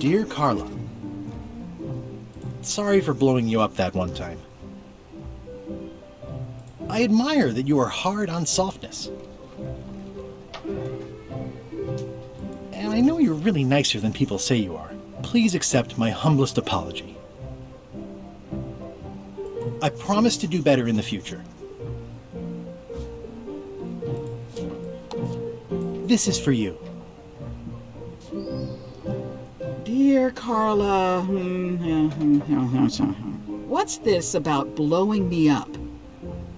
Dear Carla, sorry for blowing you up that one time. I admire that you are hard on softness. And I know you're really nicer than people say you are. Please accept my humblest apology. I promise to do better in the future. This is for you. Dear Carla, what's this about blowing me up?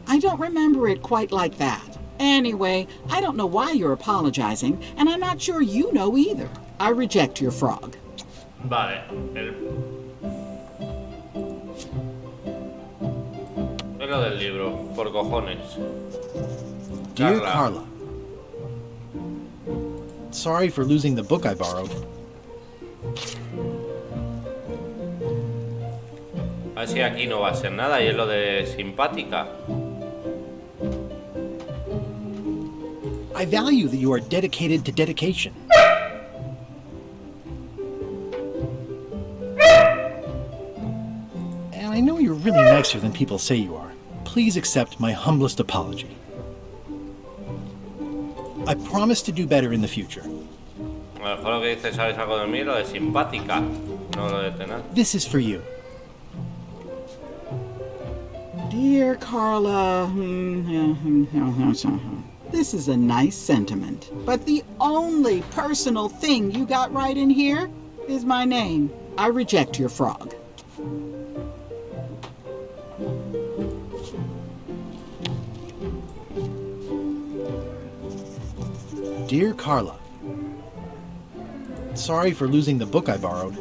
I don't remember it quite like that. Anyway, I don't know why you're apologizing, and I'm not sure you know either. I reject your frog. Vale. Es lo del libro, por cojones. Dear Carla, sorry for losing the book I borrowed. A ver si aquí no va a ser nada y es lo de simpática. I value that you are dedicated to dedication. And I know you're really nicer than people say you are. Please accept my humblest apology. I promise to do better in the future. A lo mejor lo que dice, ¿sabes algo de mí? Lo de simpática, no lo de tener. This is for you. Dear Carla, this is a nice sentiment, but the only personal thing you got right in here is my name. I reject your frog. Dear Carla, sorry for losing the book I borrowed.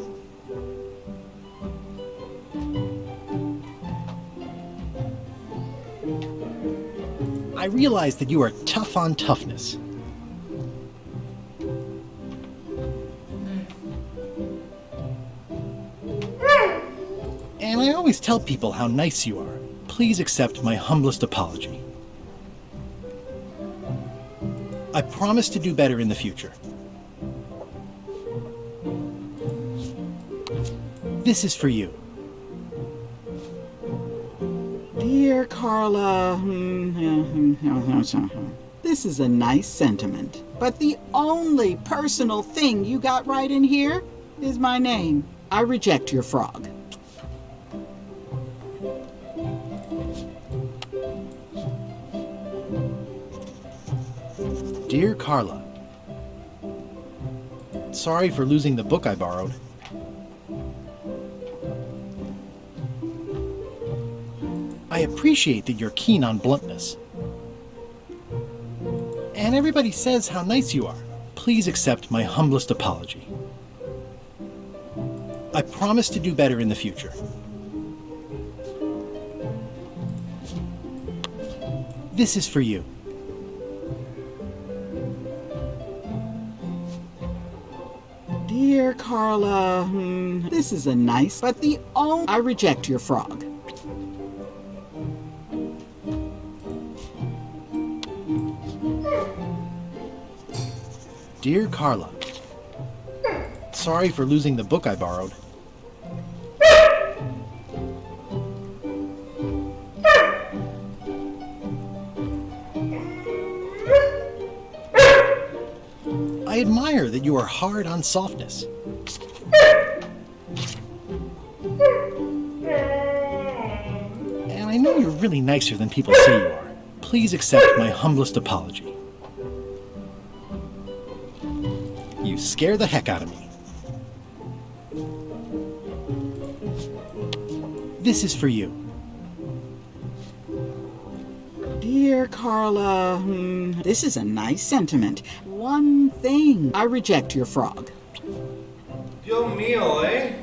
I realize that you are tough on toughness. And I always tell people how nice you are. Please accept my humblest apology. I promise to do better in the future. This is for you. Dear Carla, This is a nice sentiment. But the only personal thing you got right in here is my name. I reject your frog. Dear Carla, sorry for losing the book I borrowed. I appreciate that you're keen on bluntness. And everybody says how nice you are. Please accept my humblest apology. I promise to do better in the future. This is for you. Dear Carla, this is a nice, but the only... I reject your frog. Dear Carla, sorry for losing the book I borrowed. I admire that you are hard on softness. And I know you're really nicer than people say you are. Please accept my humblest apology. You scare the heck out of me. This is for you. Dear Carla, this is a nice sentiment. One thing. I reject your frog. Dios mío, ¿eh?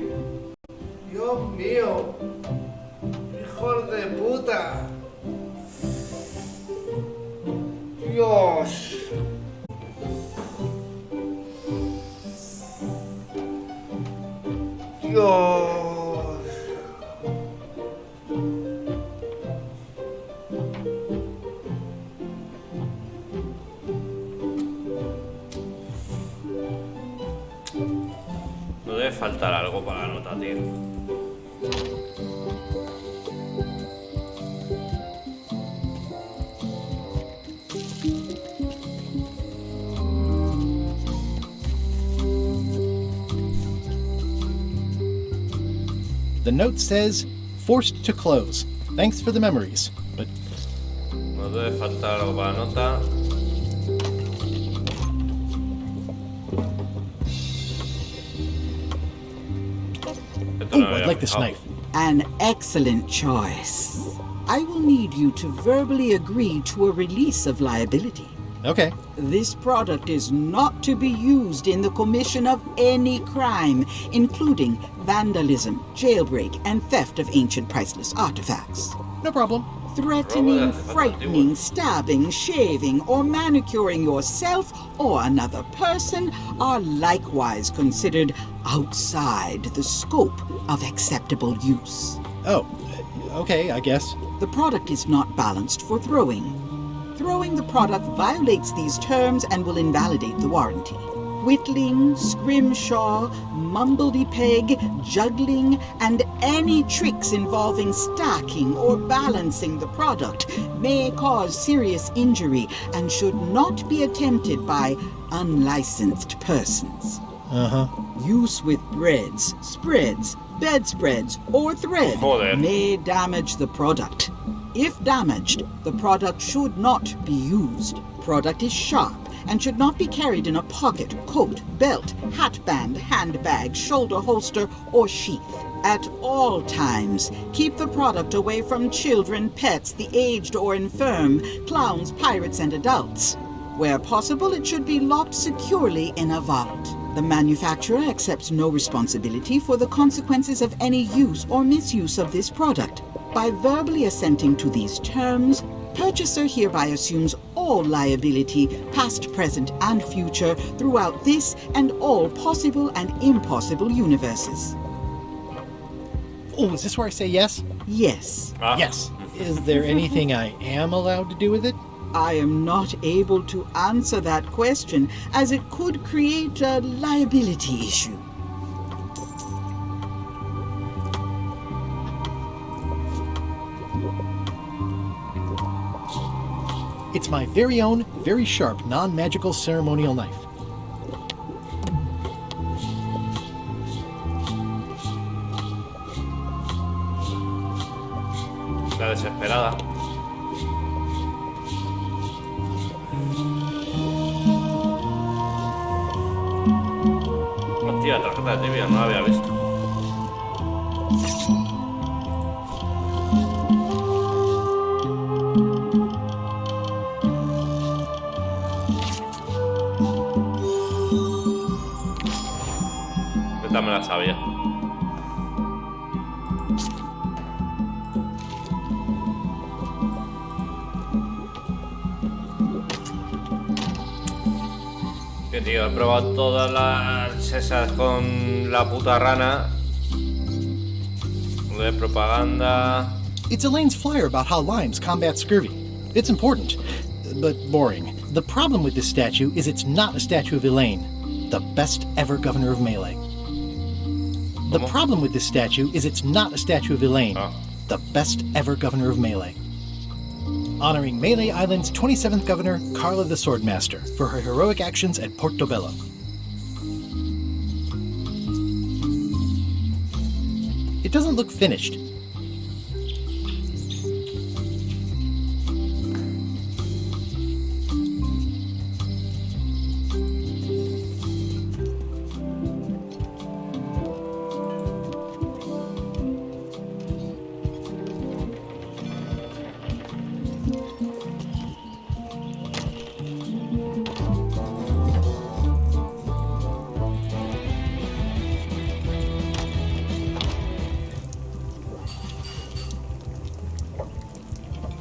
Dios mío. Hijo de puta. Dios. Dios. No debe faltar algo para la nota, tío. The note says, forced to close. Thanks for the memories, but... No debe faltar algo para la nota. Ooh, I'd like this knife. An excellent choice. I will need you to verbally agree to a release of liability. Okay. This product is not to be used in the commission of any crime, including vandalism, jailbreak, and theft of ancient priceless artifacts. No problem. Threatening, frightening, stabbing, shaving, or manicuring yourself or another person are likewise considered outside the scope of acceptable use. Oh, okay, I guess. The product is not balanced for throwing. Throwing the product violates these terms and will invalidate the warranty. Whittling, scrimshaw, mumbledy-peg, juggling, and any tricks involving stacking or balancing the product may cause serious injury and should not be attempted by unlicensed persons. Use with breads, spreads, bedspreads, or thread may damage the product. If damaged, the product should not be used. Product is sharp and should not be carried in a pocket, coat, belt, hatband, handbag, shoulder holster, or sheath. At all times, keep the product away from children, pets, the aged or infirm, clowns, pirates, and adults. Where possible, it should be locked securely in a vault. The manufacturer accepts no responsibility for the consequences of any use or misuse of this product. By verbally assenting to these terms, purchaser hereby assumes all liability, past, present, and future, throughout this and all possible and impossible universes. Oh, is this where I say yes? Yes. Yes. Is there anything I am allowed to do with it? I am not able to answer that question, as it could create a liability issue. It's my very own, very sharp, non-magical ceremonial knife. La desesperada. Hostia, tarjeta de trivia, no la había visto. Esta me la sabía. Que tío, he probado todas las esas con la puta rana. De propaganda. It's Elaine's flyer about how limes combat scurvy. It's important, but boring. The problem with this statue is it's not a statue of Elaine, the best ever governor of Melee. The problem with this statue is it's not a statue of Elaine, the best ever governor of Melee. Honoring Melee Island's 27th governor, Carla the Swordmaster, for her heroic actions at Portobello. It doesn't look finished.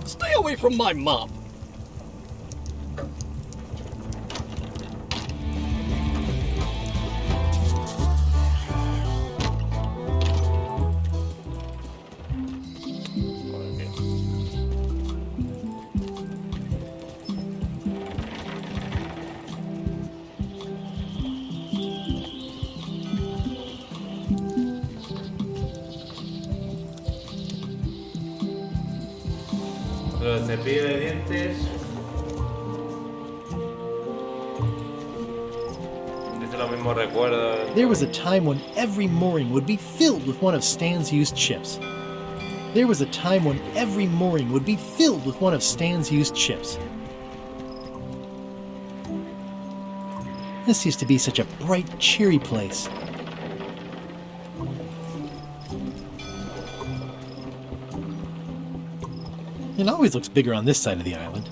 Stay away from my mom. El cepillo de dientes. Dice lo mismo recuerdo. There was a time when every mooring would be filled with one of Stan's used ships. There was a time when every mooring would be filled with one of Stan's used ships. This used to be such a bright, cheery place. It always looks bigger on this side of the island.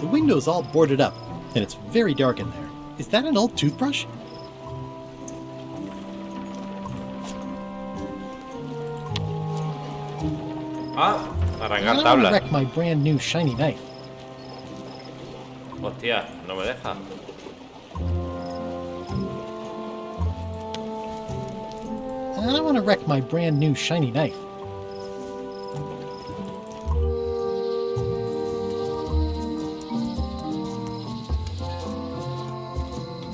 The window's all boarded up, and it's very dark in there. Is that an old toothbrush? Ah, arrancar I don't want tabla. to wreck my brand new shiny knife. Hostia, no me deja. I don't want to wreck my brand new shiny knife.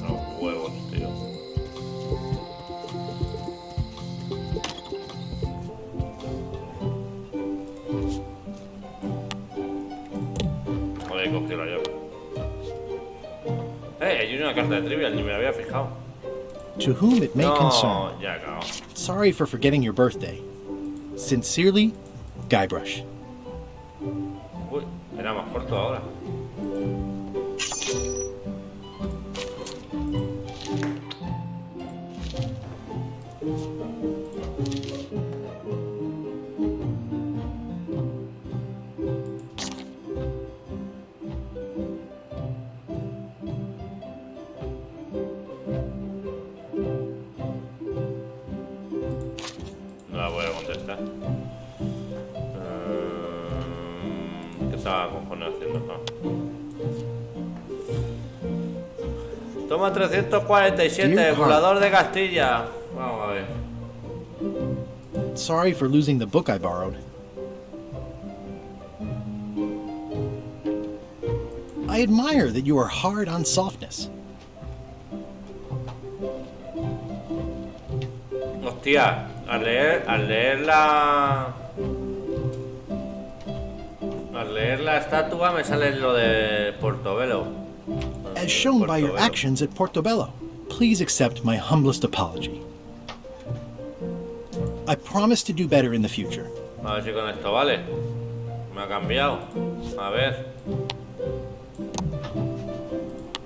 Los huevos, tío. Joder, he cogido la llave. Hay una carta de trivial, ni me había fijado. To whom it may No, concern. ya acabo. Sorry for forgetting your birthday. Sincerely, Guybrush. Uy, era más corto ahora. No la voy a contestar. ¿Qué estaba cojones haciendo acá? Toma 347, Dear volador de Castilla. Vamos a ver. Sorry for losing the book I borrowed. I admire that you are hard on softness. Hostia, al leer la estatua me sale lo de Portobello. As shown by your actions at Portobello, please accept my humblest apology. I promise to do better in the future. A ver si con esto vale. Me ha cambiado. A ver.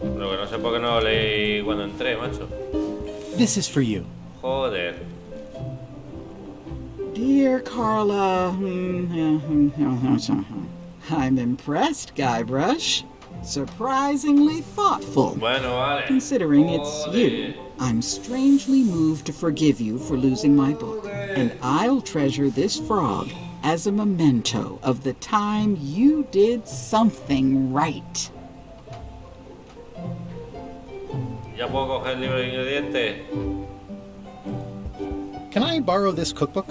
Lo que no sé por qué no lo leí cuando entré, macho. This is for you. Joder. Dear Carla, I'm impressed, Guybrush. Surprisingly thoughtful. Bueno, vale. Considering it's you, I'm strangely moved to forgive you for losing my book. And I'll treasure this frog as a memento of the time you did something right. ¿Ya puedo coger el libro de ingredientes? Can I borrow this cookbook?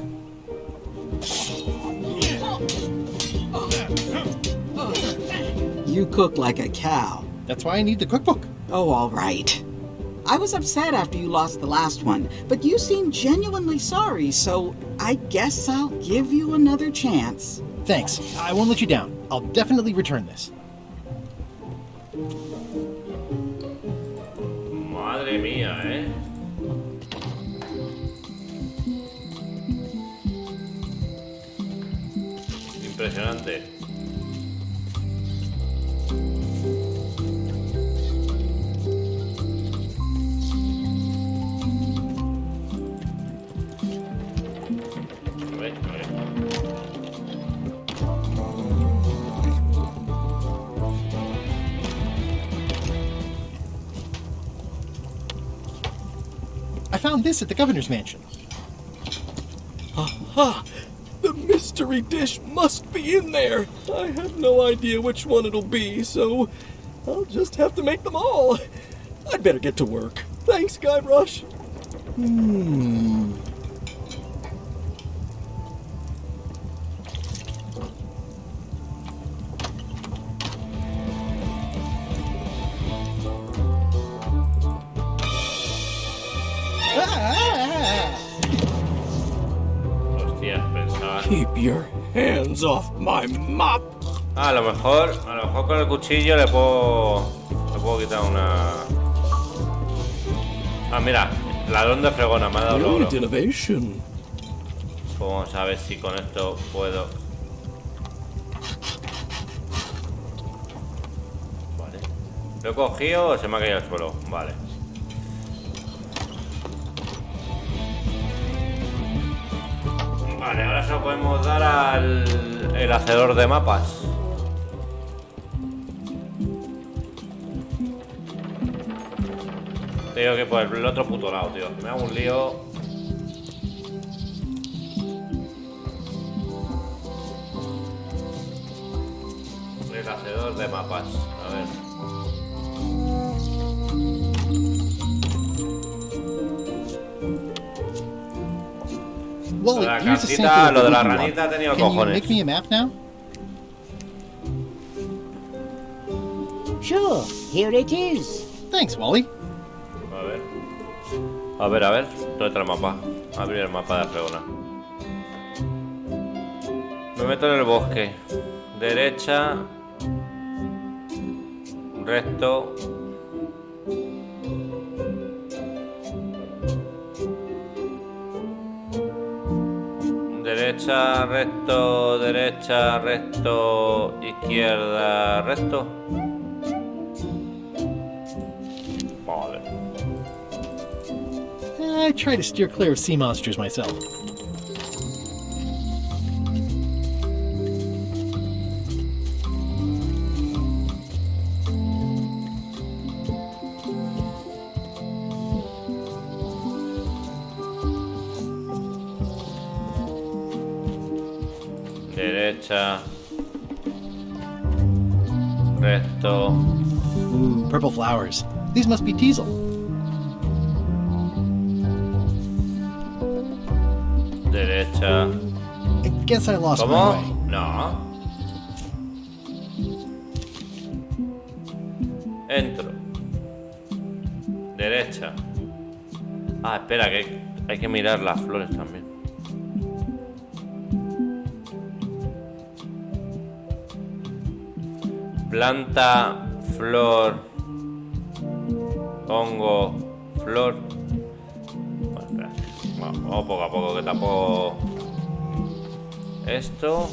You cook like a cow. That's why I need the cookbook. Oh, all right. I was upset after you lost the last one, but you seemed genuinely sorry, so I guess I'll give you another chance. Thanks. I won't let you down. I'll definitely return this. Madre mía, ¿eh? Impresionante. I found this at the governor's mansion. Aha! The mystery dish must be in there. I have no idea which one it'll be, so I'll just have to make them all. I'd better get to work. Thanks, Guybrush. Hostia, pensaba. Keep your hands off my mop. A lo mejor con el cuchillo le puedo quitar una. Ah, mira, ladrón de fregona me ha dado logro. Innovation. Vamos a ver si con esto puedo. Vale. ¿Lo he cogido o se me ha caído al suelo? Vale. Vale, ahora se lo podemos dar al hacedor de mapas. Tengo que ir por el otro puto lado, tío. Me hago un lío. El hacedor de mapas. A ver. Wally, La here's a cartita, sample of lo de la the wood you ranita ha want. tenido Can you cojones. make me a map now? Sure, here it is. Thanks, Wally. A ver. A ver, a ver. ¿Dónde está el mapa? Abrir el mapa de la fregona. Me meto en el bosque. Derecha. Recto. Derecha, recto, derecha, recto, izquierda, recto. Vale. I try to steer clear of sea monsters myself. Derecha. Recto. Ooh, purple flowers. These must be teasel. Derecha. I guess I lost my ¿Cómo? way. No. Entro. Derecha. Ah, espera, que Hay que mirar las flores también. Planta, flor, hongo, flor. Bueno, espérate. Vamos poco a poco, que tampoco... Esto.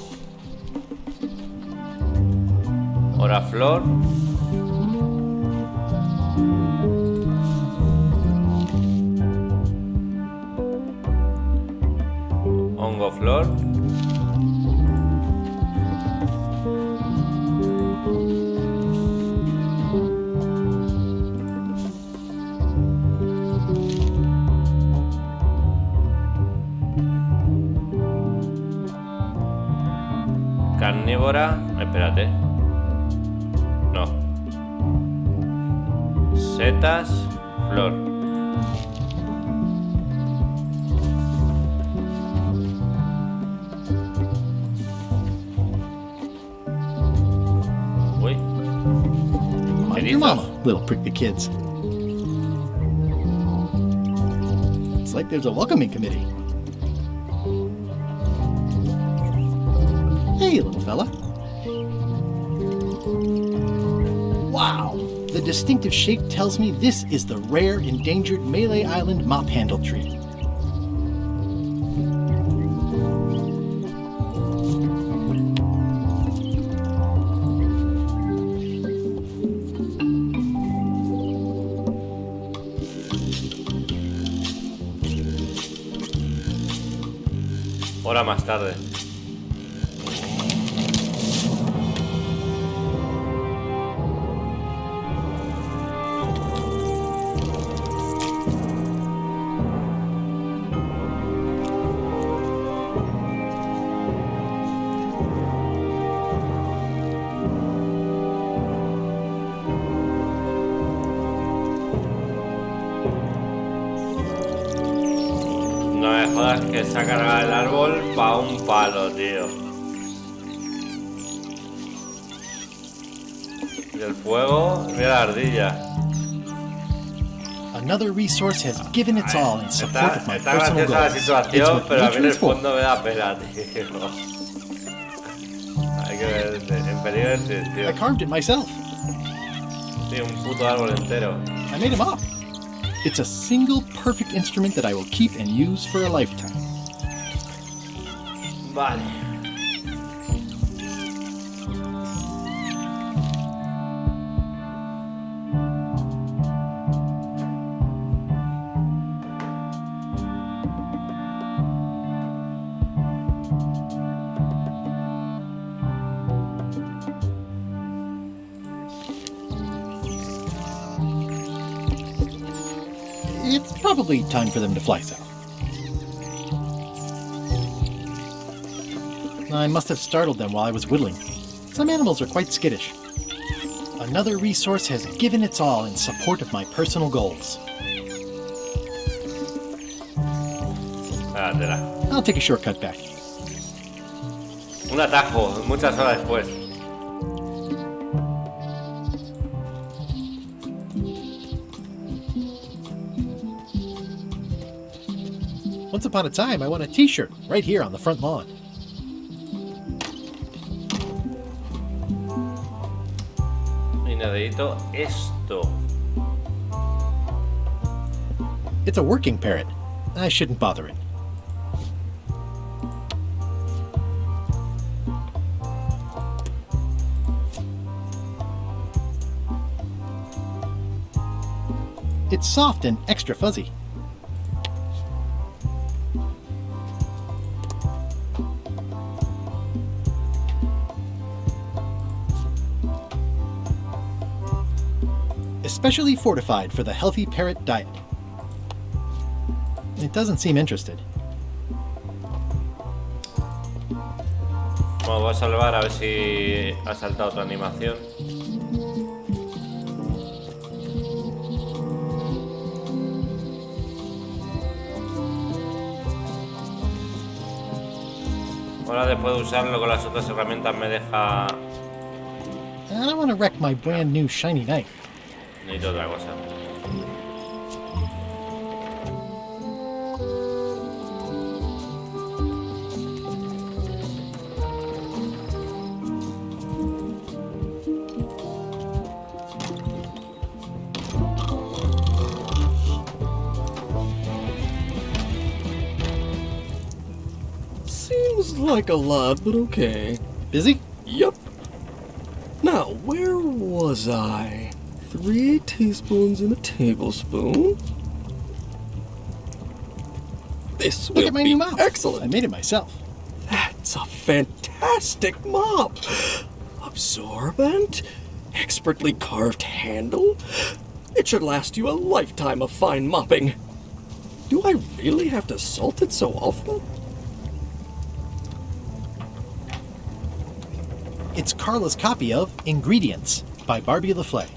Ahora flor. Hongo, flor. Carnívora. Espérate. No. Setas, flor. Uy. Mind your mama, little prickly kids. It's like there's a welcoming committee. Hey, little fella. Wow! The distinctive shape tells me this is the rare endangered Malay Island mop handle tree. Hora más tarde. No me jodas que se ha cargado el árbol pa' un palo, tío. Y el fuego, mira la ardilla. Another resource has given its all in support of my Está personal graciosa la goals. It's situación, what pero a mí en nature el is for. fondo me da pena, tío. Hay que ver, en peligro de tío. I carved it myself. Sí, un puto árbol entero. I made him up. It's a single perfect instrument that I will keep and use for a lifetime. Vale. It's probably time for them to fly south. I must have startled them while I was whittling. Some animals are quite skittish. Another resource has given its all in support of my personal goals. Espératela. I'll take a shortcut back. Un atajo, muchas horas después. Once upon a time, I won a t-shirt right here on the front lawn. Y necesito esto. It's a working parrot. I shouldn't bother it. It's soft and extra fuzzy. Especially fortified for the healthy parrot diet. It doesn't seem interested. Bueno, voy a salvar a ver si ha saltado otra animación. Ahora después de usarlo con las otras herramientas me deja... I don't want to wreck my brand new shiny knife. Necesito otra cosa. Seems like a lot, but okay. Busy? Yup. Now, where was I? 3 teaspoons in a tablespoon. This will Look at my be new mop. excellent. I made it myself. That's a fantastic mop. Absorbent, expertly carved handle. It should last you a lifetime of fine mopping. Do I really have to salt it so often? It's Carla's copy of Ingredients by Barbie LaFleur.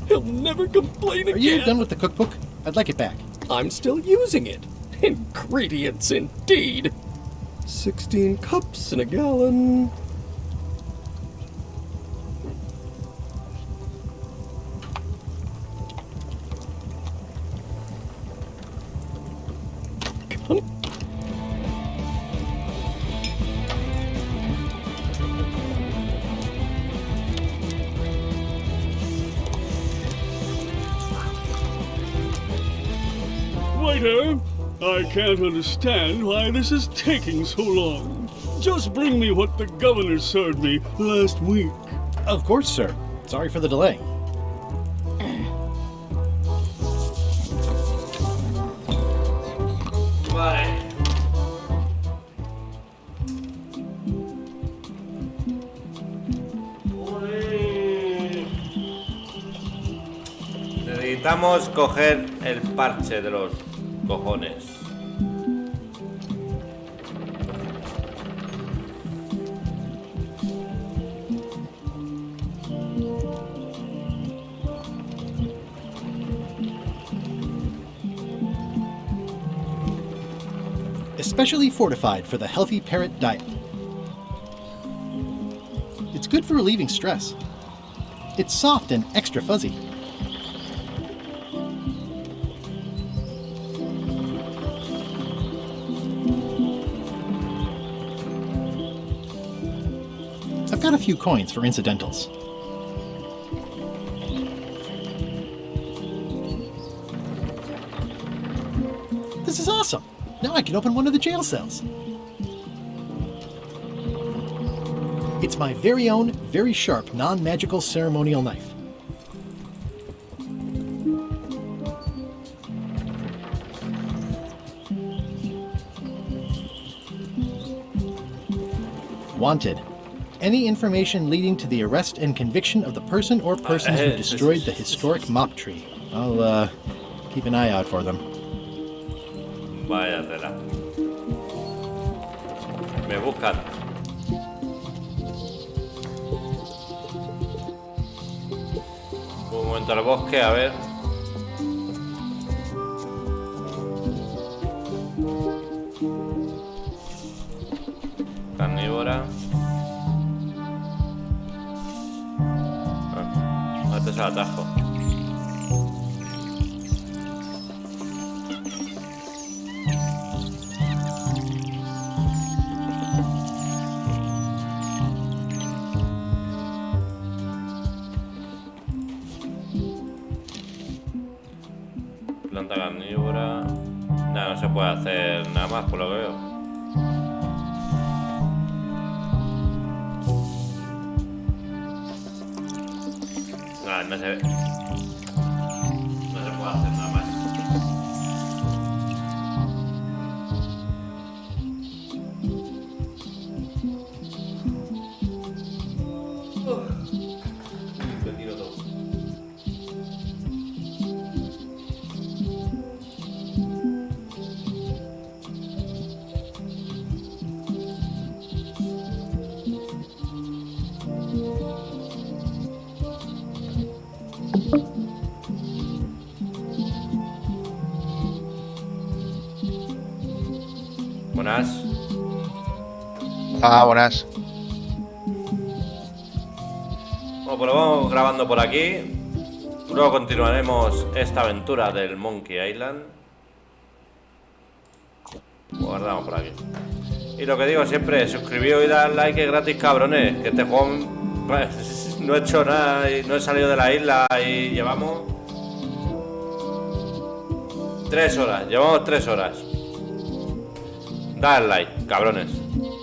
He'll never complain again. Are you done with the cookbook? I'd like it back. I'm still using it. Ingredients, indeed. 16 cups in a gallon. Waiter, I can't understand why this is taking so long. Just bring me what the governor served me last week. Of course, sir. Sorry for the delay. Vale. Necesitamos coger el parche de los cojones. Especially fortified for the healthy parrot diet. It's good for relieving stress. It's soft and extra fuzzy. I've got a few coins for incidentals. This is awesome! Now I can open one of the jail cells. It's my very own, very sharp, non-magical ceremonial knife. Wanted. Any information leading to the arrest and conviction of the person or persons who destroyed the historic mop tree. I'll, keep an eye out for them. Vaya tela. Me buscan. Un momento al bosque, a ver. Carnívora. Ah, este es el atajo. Planta carnívora. Nada, no se puede hacer nada más por lo que veo. Nada, no se ve. No se puede hacer nada más. Lo tiro todo. Buenas. Buenas. Bueno, pues lo vamos grabando por aquí. Luego continuaremos esta aventura del Monkey Island. Lo guardamos por aquí. Y lo que digo siempre, suscribíos y dad like, es gratis, cabrones. Que este juego pues, no he hecho nada y no he salido de la isla y llevamos 3 horas. Llevamos 3 horas. Dale like, cabrones.